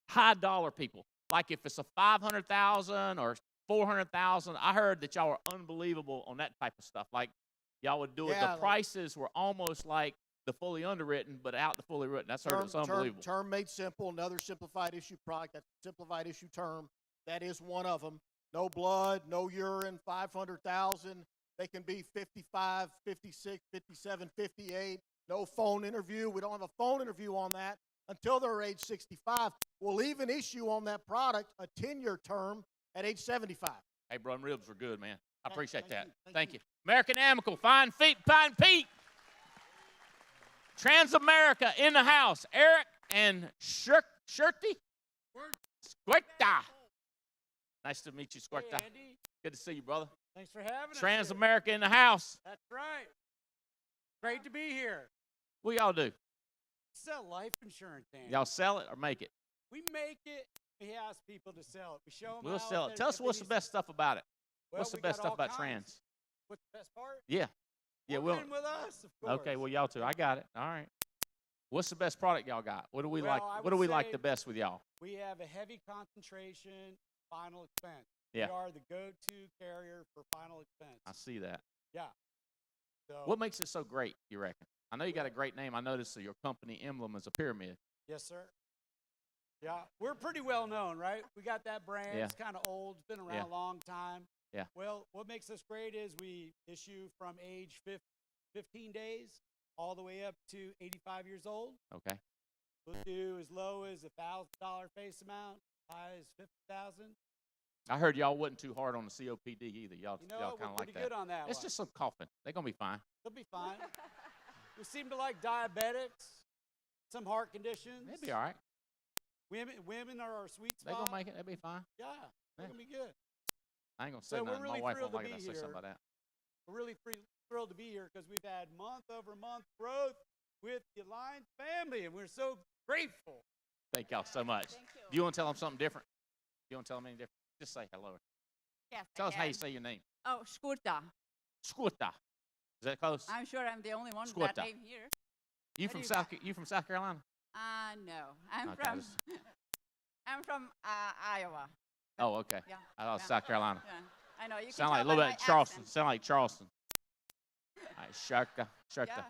High dollar people. Like if it's a 500,000 or 400,000, I heard that y'all were unbelievable on that type of stuff. Like y'all would do it. Yeah, The like- prices were almost like the fully underwritten, but out the fully written. That's heard it was unbelievable. Term made simple, another simplified issue product. That's a simplified issue term. That is one of them. No blood, no urine, 500,000. They can be 55, 56, 57, 58. No phone interview. We don't have a phone interview on that until they're age 65. We'll even issue on that product a 10-year term at age 75. Hey, bro, them ribs were good, man. I appreciate that. you, Thank you. American Amicable, Fine Feet, Pine Peak. Transamerica in the house. Eric and Shirty? Squirta. Nice to meet you, Squirta. Hey, Andy. Good to see you, brother. Thanks for having us. Transamerica in the house. That's right. Great to be here. What y'all do? Sell life insurance, Andy. Y'all sell it or make it? We make it. We ask people to sell it. We show them We'll how sell it. Tell us what's the best stuff about it. What's the best stuff about trans? What's the best part? Yeah. Yeah, Well, we'll. in with us, of course. Okay, well, y'all too. I got it. All right. What's the best product y'all got? What do we Well, like? I What do would we like say the best with y'all? We have a heavy concentration final expense. Yeah. We are the go-to carrier for final expense. I see that. Yeah. So, What makes it so great, you reckon? I know you got a great name. I noticed that your company emblem is a pyramid. Yes, sir. Yeah, we're pretty well known, right? We got that brand. Yeah. It's kind of old. It's been around Yeah. a long time. Yeah. Well, what makes us great is we issue from age 15 days all the way up to 85 years old. Okay. We'll do as low as $1,000 face amount, high as 50,000. I heard y'all wasn't too hard on the COPD either. Y'all, You know, y'all we're kind of like pretty that. good on that It's one. just some coughing. They're gonna be fine. They'll be fine. We seem to like diabetics, some heart conditions. They'll be all right. Women are our sweet They're spot. gonna make it. They'll be fine. Yeah, they're Yeah. gonna be good. I ain't gonna say So we're nothing. really My wife thrilled won't to like it. be I say something here. about that. We're really thrilled to be here because we've had month-over-month growth with the Alliance family, and we're so grateful. Thank y'all so much. Thank you. Do you want to tell them something different? You want to tell them anything different? Just say hello. Yes, Tell us how you can. say your name. Oh, Skurta. Squirta. Is that close? I'm sure I'm the only one with Skurta. that name here. You What from do South? You from South Carolina? No, I'm Okay, from. just- I'm from Iowa. Oh, okay. Yeah. I thought it was yeah, South Carolina. Yeah. I know. You can Sound like a tell little by bit my Charleston. accent. Sound like Charleston. All right, Sharka. Yeah,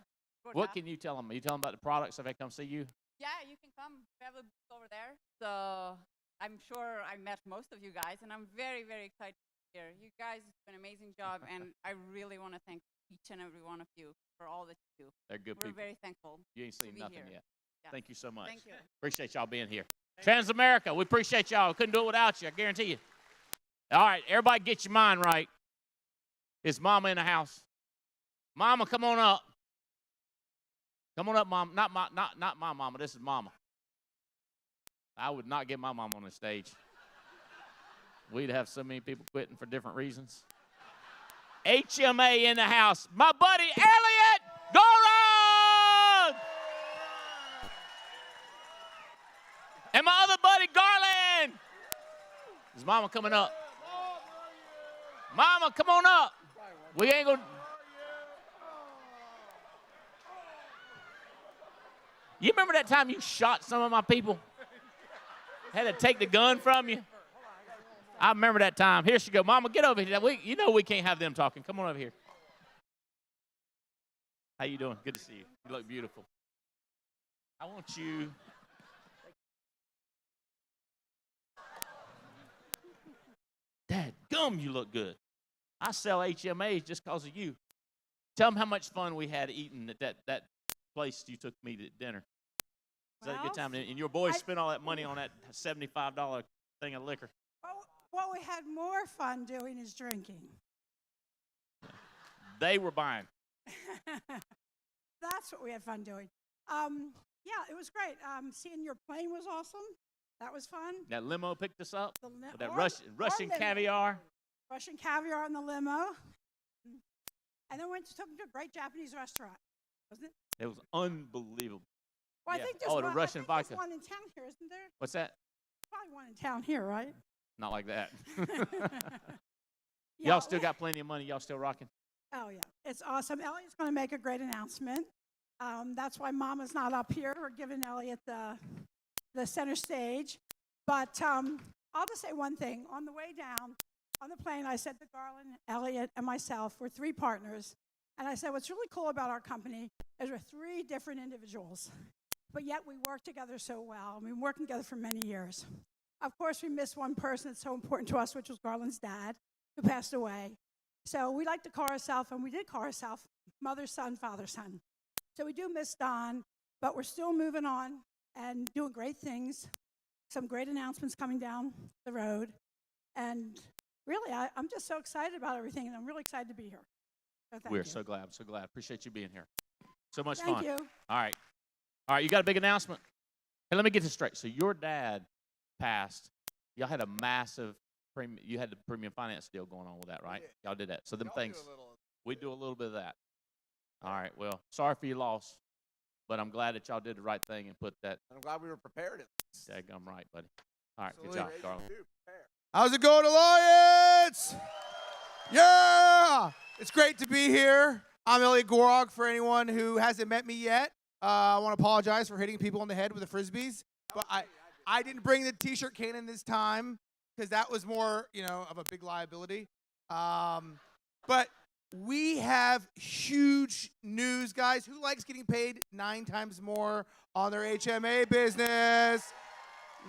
What Skurta. can you tell them? You tell them about the products if they come see you? Yeah, you can come. We have a booth over there. So I'm sure I met most of you guys, and I'm very, very excited to be here. You guys do an amazing job, and I really want to thank each and every one of you for all that you do. They're good We're people. very thankful. You ain't to seen be nothing here. yet. Yeah. Thank you so much. Thank you. Appreciate y'all being here. Transamerica, we appreciate y'all. Couldn't do it without you, I guarantee you. All right, everybody get your mind right. Is Mama in the house? Mama, come on up. Come on up, Mom. Not my mama. This is Mama. I would not get my mom on the stage. We'd have so many people quitting for different reasons. HMA in the house. My buddy Elliot Goran! And my other buddy Garland. Is Mama coming up? Mama, come on up. We ain't gonna. You remember that time you shot some of my people? Had to take the gun from you? I remember that time. Here she go. Mama, get over here. You know we can't have them talking. Come on over here. How you doing? Good to see you. You look beautiful. I want you. Dad, gum, you look good. I sell HMAs just because of you. Tell them how much fun we had eating at that place you took me to dinner. Was that a good time? And your boys spent all that money on that $75 thing of liquor. What we had more fun doing is drinking. They were buying. That's what we had fun doing. Yeah, it was great. Seeing your plane was awesome. That was fun. That limo picked us up with that or Russian limo. caviar. Russian caviar in the limo. And then took them to a great Japanese restaurant, wasn't it? It was unbelievable. Well, Yeah. I think there's The one, Russian vodka. there's one in town here, isn't there? What's that? Probably one in town here, right? Not like that. Yeah, Y'all still got plenty of money. Y'all still rocking? Oh, yeah. It's awesome. Elliot's going to make a great announcement. That's why Mama's not up here. We're giving Elliot the center stage. But I'll just say one thing. On the way down, on the plane, I said to Garland, Elliot, and myself, we're 3 partners. And I said, what's really cool about our company is we're 3 different individuals. But yet we work together so well. We've been working together for many years. Of course, we missed one person that's so important to us, which was Garland's dad, who passed away. So we like to call ourselves, and we did call ourselves mother, son, father, son. So we do miss Don, but we're still moving on and doing great things. Some great announcements coming down the road. And really, I'm just so excited about everything, and I'm really excited to be here. So thank We're you. so glad. I'm so glad. Appreciate you being here. So much Thank fun. you. All right. All right, you got a big announcement. Hey, let me get this straight. So your dad passed. Y'all had a massive premium. You had the premium finance deal going on with that, right? Y'all did that. So them things. We do a little bit of that. All right. Well, sorry for your loss, but I'm glad that y'all did the right thing and put that. I'm glad we were prepared. Daggum right, buddy. All right. Good job, Garland. How's it going, Alliance? Yeah! It's great to be here. I'm Elliot Gorog. For anyone who hasn't met me yet, I want to apologize for hitting people on the head with the Frisbees. But I didn't bring the T-shirt cannon this time because that was more, of a big liability. But we have huge news, guys. Who likes getting paid 9 times more on their HMA business?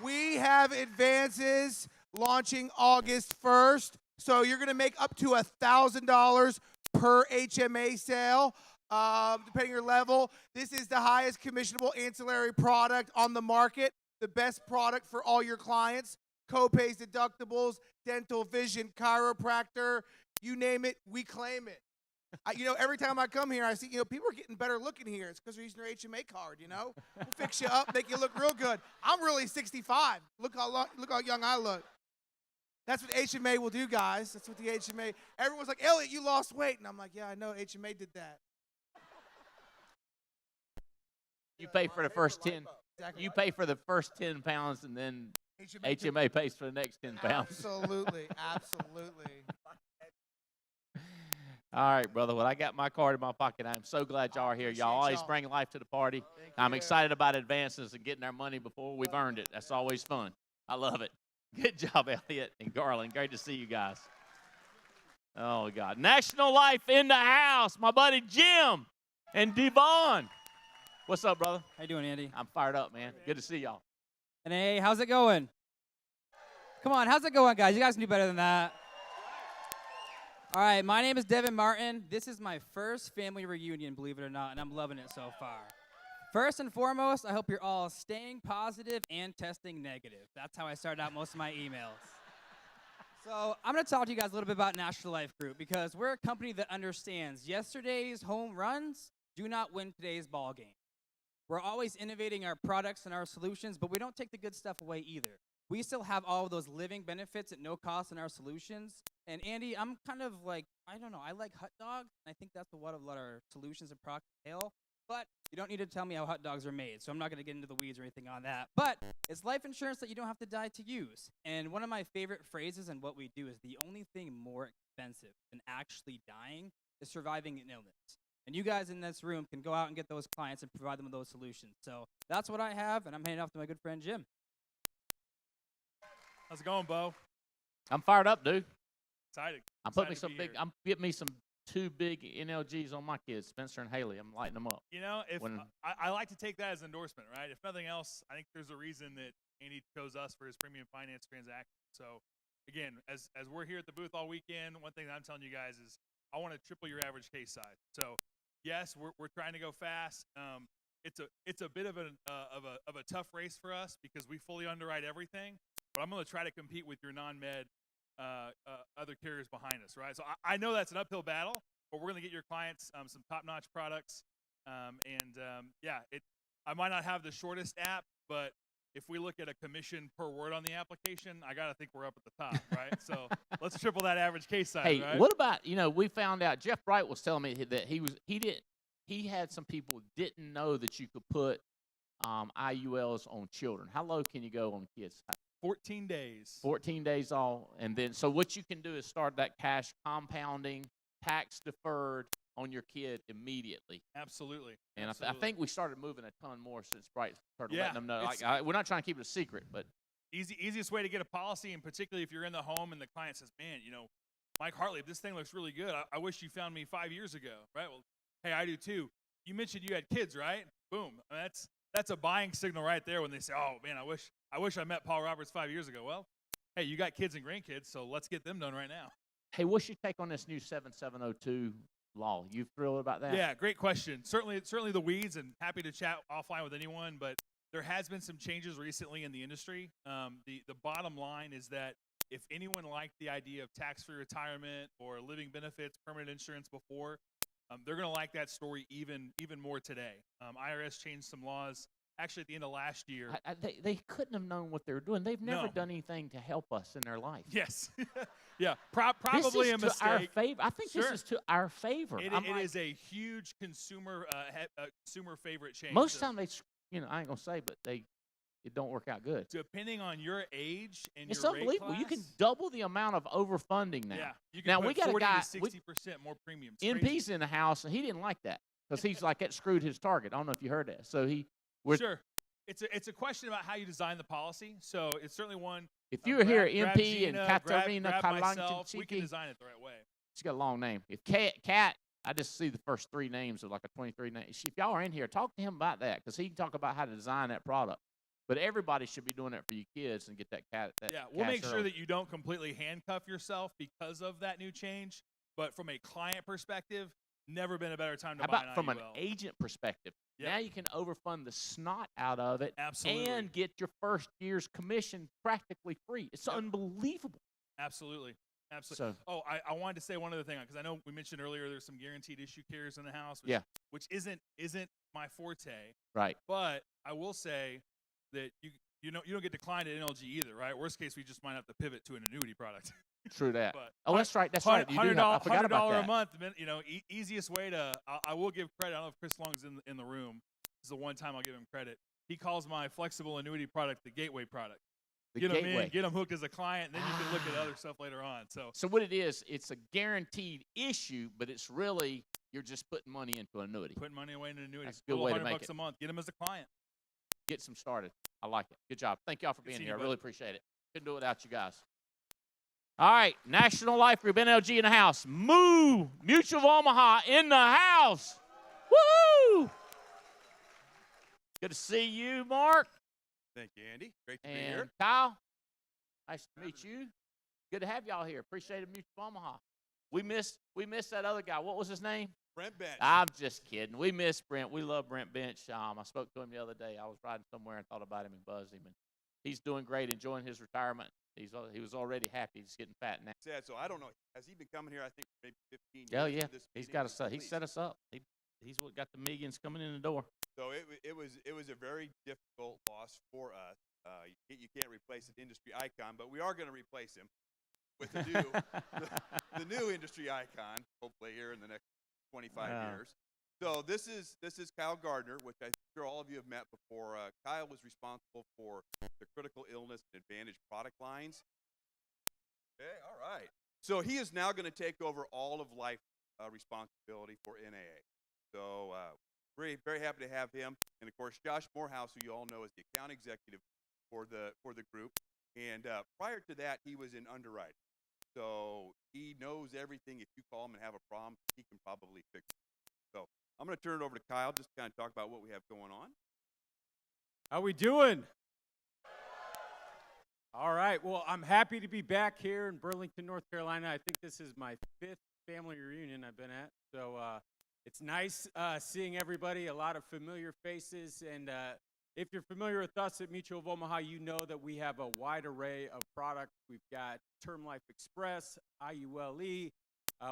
We have advances launching August 1st. So you're going to make up to $1,000 per HMA sale, depending on your level. This is the highest commissionable ancillary product on the market, the best product for all your clients. Co-pays, deductibles, dental, vision, chiropractor, you name it, we claim it. Every time I come here, I see, people are getting better looking here. It's because they're using their HMA card, We'll fix you up, make you look real good. I'm really 65. Look how young I look. That's what HMA will do, guys. That's what the HMA, everyone's like, Elliot, you lost weight. And I'm like, yeah, I know, HMA did that. You pay for the first 10. You pay for the first 10 pounds, and then HMA pays for the next 10 pounds. Absolutely, absolutely. All right, brother. Well, I got my card in my pocket. I'm so glad y'all are here. Y'all always bring life to the party. I'm excited about advances and getting our money before we've earned it. That's always fun. I love it. Good job, Elliot and Garland. Great to see you guys. Oh, God. National Life in the house. My buddy Jim and Devon. What's up, brother? How you doing, Andy? I'm fired up, man. Good to see y'all. And hey, how's it going? Come on, how's it going, guys? You guys can do better than that. All right, my name is Devin Martin. This is my first family reunion, believe it or not, and I'm loving it so far. First and foremost, I hope you're all staying positive and testing negative. That's how I start out most of my emails. So I'm going to talk to you guys a little bit about National Life Group because we're a company that understands yesterday's home runs do not win today's ball game. We're always innovating our products and our solutions, but we don't take the good stuff away either. We still have all of those living benefits at no cost in our solutions. And Andy, I'm kind of like, I don't know, I like hot dogs, and I think that's what a lot of our solutions and products entail. But you don't need to tell me how hot dogs are made, so I'm not going to get into the weeds or anything on that. But it's life insurance that you don't have to die to use. And one of my favorite phrases in what we do is the only thing more expensive than actually dying is surviving an illness. And you guys in this room can go out and get those clients and provide them with those solutions. So that's what I have, and I'm handing off to my good friend Jim. How's it going, Bo? I'm fired up, dude. Excited. I'm putting me Excited to some be big. here. I'm getting me some 2 big NLGs on my kids, Spencer and Haley. I'm lighting them up. You know, if When- I like to take that as an endorsement, right? If nothing else, I think there's a reason that Andy chose us for his premium finance transaction. So, again, as we're here at the booth all weekend, one thing that I'm telling you guys is I want to triple your average case size. So, yes, we're trying to go fast. It's a bit of a tough race for us because we fully underwrite everything. But I'm going to try to compete with your non-med other carriers behind us, right? So I know that's an uphill battle, but we're going to get your clients some top-notch products. I might not have the shortest app, but if we look at a commission per word on the application, I got to think we're up at the top, right? So let's triple that average case size, Hey, right? what about, we found out Jeff Bright was telling me that he had some people didn't know that you could put IULs on children. How low can you go on kids? 14 days. 14 days all, and then so what you can do is start that cash compounding, tax deferred on your kid immediately. Absolutely. And I Absolutely. think we started moving a ton more since Bright started Yeah, letting them know. it's- We're not trying to keep it a secret, but Easiest way to get a policy, and particularly if you're in the home and the client says, man, Mike Hartley, this thing looks really good. I wish you found me 5 years ago, right? Well, hey, I do too. You mentioned you had kids, right? Boom. I mean, that's a buying signal right there when they say, oh, man, I wish I met Paul Roberts 5 years ago. Well, hey, you got kids and grandkids, so let's get them done right now. hey, what's your take on this new 7702 law? You thrilled about that? Yeah, great question. Certainly the weeds, and happy to chat offline with anyone, but there has been some changes recently in the industry. The bottom line is that if anyone liked the idea of tax-free retirement or living benefits, permanent insurance before, they're going to like that story even more today. IRS changed some laws actually at the end of last year. They couldn't have known what they were doing. They've never No. done anything to help us in their life. Yes. Yeah, probably this is a mistake. to our favor. I think Sure. this is to our favor. It I'm it like, is a huge consumer favorite change. most So time they, I ain't gonna say, but it don't work out good. depending on your age and It's your rate unbelievable. You can class, double the amount of overfunding now. Yeah, you can now put we got 40 a guy. to 60% more premiums. NP's in the house, and he didn't like that because he's like that screwed his target. I don't know if you heard that. So Sure. It's a question about how you design the policy. So it's certainly one. If you were here, grab MP and Gina, Katarina grab myself, we Kalanchiki, can design it the right way. she's got a long name. If Cat, I just see the first 3 names of like a 23 name. If y'all are in here, talk to him about that because he can talk about how to design that product. But everybody should be doing it for your kids and get that cat. Yeah, we'll cash make sure early. that you don't completely handcuff yourself because of that new change. But from a client perspective, never been a better time to How buy about from an IUL. agent perspective? Yep. Now you can overfund the snot out of it Absolutely. and get your first year's commission practically free. It's unbelievable. Absolutely. Absolutely. So- I wanted to say one other thing because I know we mentioned earlier there's some guaranteed issue carriers in the house, which, Yeah. which isn't my forte. Right. But I will say that you don't get declined at NLG either, right? Worst case, we just might have to pivot to an annuity product. True that. But Oh, that's right. That's right. You do have, I forgot about $100 that. a month. Easiest way to. I will give credit. I don't know if Chris Long's in the room. This is the one time I'll give him credit. He calls my flexible annuity product the gateway product. The Get them gateway. in, get them hooked as a client, and then you can look at other stuff later on. So what it is, it's a guaranteed issue, but it's really you're just putting money into an annuity. putting money away in an annuity. That's a good way to make $100 it. a month. Get them as a client. Get some started. I like it. Good job. Thank y'all for being seeing here. you, I really bud. appreciate it. Couldn't do it without you guys. All right, National Life Group, NLG in the house. Moo! Mutual of Omaha in the house. Woo! Good to see you, Mark. Thank you, Andy. Great to be And here. Kyle, nice to meet you. Good to have y'all here. Appreciate it, Mutual of Omaha. We missed that other guy. What was his name? Brent Bench. I'm just kidding. We miss Brent. We love Brent Bench. I spoke to him the other day. I was riding somewhere and thought about him and buzzed him. And he's doing great, enjoying his retirement. He was already happy. He's getting fat now. Sad. So I don't know. Has he been coming here? I think maybe 15 years. Oh yeah, to this he's meeting got at us. He least. set us up. He's what got the millions coming in the door. So it was a very difficult loss for us. You can't replace an industry icon, but we are going to replace him with the new the new industry icon. Hopefully here in the next 25 years. So this is Kyle Gardner, which I'm sure all of you have met before. Kyle was responsible for the critical illness and advantage product lines. Okay, all right. So he is now going to take over all of life responsibility for NAA. So very, very happy to have him. And of course, Josh Morehouse, who you all know is the account executive for the group. And prior to that, he was in underwriting. So he knows everything. If you call him and have a problem, he can probably fix it. So I'm going to turn it over to Kyle just to kind of talk about what we have going on. How we doing? All right. Well, I'm happy to be back here in Burlington, North Carolina. I think this is my 5th family reunion I've been at. So it's nice seeing everybody, a lot of familiar faces. And if you're familiar with us at Mutual of Omaha, you know that we have a wide array of products. We've got Term Life Express, IULE.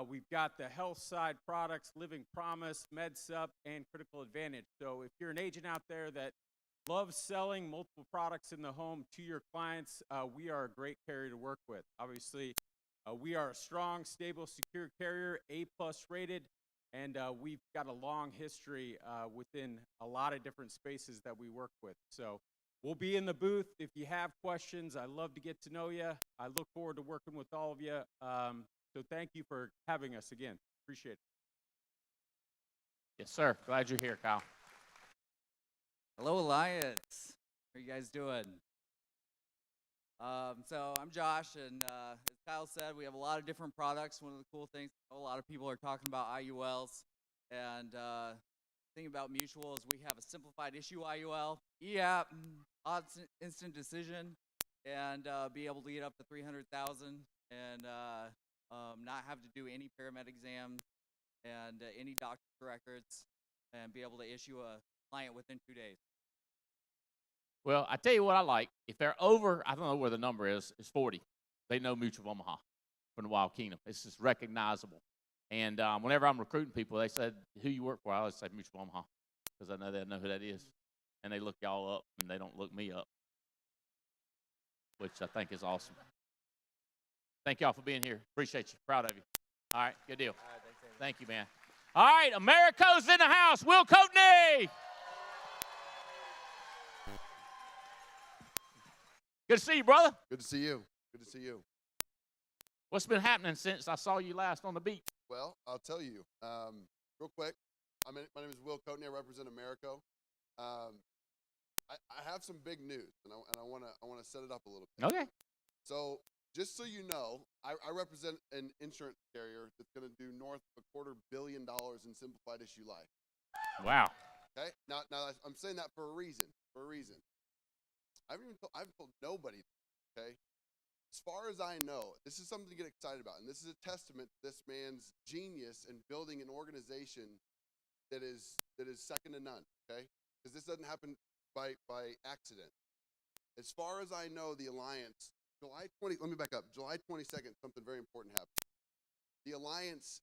We've got the health side products, Living Promise, MedSup, and Critical Advantage. So if you're an agent out there that loves selling multiple products in the home to your clients, we are a great carrier to work with. Obviously, we are a strong, stable, secure carrier, A-plus rated, and we've got a long history within a lot of different spaces that we work with. So we'll be in the booth. If you have questions, I'd love to get to know you. I look forward to working with all of you. So thank you for having us again. Appreciate it. Yes, sir. Glad you're here, Kyle. Hello, Alliance. How are you guys doing? So I'm Josh, and as Kyle said, we have a lot of different products. One of the cool things, a lot of people are talking about IULs, and the thing about Mutual is we have a simplified issue IUL, EAP, instant decision, and be able to get up to $300,000 and not have to do any paramed exams and any doctor's records, and be able to issue a client within 2 days. Well, I tell you what I like. If they're over, I don't know where the number is 40. They know Mutual of Omaha from the Wild Kingdom. It's just recognizable. And whenever I'm recruiting people, they said, who you work for? I always say Mutual of Omaha because I know they know who that is. And they look y'all up, and they don't look me up, which I think is awesome. Thank y'all for being here. Appreciate you. Proud of you. All right, good deal. All right, thanks, Thank you, man. All right, Americo's in the house. Will Coatney. Good to see you, brother. Good to see you. Good to see you. What's been happening since I saw you last on the beat? Well, I'll tell you real quick. My name is Will Coatney. I represent Americo. I have some big news, and I want to set it up a little bit. Okay. So just so you know, I represent an insurance carrier that's going to do north of $250 million in simplified issue life. Wow. Okay. Now I'm saying that for a reason. I've told nobody. Okay. As far as I know, this is something to get excited about, and this is a testament to this man's genius in building an organization that is second to none. Okay, because this doesn't happen by accident. As far as I know, the Alliance, July 22nd, something very important happened. The Alliance,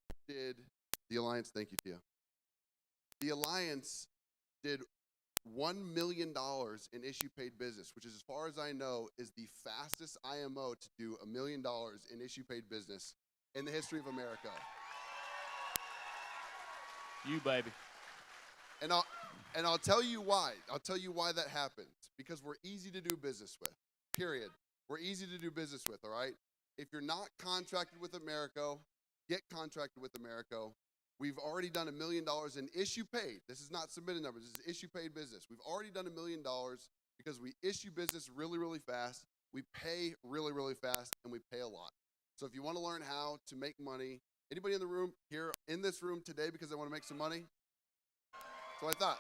thank you, Tia. The Alliance did $1 million in issue paid business, which is, as far as I know, is the fastest IMO to do $1 million in issue paid business in the history of America. You, baby. And I'll tell you why. I'll tell you why that happens. Because we're easy to do business with. Period. We're easy to do business with, all right? If you're not contracted with Americo, get contracted with Americo. We've already done $1 million in issue paid. This is not submitted numbers. This is issue paid business. We've already done $1 million because we issue business really, really fast. We pay really, really fast, and we pay a lot. So if you want to learn how to make money, anybody in the room here in this room today because they want to make some money? So I thought.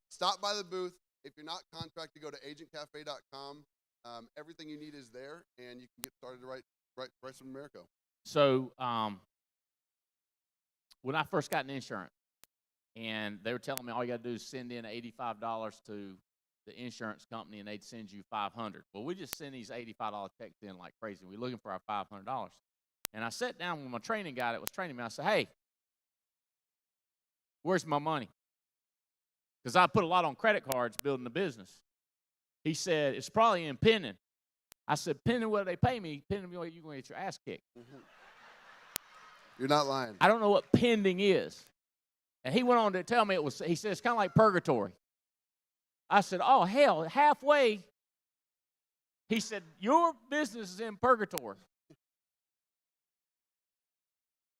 Stop by the booth. If you're not contracted, go to agentcafe.com. Everything you need is there, and you can get started to write some Americo. So when I first got in insurance, and they were telling me all you got to do is send in $85 to the insurance company and they'd send you $500. Well, we just send these $85 checks in like crazy. We're looking for our $500. And I sat down with my training guy that was training me. I said, hey, where's my money? Because I put a lot on credit cards building the business. He said, it's probably in pending. I said, pending what they pay me, pending what you're going to get your ass kicked. You're not lying. I don't know what pending is. And he went on to tell me he said, it's kind of like purgatory. I said, oh, hell, halfway. He said, your business is in purgatory.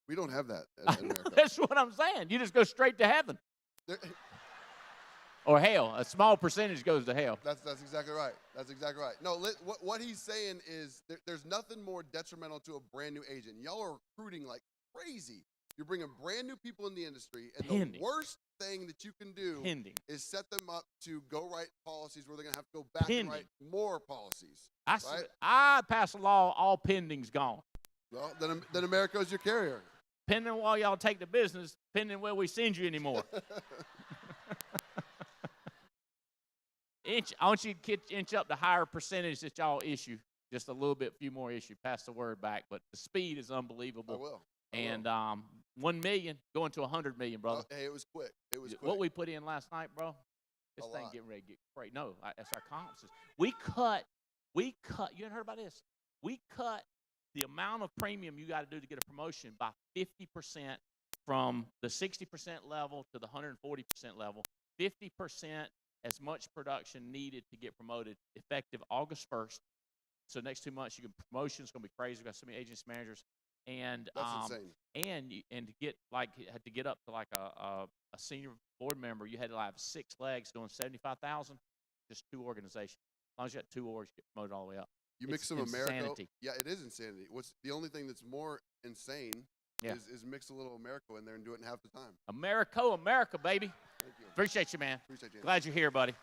We don't have that in America. That's what I'm saying. You just go straight to heaven. Or hell. A small percentage goes to hell. That's exactly right. That's exactly right. No, what he's saying is there's nothing more detrimental to a brand new agent. Y'all are recruiting like crazy. You're bringing brand new people in the industry, and the worst thing that you can do is set them up to go write policies where they're going to have to go back and write more policies. I pass a law, all pending's gone. Well, then America's your carrier. Pending while y'all take the business, pending where we send you anymore. I want you to inch up the higher percentage that y'all issue. Just a little bit, few more issue. Pass the word back. But the speed is unbelievable. I will. And 1 million going to 100 million, brother. Hey, it was quick. It was quick. What we put in last night, bro, this thing getting ready to get great. No, that's our conferences. We cut, you haven't heard about this? We cut the amount of premium you got to do to get a promotion by 50% from the 60% level to the 140% level. 50% as much production needed to get promoted, effective August 1st. So next 2 months, promotion's going to be crazy. We've got so many agents, managers. And that's insane. And to get up to like a senior board member, you had to have 6 legs doing 75,000. Just 2 organizations. As long as you got 2 orgs, get promoted all the way up. You mix some America. Yeah, it is insanity. What's the only thing that's more insane is mix a little America in there and do it in half the time. America, baby. Thank you. Appreciate you, man. Appreciate you. Glad you're here, buddy.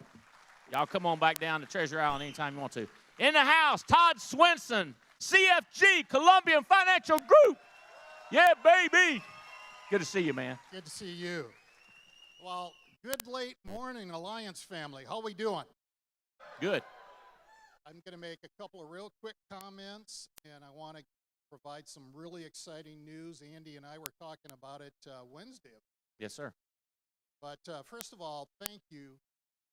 Y'all come on back down to Treasure Island anytime you want to. In the house, Todd Swinson, CFG, Columbian Financial Group. Yeah, baby. Good to see you, man. Good to see you. Well, good late morning, Alliance family. How we doing? Good. I'm going to make a couple of real quick comments, and I want to provide some really exciting news. Andy and I were talking about it Wednesday. Yes, sir. But first of all, thank you.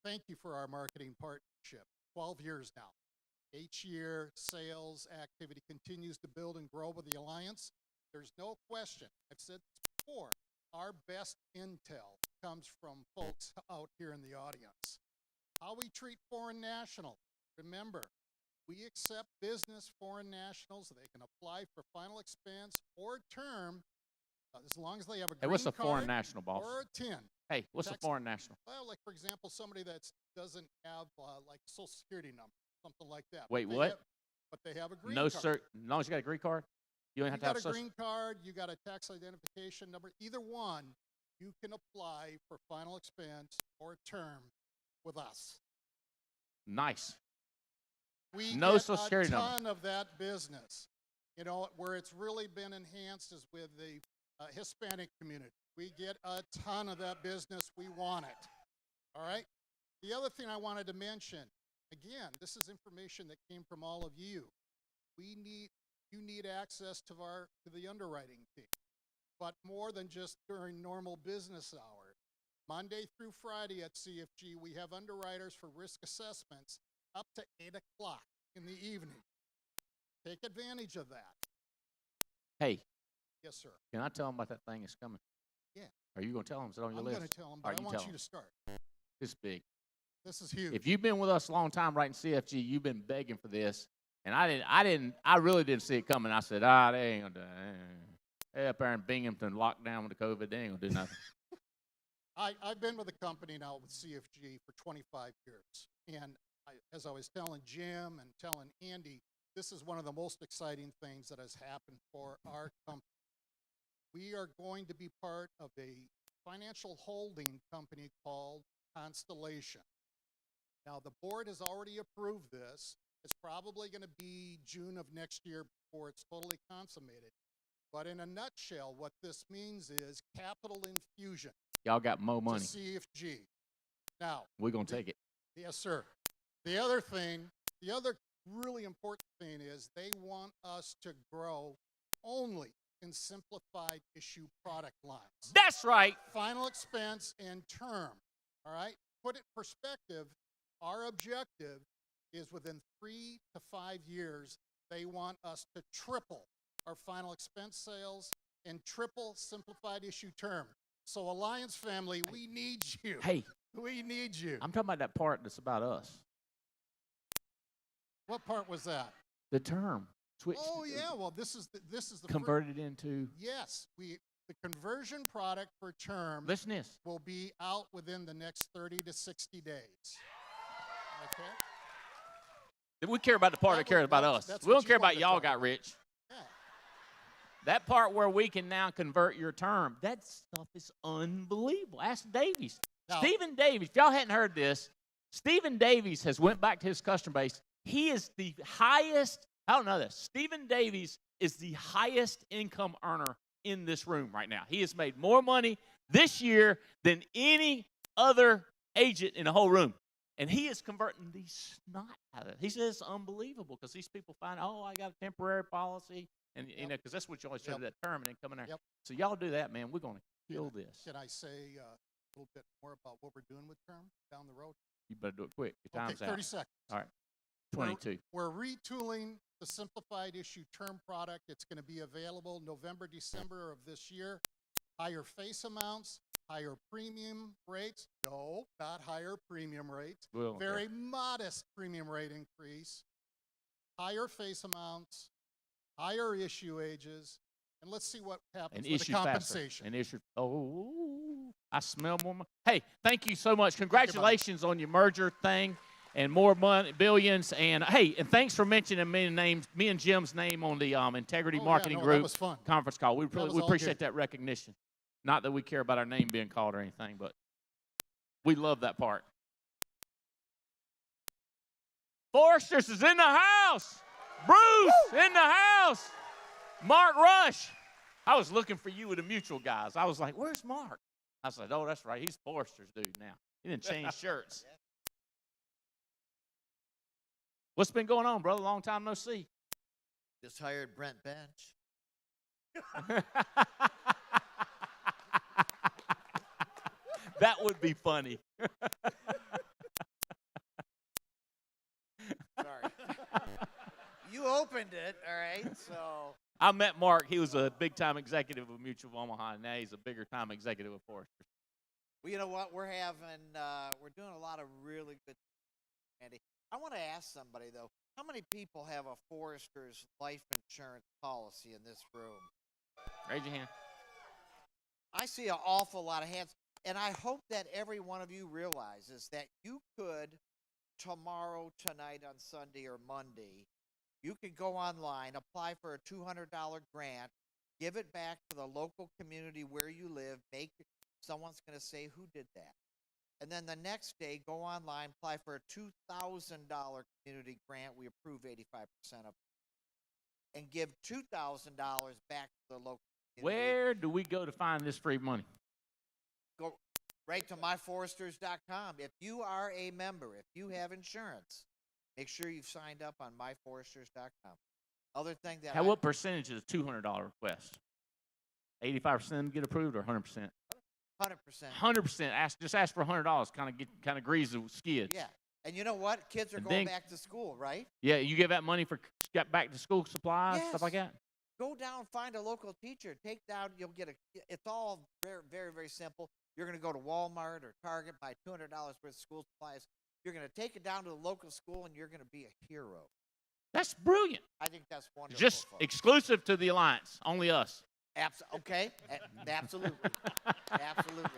Thank you for our marketing partnership. 12 years now. Each year, sales activity continues to build and grow with the Alliance. There's no question, I've said this before, our best intel comes from folks out here in the audience. How we treat foreign nationals. Remember, we accept business foreign nationals. They can apply for final expense or term as long as they have a green card. Hey, what's a foreign national, boss? Or a 10. Hey, what's a foreign national? Well, like, for example, somebody that doesn't have, like, a Social Security number, something like that. Wait, what? But they have a green no, card. No, sir. As long as you got a green card, you don't have to have a green card, you got a tax identification number. Either one, you can apply for final expense or term with us. Nice. We no get Social Security a ton number. of that business. You know, where it's really been enhanced is with the Hispanic community. We get a ton of that business. We want it. All right? The other thing I wanted to mention, again, this is information that came from all of you. You need access to the underwriting team, but more than just during normal business hours. Monday through Friday at CFG, we have underwriters for risk assessments up to 8 o'clock in the evening. Take advantage of that. Hey. Yes, sir. Can I tell them about that thing that's coming? Yeah. Are you going to tell them? Is it on your list? I'm going to tell them, but I want you to start. It's big. This is huge. If you've been with us a long time writing CFG, you've been begging for this. And I really didn't see it coming. I said, they ain't going to do it. Hey, up there in Binghamton, locked down with the COVID, they ain't going to do nothing. I've been with the company now with CFG for 25 years. And as I was telling Jim and telling Andy, this is one of the most exciting things that has happened for our company. We are going to be part of a financial holding company called Constellation. Now, the board has already approved this. It's probably going to be June of next year before it's totally consummated. But in a nutshell, what this means is capital infusion. Y'all got more money. To CFG. Now, we're going to take it. Yes, sir. The other really important thing is they want us to grow only in simplified issue product lines. That's right. Final expense and term. All right? Put it in perspective, our objective is within 3 to 5 years, they want us to triple our final expense sales and triple simplified issue term. So Alliance family, we need you. Hey. We need you. I'm talking about that part that's about us. What part was that? The term. Switch. Oh yeah, well this is the converted into. Yes, the conversion product for term Listen to this. will be out within the next 30 to 60 days. Okay? We care about the part that cares about us. We don't care about y'all got rich. Yeah. That part where we can now convert your term, that stuff is unbelievable. Ask Davies. Now, Stephen Davies, if y'all hadn't heard this, Stephen Davies has went back to his customer base. He is the highest, I don't know this, Stephen Davies is the highest income earner in this room right now. He has made more money this year than any other agent in the whole room. And he is converting the snot out of it. He says it's unbelievable because these people find, oh, I got a temporary policy. And, you know, because that's what you always say to that term and then come in there. Yep. So y'all do that, man. We're going to kill this. Can I say a little bit more about what we're doing with term down the road? You better do it quick. Your time's Okay, 30 out. seconds. All right. 22. We're retooling the simplified issue term product. It's going to be available November, December of this year. Higher face amounts, higher premium rates. No, not higher premium rates. Well, Very modest premium rate increase. Higher face amounts, higher issue ages, and let's see what happens And with the issue faster. compensation. And issue. Oh, I smell more. Hey, thank you so much. Congratulations on your merger thing. And more money, billions, and hey, and thanks for mentioning me and Jim's name on the Integrity Marketing that Group was fun. conference call. We was all appreciate good. that recognition. Not that we care about our name being called or anything, but we love that part. Foresters is in the house. Bruce in the house. Mark Rush. I was looking for you with the Mutual guys. I was like, where's Mark? I said, oh, that's right. He's Foresters dude now. He didn't change shirts. What's been going on, brother? Long time no see. Just hired Brent Bench. That would be funny. Sorry. You opened it, all right? So I met Mark. He was a big-time executive of Mutual of Omaha, and now he's a bigger-time executive of Foresters. well, you know what? We're doing a lot of really good, Andy. I want to ask somebody though, how many people have a Forester's life insurance policy in this room? Raise your hand. I see an awful lot of hands, and I hope that every one of you realizes that you could tomorrow, tonight, on Sunday or Monday, you could go online, apply for a $200 grant, give it back to the local community where you live. Someone's going to say, who did that? And then the next day, go online, apply for a $2,000 community grant. We approve 85% of it. And give $2,000 back to the local community. Where do we go to find this free money? Go right to myforesters.com. If you are a member, if you have insurance, make sure you've signed up on myforesters.com. Other thing that What percentage is a $200 request? 85% of them get approved or 100%? 100%. 100%. Just ask for $100. Kind of grease the skids. Yeah. And you know what? Kids are And going then- back to school, right? Yeah, you give that money for get back to school supplies, stuff like Yes. that. Go down, find a local teacher. Take down, you'll get it's all very, very, very simple. You're going to go to Walmart or Target, buy $200 worth of school supplies. You're going to take it down to the local school, and you're going to be a hero. That's brilliant. I think that's wonderful. Just folks. exclusive to the Alliance. Only us. Okay. Absolutely. Absolutely.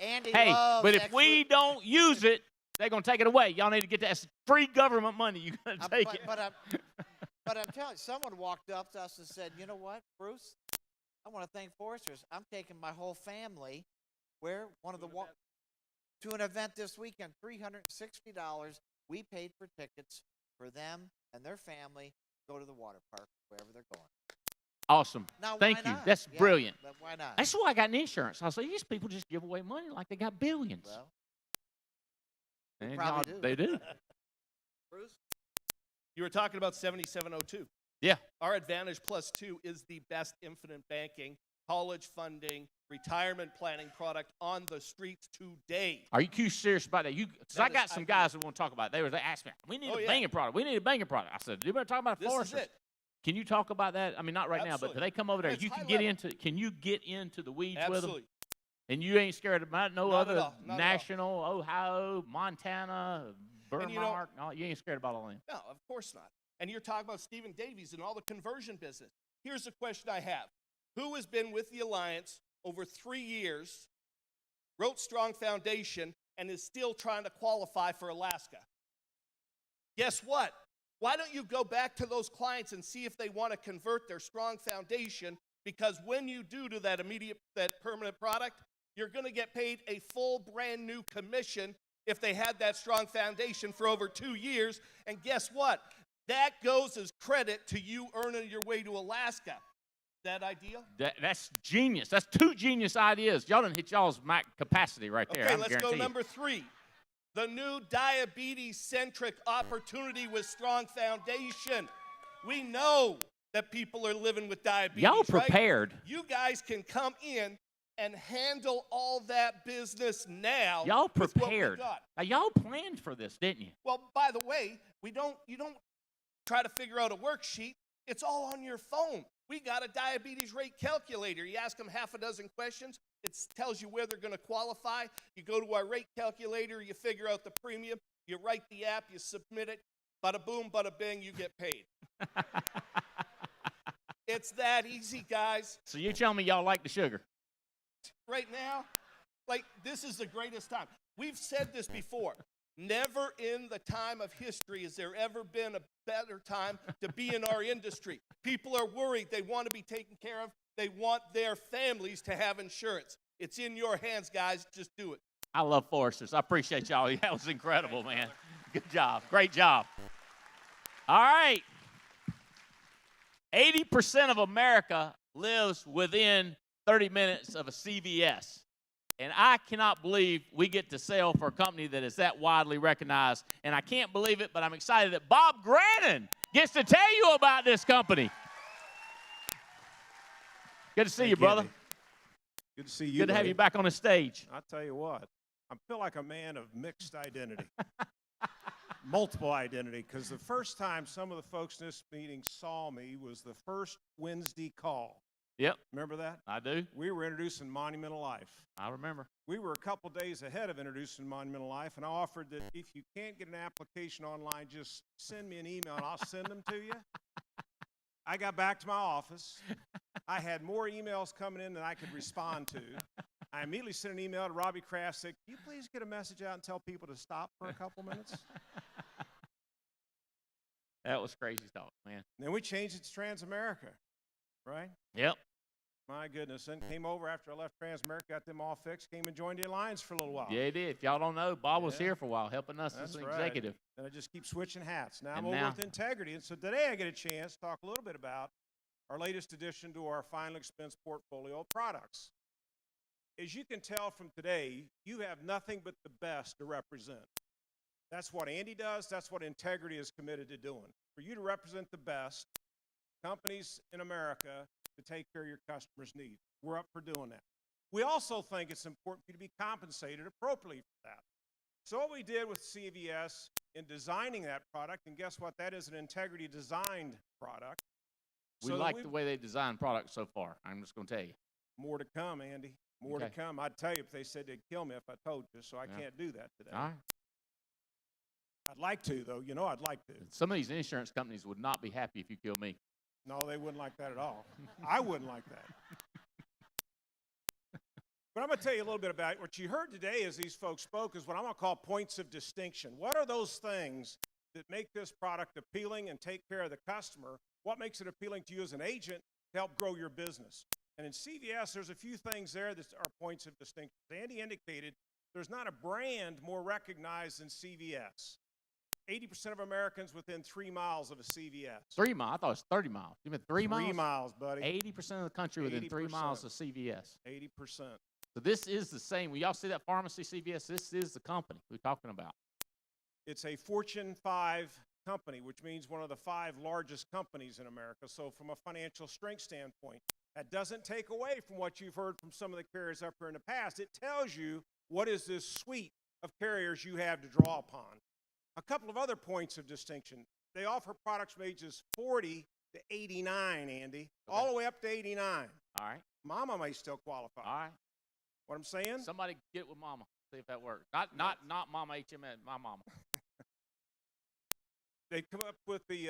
Andy Hey, loves but if we don't use it, they're going to take it away. Y'all need to get that. It's free government money. You got to take it. But I'm telling you, someone walked up to us and said, you know what, Bruce? I want to thank Foresters. I'm taking my whole family to an event this weekend, $360. We paid for tickets for them and their family to go to the water park, wherever they're going. Awesome. Now, Thank why you. not? That's Yeah, brilliant. but why not? That's why I got an insurance. I was like, these people just give away money like they got billions. Well, Yeah. man. probably Y'all- do. They do. Bruce? You were talking about 7702. Yeah. Our Advantage Plus 2 is the best infinite banking, college funding, retirement planning product on the streets today. Are you serious about that? Because I That got is some ideal. guys that want to talk about it. They asked me, we need Oh, a yeah. banging product. We need a banging product. I said, you better talk about This is Foresters. it. Can you talk about that? I mean, not right now, but Absolutely. do they come over there? And it's You can high get level. into. Can you get into the weeds with them? Absolutely. And you ain't scared about no Not at other all. Not at all. national, Ohio, Montana, And you know- Vermont. You ain't scared about all them. No, of course not. And you're talking about Stephen Davies and all the conversion business. Here's the question I have. Who has been with the Alliance over 3 years, wrote Strong Foundation, and is still trying to qualify for Alaska? Guess what? Why don't you go back to those clients and see if they want to convert their Strong Foundation? Because when you do that permanent product, you're going to get paid a full brand new commission if they had that Strong Foundation for over 2 years. And guess what? That goes as credit to you earning your way to Alaska. That ideal? That's genius. That's 2 genius ideas. Y'all done hit y'all's max capacity right there. Okay, I'm let's go guarantee you. number 3. The new diabetes-centric opportunity with Strong Foundation. We know that people are living with diabetes, Y'all right? prepared. You guys can come in and handle all that business now. Y'all with what we prepared. got. Now, y'all planned for this, didn't you? Well, by the way, you don't try to figure out a worksheet. It's all on your phone. We got a diabetes rate calculator. You ask them half a dozen questions. It tells you where they're going to qualify. You go to our rate calculator. You figure out the premium. You write the app. You submit it. Bada boom, bada bing, you get paid. It's that easy, guys. So you tell me y'all like the sugar. Right now, like, this is the greatest time. We've said this before. Never in the time of history has there ever been a better time to be in our industry. People are worried. They want to be taken care of. They want their families to have insurance. It's in your hands, guys. Just do it. I love Foresters. I appreciate y'all. That was incredible, man. Good job. Great job. All right. 80% of America lives within 30 minutes of a CVS. And I cannot believe we get to sell for a company that is that widely recognized. And I can't believe it, but I'm excited that Bob Grannon gets to tell you about this company. Good to see you, brother. Good to see you. Good to have buddy. you back on the stage. I'll tell you what, I feel like a man of mixed identity, multiple identity, because the first time some of the folks in this meeting saw me was the first Wednesday call. Yep. Remember that? I do. We were introducing Monumental Life. I remember. We were a couple days ahead of introducing Monumental Life, and I offered that if you can't get an application online, just send me an email and I'll send them to you. I got back to my office. I had more emails coming in than I could respond to. I immediately sent an email to Robbie Kraft, said, can you please get a message out and tell people to stop for a couple minutes? That was crazy talk, man. And then we changed it to Transamerica, right? Yep. My goodness. And came over after I left Transamerica, got them all fixed, came and joined the Alliance for a little while. Yeah, he did. If y'all don't know, Bob was Yeah. here for a while helping us That's as an right. executive. And I just keep switching hats. Now I'm And over now- with Integrity. And so today I get a chance to talk a little bit about our latest addition to our final expense portfolio of products. As you can tell from today, you have nothing but the best to represent. That's what Andy does. That's what Integrity is committed to doing. For you to represent the best companies in America to take care of your customers' needs. We're up for doing that. We also think it's important for you to be compensated appropriately for that. So what we did with CVS in designing that product, and guess what? That is an Integrity designed product. We So that like we- the way they design products so far. I'm just going to tell you. More to come, Andy. More to Okay. come. I'd tell you if they said they'd kill me if I told you, so I Yeah. can't do that today. All right. I'd like to, though. You know I'd like to. Some of these insurance companies would not be happy if you kill me. No, they wouldn't like that at all. I wouldn't like that. But I'm going to tell you a little bit about what you heard today as these folks spoke is what I'm going to call points of distinction. What are those things that make this product appealing and take care of the customer? What makes it appealing to you as an agent to help grow your business? And in CVS, there's a few things there that are points of distinction. As Andy indicated, there's not a brand more recognized than CVS. 80% of Americans within 3 miles of a CVS. 3 miles? I thought it was 30 miles. You meant 3 miles? 3 miles, buddy. 80% of the country within 3 miles of 80%. CVS. 80%. So this is the same. When y'all see that pharmacy CVS, this is the company we're talking about. It's a Fortune 5 company, which means one of the 5 largest companies in America. So from a financial strength standpoint, that doesn't take away from what you've heard from some of the carriers up here in the past. It tells you what is this suite of carriers you have to draw upon. A couple of other points of distinction. They offer products from ages 40 to 89, Andy, all the way up to 89. All right. Mama may still qualify. All right. What I'm saying? Somebody get with Mama. See if that works. Not Mama HMN, my mama. They come up with the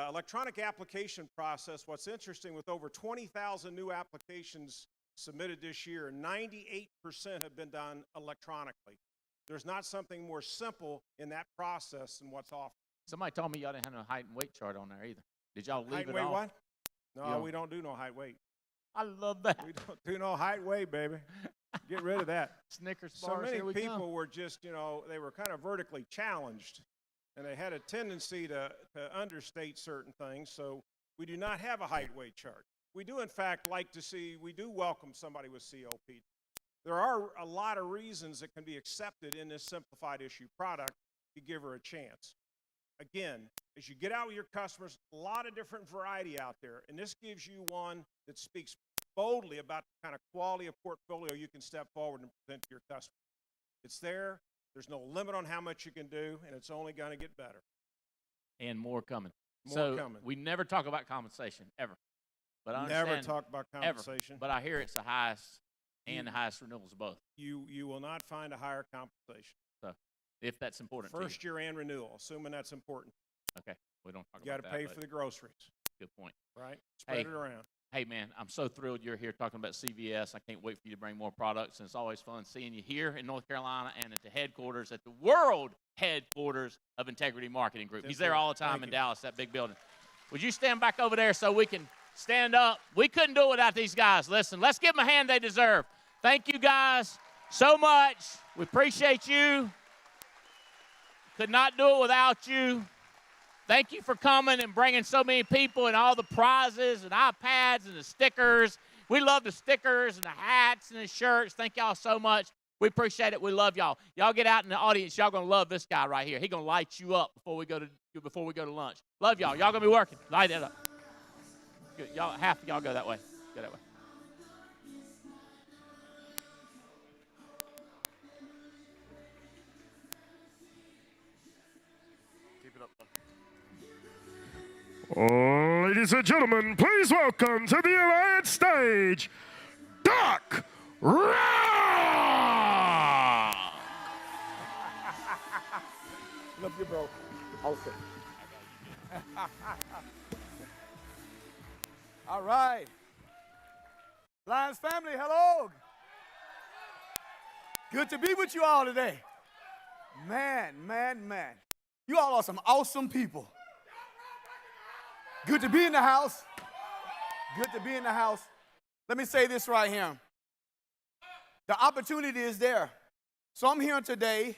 electronic application process. What's interesting, with over 20,000 new applications submitted this year, 98% have been done electronically. There's not something more simple in that process than what's offered. Somebody told me y'all didn't have no height and weight chart on there either. Did y'all leave Height and it weight off? what? No, You don't- we don't do no height weight. I love that. We don't do no height weight, baby. Get rid of that. Snickers So bars, many here we people come. were just, they were kind of vertically challenged, and they had a tendency to understate certain things. So we do not have a height weight chart. We do, in fact, we do welcome somebody with COPD. There are a lot of reasons that can be accepted in this simplified issue product if you give her a chance. Again, as you get out with your customers, a lot of different variety out there, and this gives you one that speaks boldly about the kind of quality of portfolio you can step forward and present to your customers. It's there. There's no limit on how much you can do, and it's only going to get better. And more coming. More coming. We never talk about compensation, ever. But I Never understand talk about compensation. Ever. But I hear it's the highest and the highest renewals of both. You will not find a higher compensation. So, if that's important First to you. year and renewal, assuming that's important. Okay, we don't talk You got about to that. pay but for the groceries, Good point. right? Spread Hey. it around. Hey, man, I'm so thrilled you're here talking about CVS. I can't wait for you to bring more products, and it's always fun seeing you here in North Carolina and at the headquarters, at the world headquarters of Integrity Marketing Group. He's there all the time Thank in you. Dallas, that big building. Would you stand back over there so we can stand up? We couldn't do it without these guys. Listen, let's give them a hand they deserve. Thank you guys so much. We appreciate you. Could not do it without you. Thank you for coming and bringing so many people and all the prizes and iPads and the stickers. We love the stickers and the hats and the shirts. Thank y'all so much. We appreciate it. We love y'all. Y'all get out in the audience. Y'all gonna love this guy right here. He gonna light you up before we go to lunch. Love y'all. Y'all gonna be working. Light it up. Good. Y'all, half of y'all go that way. Go that way. Keep it up. Ladies and gentlemen, please welcome to the Alliance stage, Doc Rock! Love you, bro. Awesome. All right. Lions family, hello. Good to be with you all today. Man. You all are some awesome people. Good to be in the house. Good to be in the house. Let me say this right here. The opportunity is there. So I'm here today,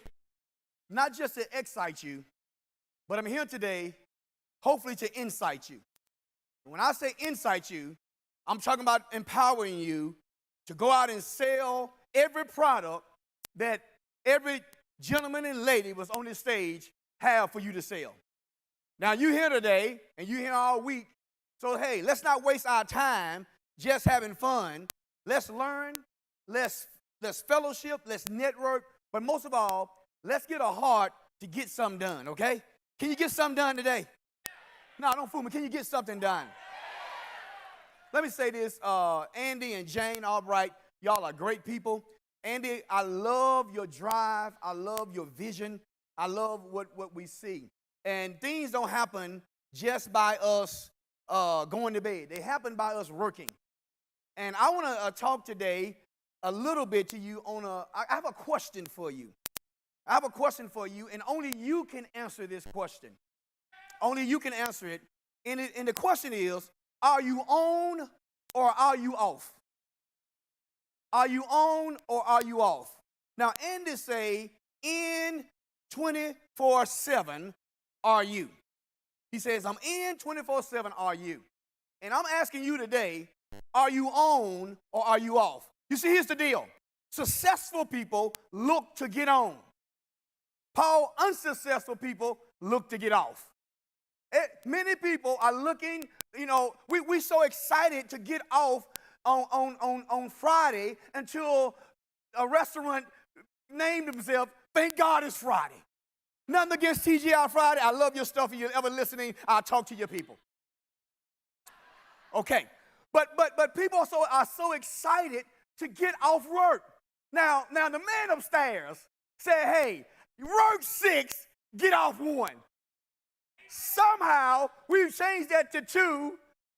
not just to excite you, but I'm here today, hopefully to incite you. When I say incite you, I'm talking about empowering you to go out and sell every product that every gentleman and lady was on this stage have for you to sell. Now, you're here today, and you're here all week, so hey, let's not waste our time just having fun. Let's learn, let's fellowship, let's network, but most of all, let's get a heart to get something done, okay? Can you get something done today? No, don't fool me. Can you get something done? Let me say this, Andy and Jane Albright, y'all are great people. Andy, I love your drive. I love your vision. I love what we see. And things don't happen just by us going to bed. They happen by us working. And I want to talk today a little bit to you on I have a question for you. I have a question for you, and only you can answer this question. Only you can answer it. And the question is, are you on or are you off? Are you on or are you off? Now, Andy say, in 24/7 are you? He says, I'm in 24/7 are you? And I'm asking you today, are you on or are you off? You see, here's the deal. Successful people look to get on. Paul, unsuccessful people look to get off. Many people are looking, we're so excited to get off on Friday until a restaurant named themselves, thank God it's Friday. Nothing against TGI Friday. I love your stuff. If you're ever listening, I'll talk to your people. Okay. But people are so excited to get off work. Now the man upstairs said, hey, you work 6, get off 1. Somehow we've changed that to 2,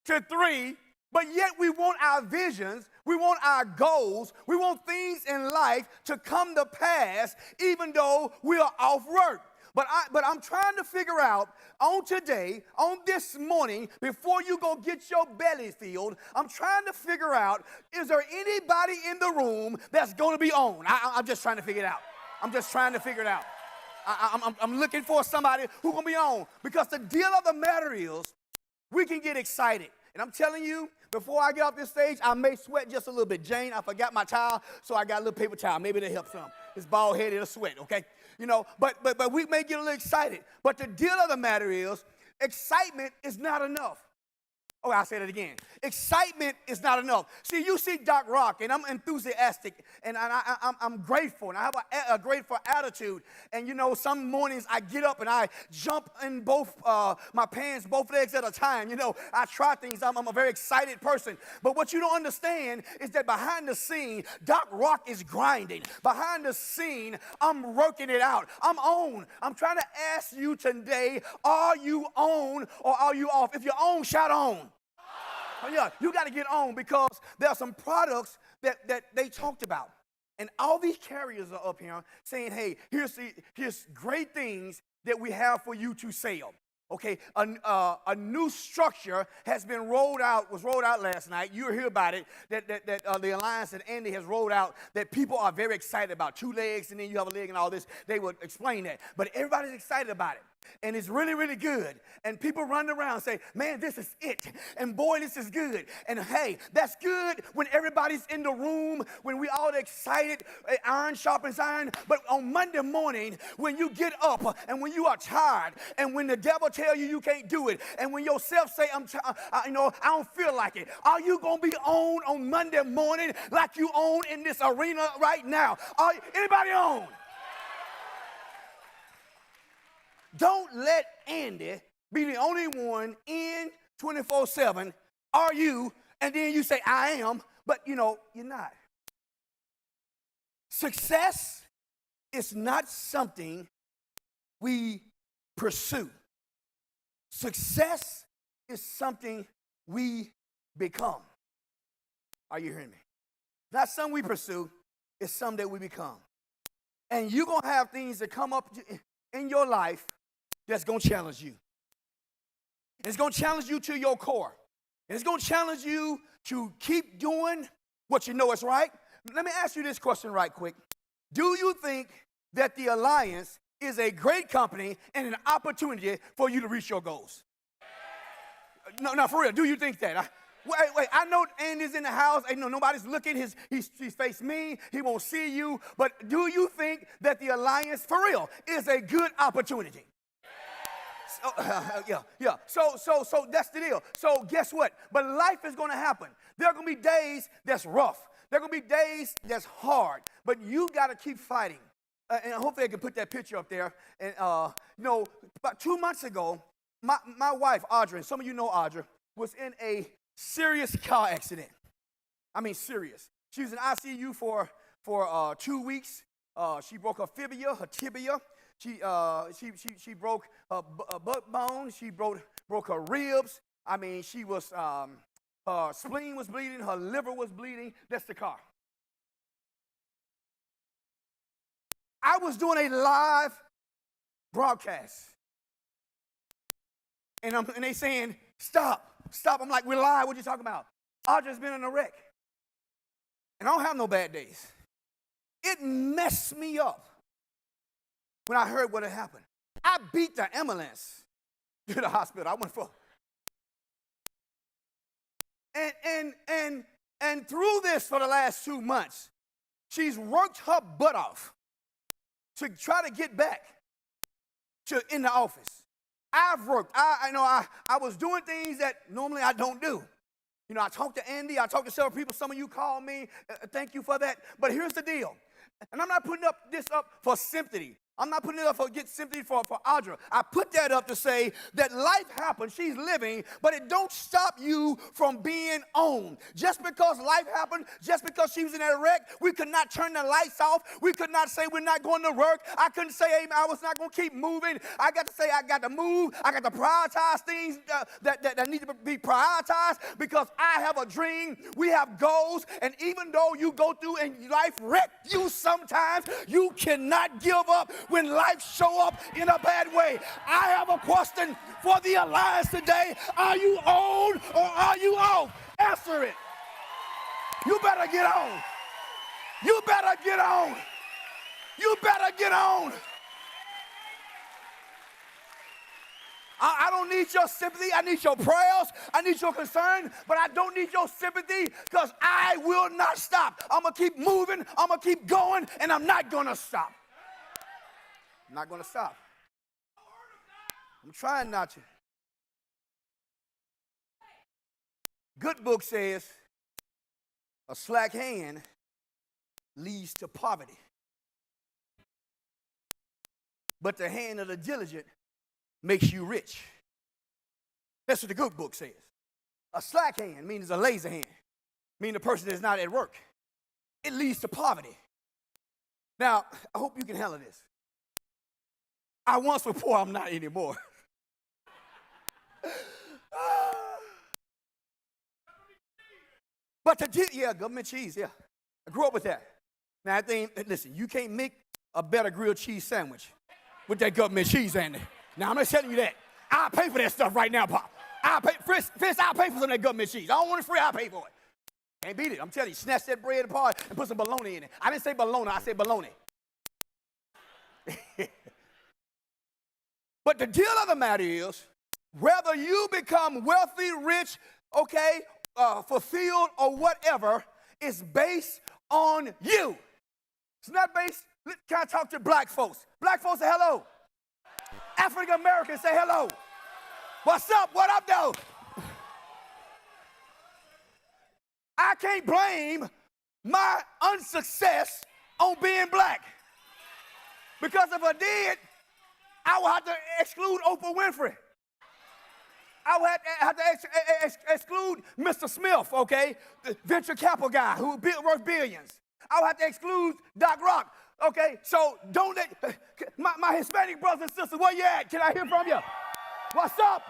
to 3, but yet we want our visions, we want our goals, we want things in life to come to pass even though we are off work. But I'm trying to figure out on today, on this morning, before you go get your belly filled, I'm trying to figure out, is there anybody in the room that's going to be on? I'm just trying to figure it out. I'm just trying to figure it out. I'm looking for somebody who's going to be on. Because the deal of the matter is, we can get excited. And I'm telling you, before I get off this stage, I may sweat just a little bit. Jane, I forgot my towel, so I got a little paper towel. Maybe it'll help some. It's bald head, it'll sweat, okay? But we may get a little excited. But the deal of the matter is, excitement is not enough. Oh, I'll say that again. Excitement is not enough. See, you see Doc Rock, and I'm enthusiastic, and I'm grateful, and I have a grateful attitude. And, some mornings I get up and I jump in both my pants, both legs at a time. I try things. I'm a very excited person. But what you don't understand is that behind the scene, Doc Rock is grinding. Behind the scene, I'm working it out. I'm on. I'm trying to ask you today, are you on or are you off? If you're on, shout on. Oh, yeah, you got to get on because there are some products that they talked about. And all these carriers are up here saying, hey, here's great things that we have for you to sell. Okay, a new structure was rolled out last night. You hear about it, that the Alliance that Andy has rolled out that people are very excited about. 2 legs and then you have a leg and all this. They would explain that. But everybody's excited about it. And it's really, really good. And people run around and say, man, this is it. And boy, this is good. And hey, that's good when everybody's in the room, when we all excited, iron sharpens iron. But on Monday morning, when you get up and when you are tired and when the devil tell you can't do it and when yourself say, I don't feel like it, are you going to be on Monday morning like you on in this arena right now? Anybody on? Don't let Andy be the only one in 24/7. Are you? And then you say, I am, but you're not. Success is not something we pursue. Success is something we become. Are you hearing me? Not something we pursue, it's something that we become. And you're going to have things that come up in your life that's going to challenge you. And it's going to challenge you to your core. And it's going to challenge you to keep doing what you know is right. Let me ask you this question right quick. Do you think that the Alliance is a great company and an opportunity for you to reach your goals? No, for real. Do you think that? Wait, I know Andy's in the house. I know nobody's looking. He's faced me. He won't see you. But do you think that the Alliance, for real, is a good opportunity? Yeah. So that's the deal. So guess what? But life is going to happen. There are going to be days that's rough. There are going to be days that's hard. But you got to keep fighting. And hopefully I can put that picture up there. And, about 2 months ago, my wife, Audrey, and some of you know Audrey, was in a serious car accident. I mean, serious. She was in ICU for 2 weeks. She broke her fibula, her tibia. She broke her butt bone. She broke her ribs. I mean, she was, her spleen was bleeding. Her liver was bleeding. That's the car. I was doing a live broadcast. And they saying, stop. I'm like, we're live. What you talking about? Audrey's been in a wreck. And I don't have no bad days. It messed me up when I heard what had happened. I beat the ambulance to the hospital. I went for. And through this for the last 2 months, she's worked her butt off to try to get back. in the office. I've worked. I was doing things that normally I don't do. You know, I talked to Andy. I talked to several people. Some of you called me. Thank you for that. But here's the deal. And I'm not putting this up for sympathy. I'm not putting it up for get sympathy for Audra. I put that up to say that life happens. She's living, but it don't stop you from being on. Just because life happened, just because she was in that wreck, we could not turn the lights off. We could not say we're not going to work. I couldn't say, hey, I was not going to keep moving. I got to say I got to move. I got to prioritize things that need to be prioritized because I have a dream. We have goals. And even though you go through and life wreck you sometimes, you cannot give up when life show up in a bad way. I have a question for the Alliance today. Are you on or are you off? Answer it. You better get on. You better get on. You better get on. I don't need your sympathy. I need your prayers. I need your concern, but I don't need your sympathy because I will not stop. I'm going to keep moving. I'm going to keep going, and I'm not going to stop. I'm not going to stop. I'm trying not to. Good book says a slack hand leads to poverty, but the hand of the diligent makes you rich. That's what the good book says. A slack hand means a lazy hand, meaning the person is not at work. It leads to poverty. Now, I hope you can handle this. I once was poor, I'm not anymore. But government cheese, yeah. I grew up with that. Now, listen, you can't make a better grilled cheese sandwich with that government cheese in there. Now, I'm not telling you that. I'll pay for that stuff right now, Pop. I'll pay for some of that government cheese. I don't want it free, I'll pay for it. Can't beat it. I'm telling you, snatch that bread apart and put some bologna in it. I didn't say bologna, I said bologna. But the deal of the matter is, whether you become wealthy, rich, fulfilled, or whatever, is based on you. It's not based, can I talk to black folks? Black folks say hello. African Americans say hello. What's up? What up, though? I can't blame my unsuccess on being black. Because if I did, I would have to exclude Oprah Winfrey. I would have to exclude Mr. Smith, the venture capital guy who worth billions. I would have to exclude Doc Rock, So don't let, my Hispanic brothers and sisters, where you at? Can I hear from you? What's up?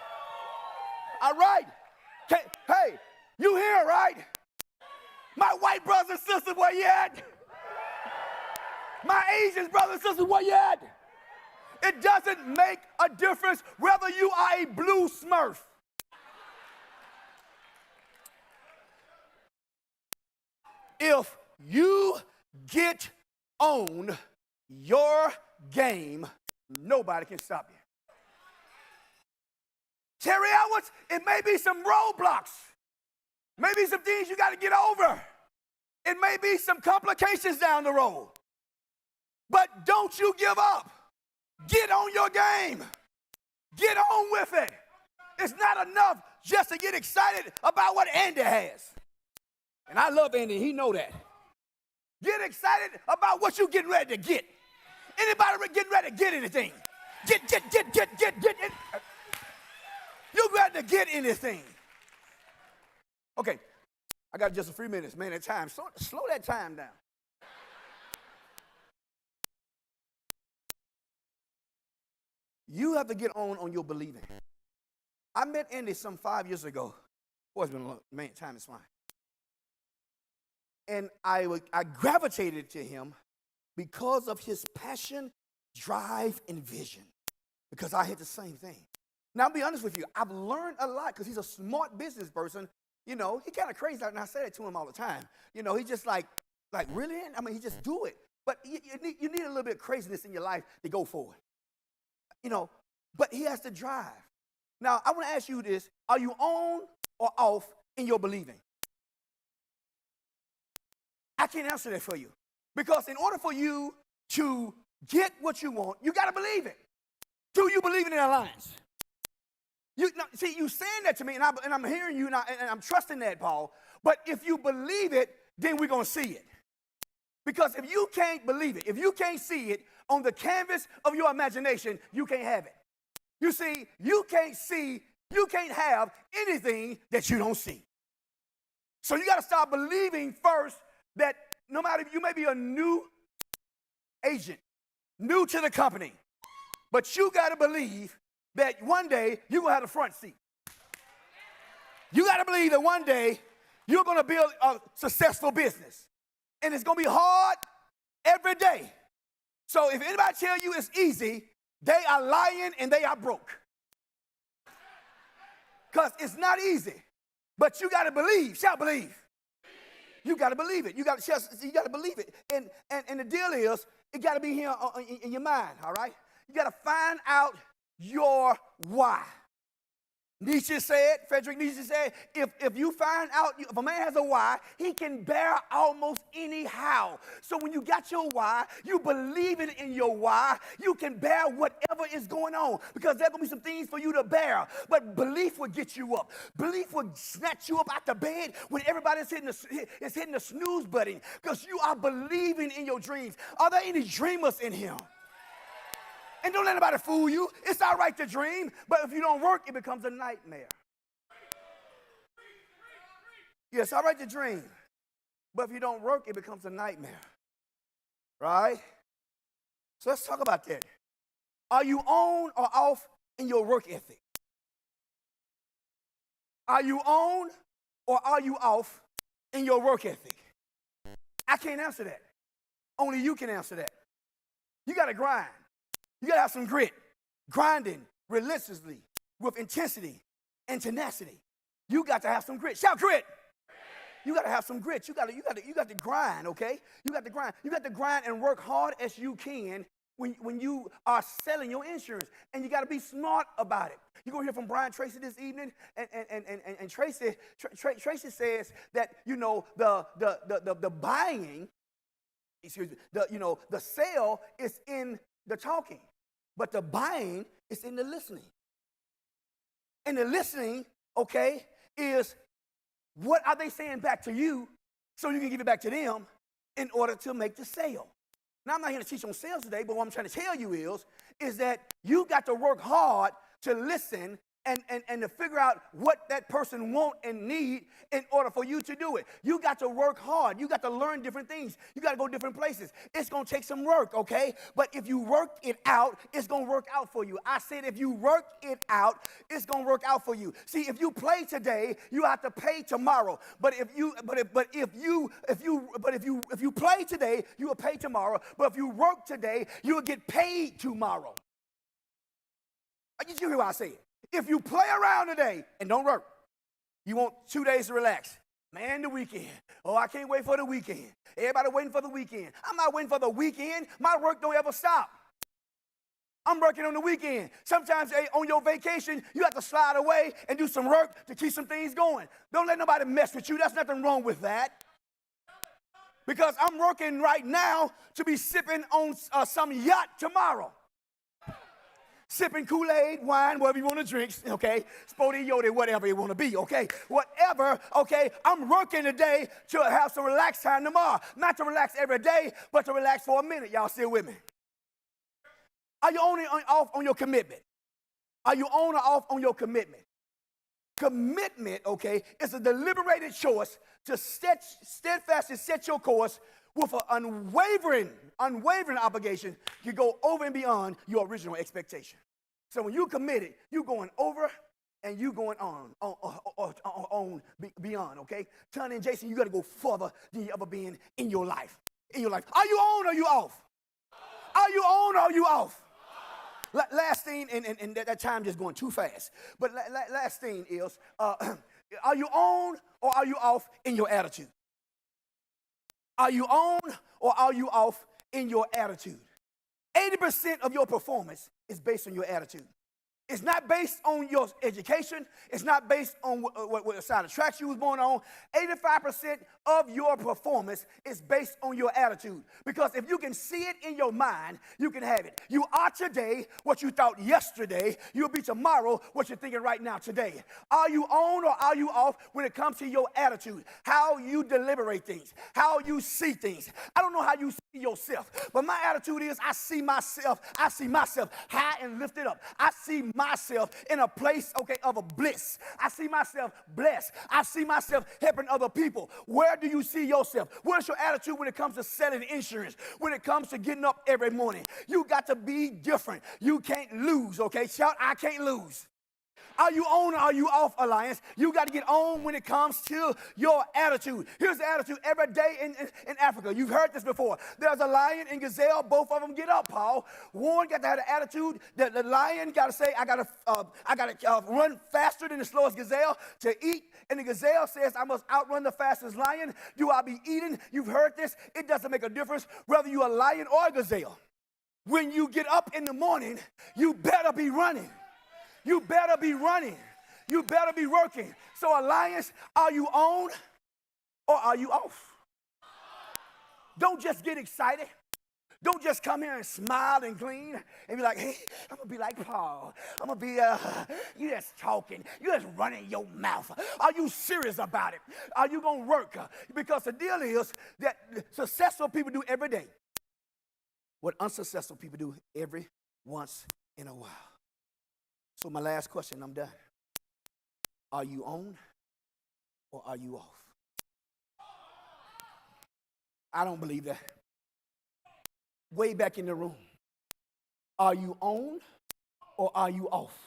All right. Hey, you here, right? My white brothers and sisters, where you at? My Asian brothers and sisters, where you at? It doesn't make a difference whether you are a blue Smurf. If you get on your game, nobody can stop you. Terry Edwards, it may be some roadblocks. Maybe some things you got to get over. It may be some complications down the road. But don't you give up. Get on your game. Get on with it. It's not enough just to get excited about what Andy has. And I love Andy, he know that. Get excited about what you're getting ready to get. Anybody getting ready to get anything? Get it. You're ready to get anything. Okay, I got just a few minutes, man, at time. Slow that time down. You have to get on your believing. I met Andy some 5 years ago. Boy, it's been a long, man, time is flying. And I gravitated to him because of his passion, drive, and vision. Because I had the same thing. Now, I'll be honest with you. I've learned a lot because he's a smart business person. You know, he kind of crazy, and I say that to him all the time. You know, he just like really? I mean, he just do it. But you need a little bit of craziness in your life to go forward. You know, but he has to drive. Now, I want to ask you this. Are you on or off in your believing? I can't answer that for you. Because in order for you to get what you want, you got to believe it. Do believe in an alliance. See, you saying that to me, and I'm hearing you, and I'm trusting that, Paul. But if you believe it, then we're going to see it. Because if you can't believe it, if you can't see it on the canvas of your imagination, you can't have it. You see, you can't have anything that you don't see. So you got to start believing first that no matter, you may be a new agent, new to the company, but you got to believe that one day you're going to have the front seat. You got to believe that one day you're going to build a successful business. And it's going to be hard every day. So if anybody tell you it's easy, they are lying and they are broke. Because it's not easy. But you got to believe. Shout believe. You got to believe it. You got to believe it. And the deal is, it got to be here in your mind, all right? You got to find out your why. Friedrich Nietzsche said, if you find out, if a man has a why, he can bear almost anyhow. So when you got your why, you believe it in your why, you can bear whatever is going on, because there are going to be some things for you to bear. But belief will get you up. Belief will snatch you up out the bed when everybody's hitting the snooze button, because you are believing in your dreams. Are there any dreamers in here? And don't let anybody fool you. It's all right to dream, but if you don't work, it becomes a nightmare. Yeah, it's all right to dream, but if you don't work, it becomes a nightmare. Right? So let's talk about that. Are you on or off in your work ethic? Are you on or are you off in your work ethic? I can't answer that. Only you can answer that. You got to grind. You got to have some grit, grinding relentlessly with intensity and tenacity. You got to have some grit. Shout grit. You got to have some grit. You got to grind, okay? You got to grind. You got to grind and work hard as you can when you are selling your insurance. And you got to be smart about it. You're going to hear from Brian Tracy this evening, and Tracy says that, you know, the buying, excuse me, the sale is in the talking, but the buying is in the listening. And the listening, okay, is what are they saying back to you so you can give it back to them in order to make the sale. Now, I'm not here to teach on sales today, but what I'm trying to tell you is that you got to work hard to listen and to figure out what that person want and need in order for you to do it. You got to work hard. You got to learn different things. You got to go different places. It's going to take some work, okay? But if you work it out, it's going to work out for you. I said if you work it out, it's going to work out for you. See, if you play today, you have to pay tomorrow. But if you play today, you will pay tomorrow. But if you work today, you will get paid tomorrow. Did you hear what I said? If you play around today and don't work, you want 2 days to relax. Man, the weekend. Oh, I can't wait for the weekend. Everybody waiting for the weekend. I'm not waiting for the weekend. My work don't ever stop. I'm working on the weekend. Sometimes on your vacation, you have to slide away and do some work to keep some things going. Don't let nobody mess with you. There's nothing wrong with that. Because I'm working right now to be sipping on some yacht tomorrow. Sipping Kool-Aid, wine, whatever you want to drink, okay? Spody, Yodi, whatever you want to be, okay? Whatever, okay? I'm working today to have some relaxed time tomorrow. Not to relax every day, but to relax for a minute. Y'all still with me? Are you on or off on your commitment? Are you on or off on your commitment? Commitment, okay, is a deliberated choice to steadfastly set your course with an unwavering obligation to go over and beyond your original expectation. So when you committed, you going over and you going on beyond, okay? Tony and Jason, you got to go further than you ever been in your life. Are you on or you off? Are you on or are you off? Last thing, and that time just going too fast. But last thing is, are you on or are you off in your attitude? Are you on or are you off in your attitude? 80% of your performance is based on your attitude. It's not based on your education. It's not based on what side of tracks you was born on. 85% of your performance is based on your attitude. Because if you can see it in your mind, you can have it. You are today what you thought yesterday. You'll be tomorrow what you're thinking right now today. Are you on or are you off when it comes to your attitude? How you deliberate things, how you see things. I don't know how you see yourself, but my attitude is I see myself high and lifted up. I see myself in a place, of a bliss. I see myself blessed. I see myself helping other people. Where do you see yourself? What's your attitude when it comes to selling insurance? When it comes to getting up every morning? You got to be different. You can't lose, okay? Shout, I can't lose. Are you on or are you off, Alliance? You got to get on when it comes to your attitude. Here's the attitude every day in Africa. You've heard this before. There's a lion and gazelle. Both of them get up, Paul. One got to have the attitude that the lion got to say, I got to run faster than the slowest gazelle to eat. And the gazelle says, I must outrun the fastest lion. Do I be eating? You've heard this. It doesn't make a difference whether you're a lion or a gazelle. When you get up in the morning, you better be running. You better be running. You better be working. So, Alliance, are you on or are you off? Don't just get excited. Don't just come here and smile and glean and be like, hey, I'm going to be like Paul. I'm going to be, you just talking. You just running your mouth. Are you serious about it? Are you going to work? Because the deal is that successful people do every day what unsuccessful people do every once in a while. So my last question, I'm done. Are you on or are you off? I don't believe that. Way back in the room. Are you on or are you off?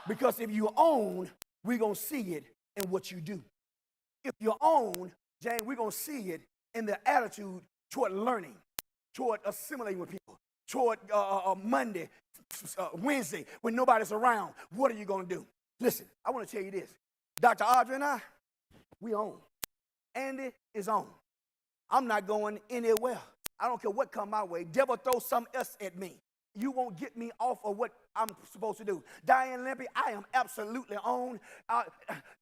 Because if you're on, we're going to see it in what you do. If you're on, Jane, we're going to see it in the attitude toward learning, toward assimilating with people, toward Monday, Wednesday, when nobody's around. What are you going to do? Listen, I want to tell you this. Dr. Audrey and I, we on. Andy is on. I'm not going anywhere. I don't care what come my way. Devil throw something else at me. You won't get me off of what I'm supposed to do. Diane Limpy, I am absolutely on.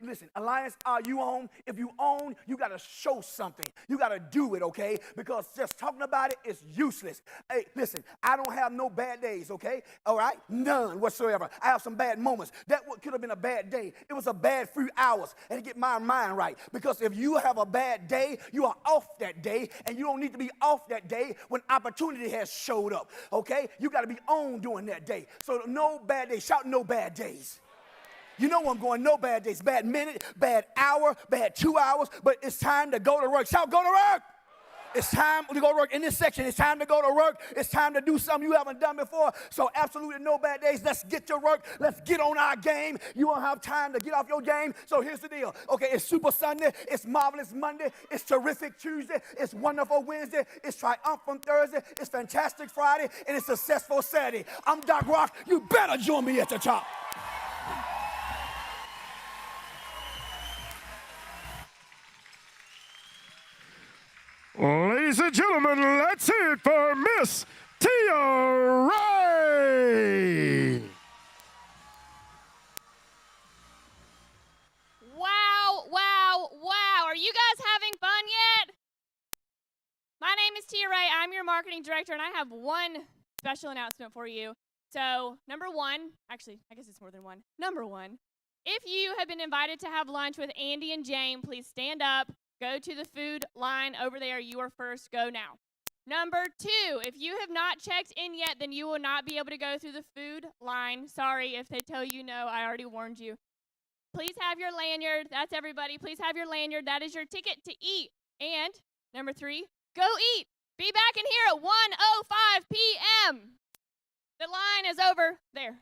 Listen, Alliance, are you on? If you on, you got to show something. You got to do it, okay? Because just talking about it is useless. Hey, listen, I don't have no bad days, okay? All right? None whatsoever. I have some bad moments. That could have been a bad day. It was a bad few hours. And to get my mind right. Because if you have a bad day, you are off that day. And you don't need to be off that day when opportunity has showed up, okay? You got to be on during that day. So no bad days. Shout no bad days. You know where I'm going. No bad days. Bad minute, bad hour, bad 2 hours. But it's time to go to work. Shout go to work. It's time to go to work. In this section, it's time to go to work. It's time to do something you haven't done before. So absolutely no bad days. Let's get to work. Let's get on our game. You won't have time to get off your game. So here's the deal. Okay, it's Super Sunday. It's Marvelous Monday. It's Terrific Tuesday. It's Wonderful Wednesday. It's Triumphant Thursday. It's Fantastic Friday. And it's Successful Saturday. I'm Doc Rock. You better join me at the top. Ladies and gentlemen, let's hear it for Miss Tia Ray. Wow, wow, wow. Are you guys having fun yet? My name is Tia Ray. I'm your marketing director, and I have one special announcement for you. So, number one, actually, I guess it's more than one. Number one, if you have been invited to have lunch with Andy and Jane, please stand up. Go to the food line over there. You are first. Go now. Number two, if you have not checked in yet, then you will not be able to go through the food line. Sorry if they tell you no. I already warned you. Please have your lanyard. That's everybody. Please have your lanyard. That is your ticket to eat. And number three, go eat. Be back in here at 1:05 p.m. The line is over there.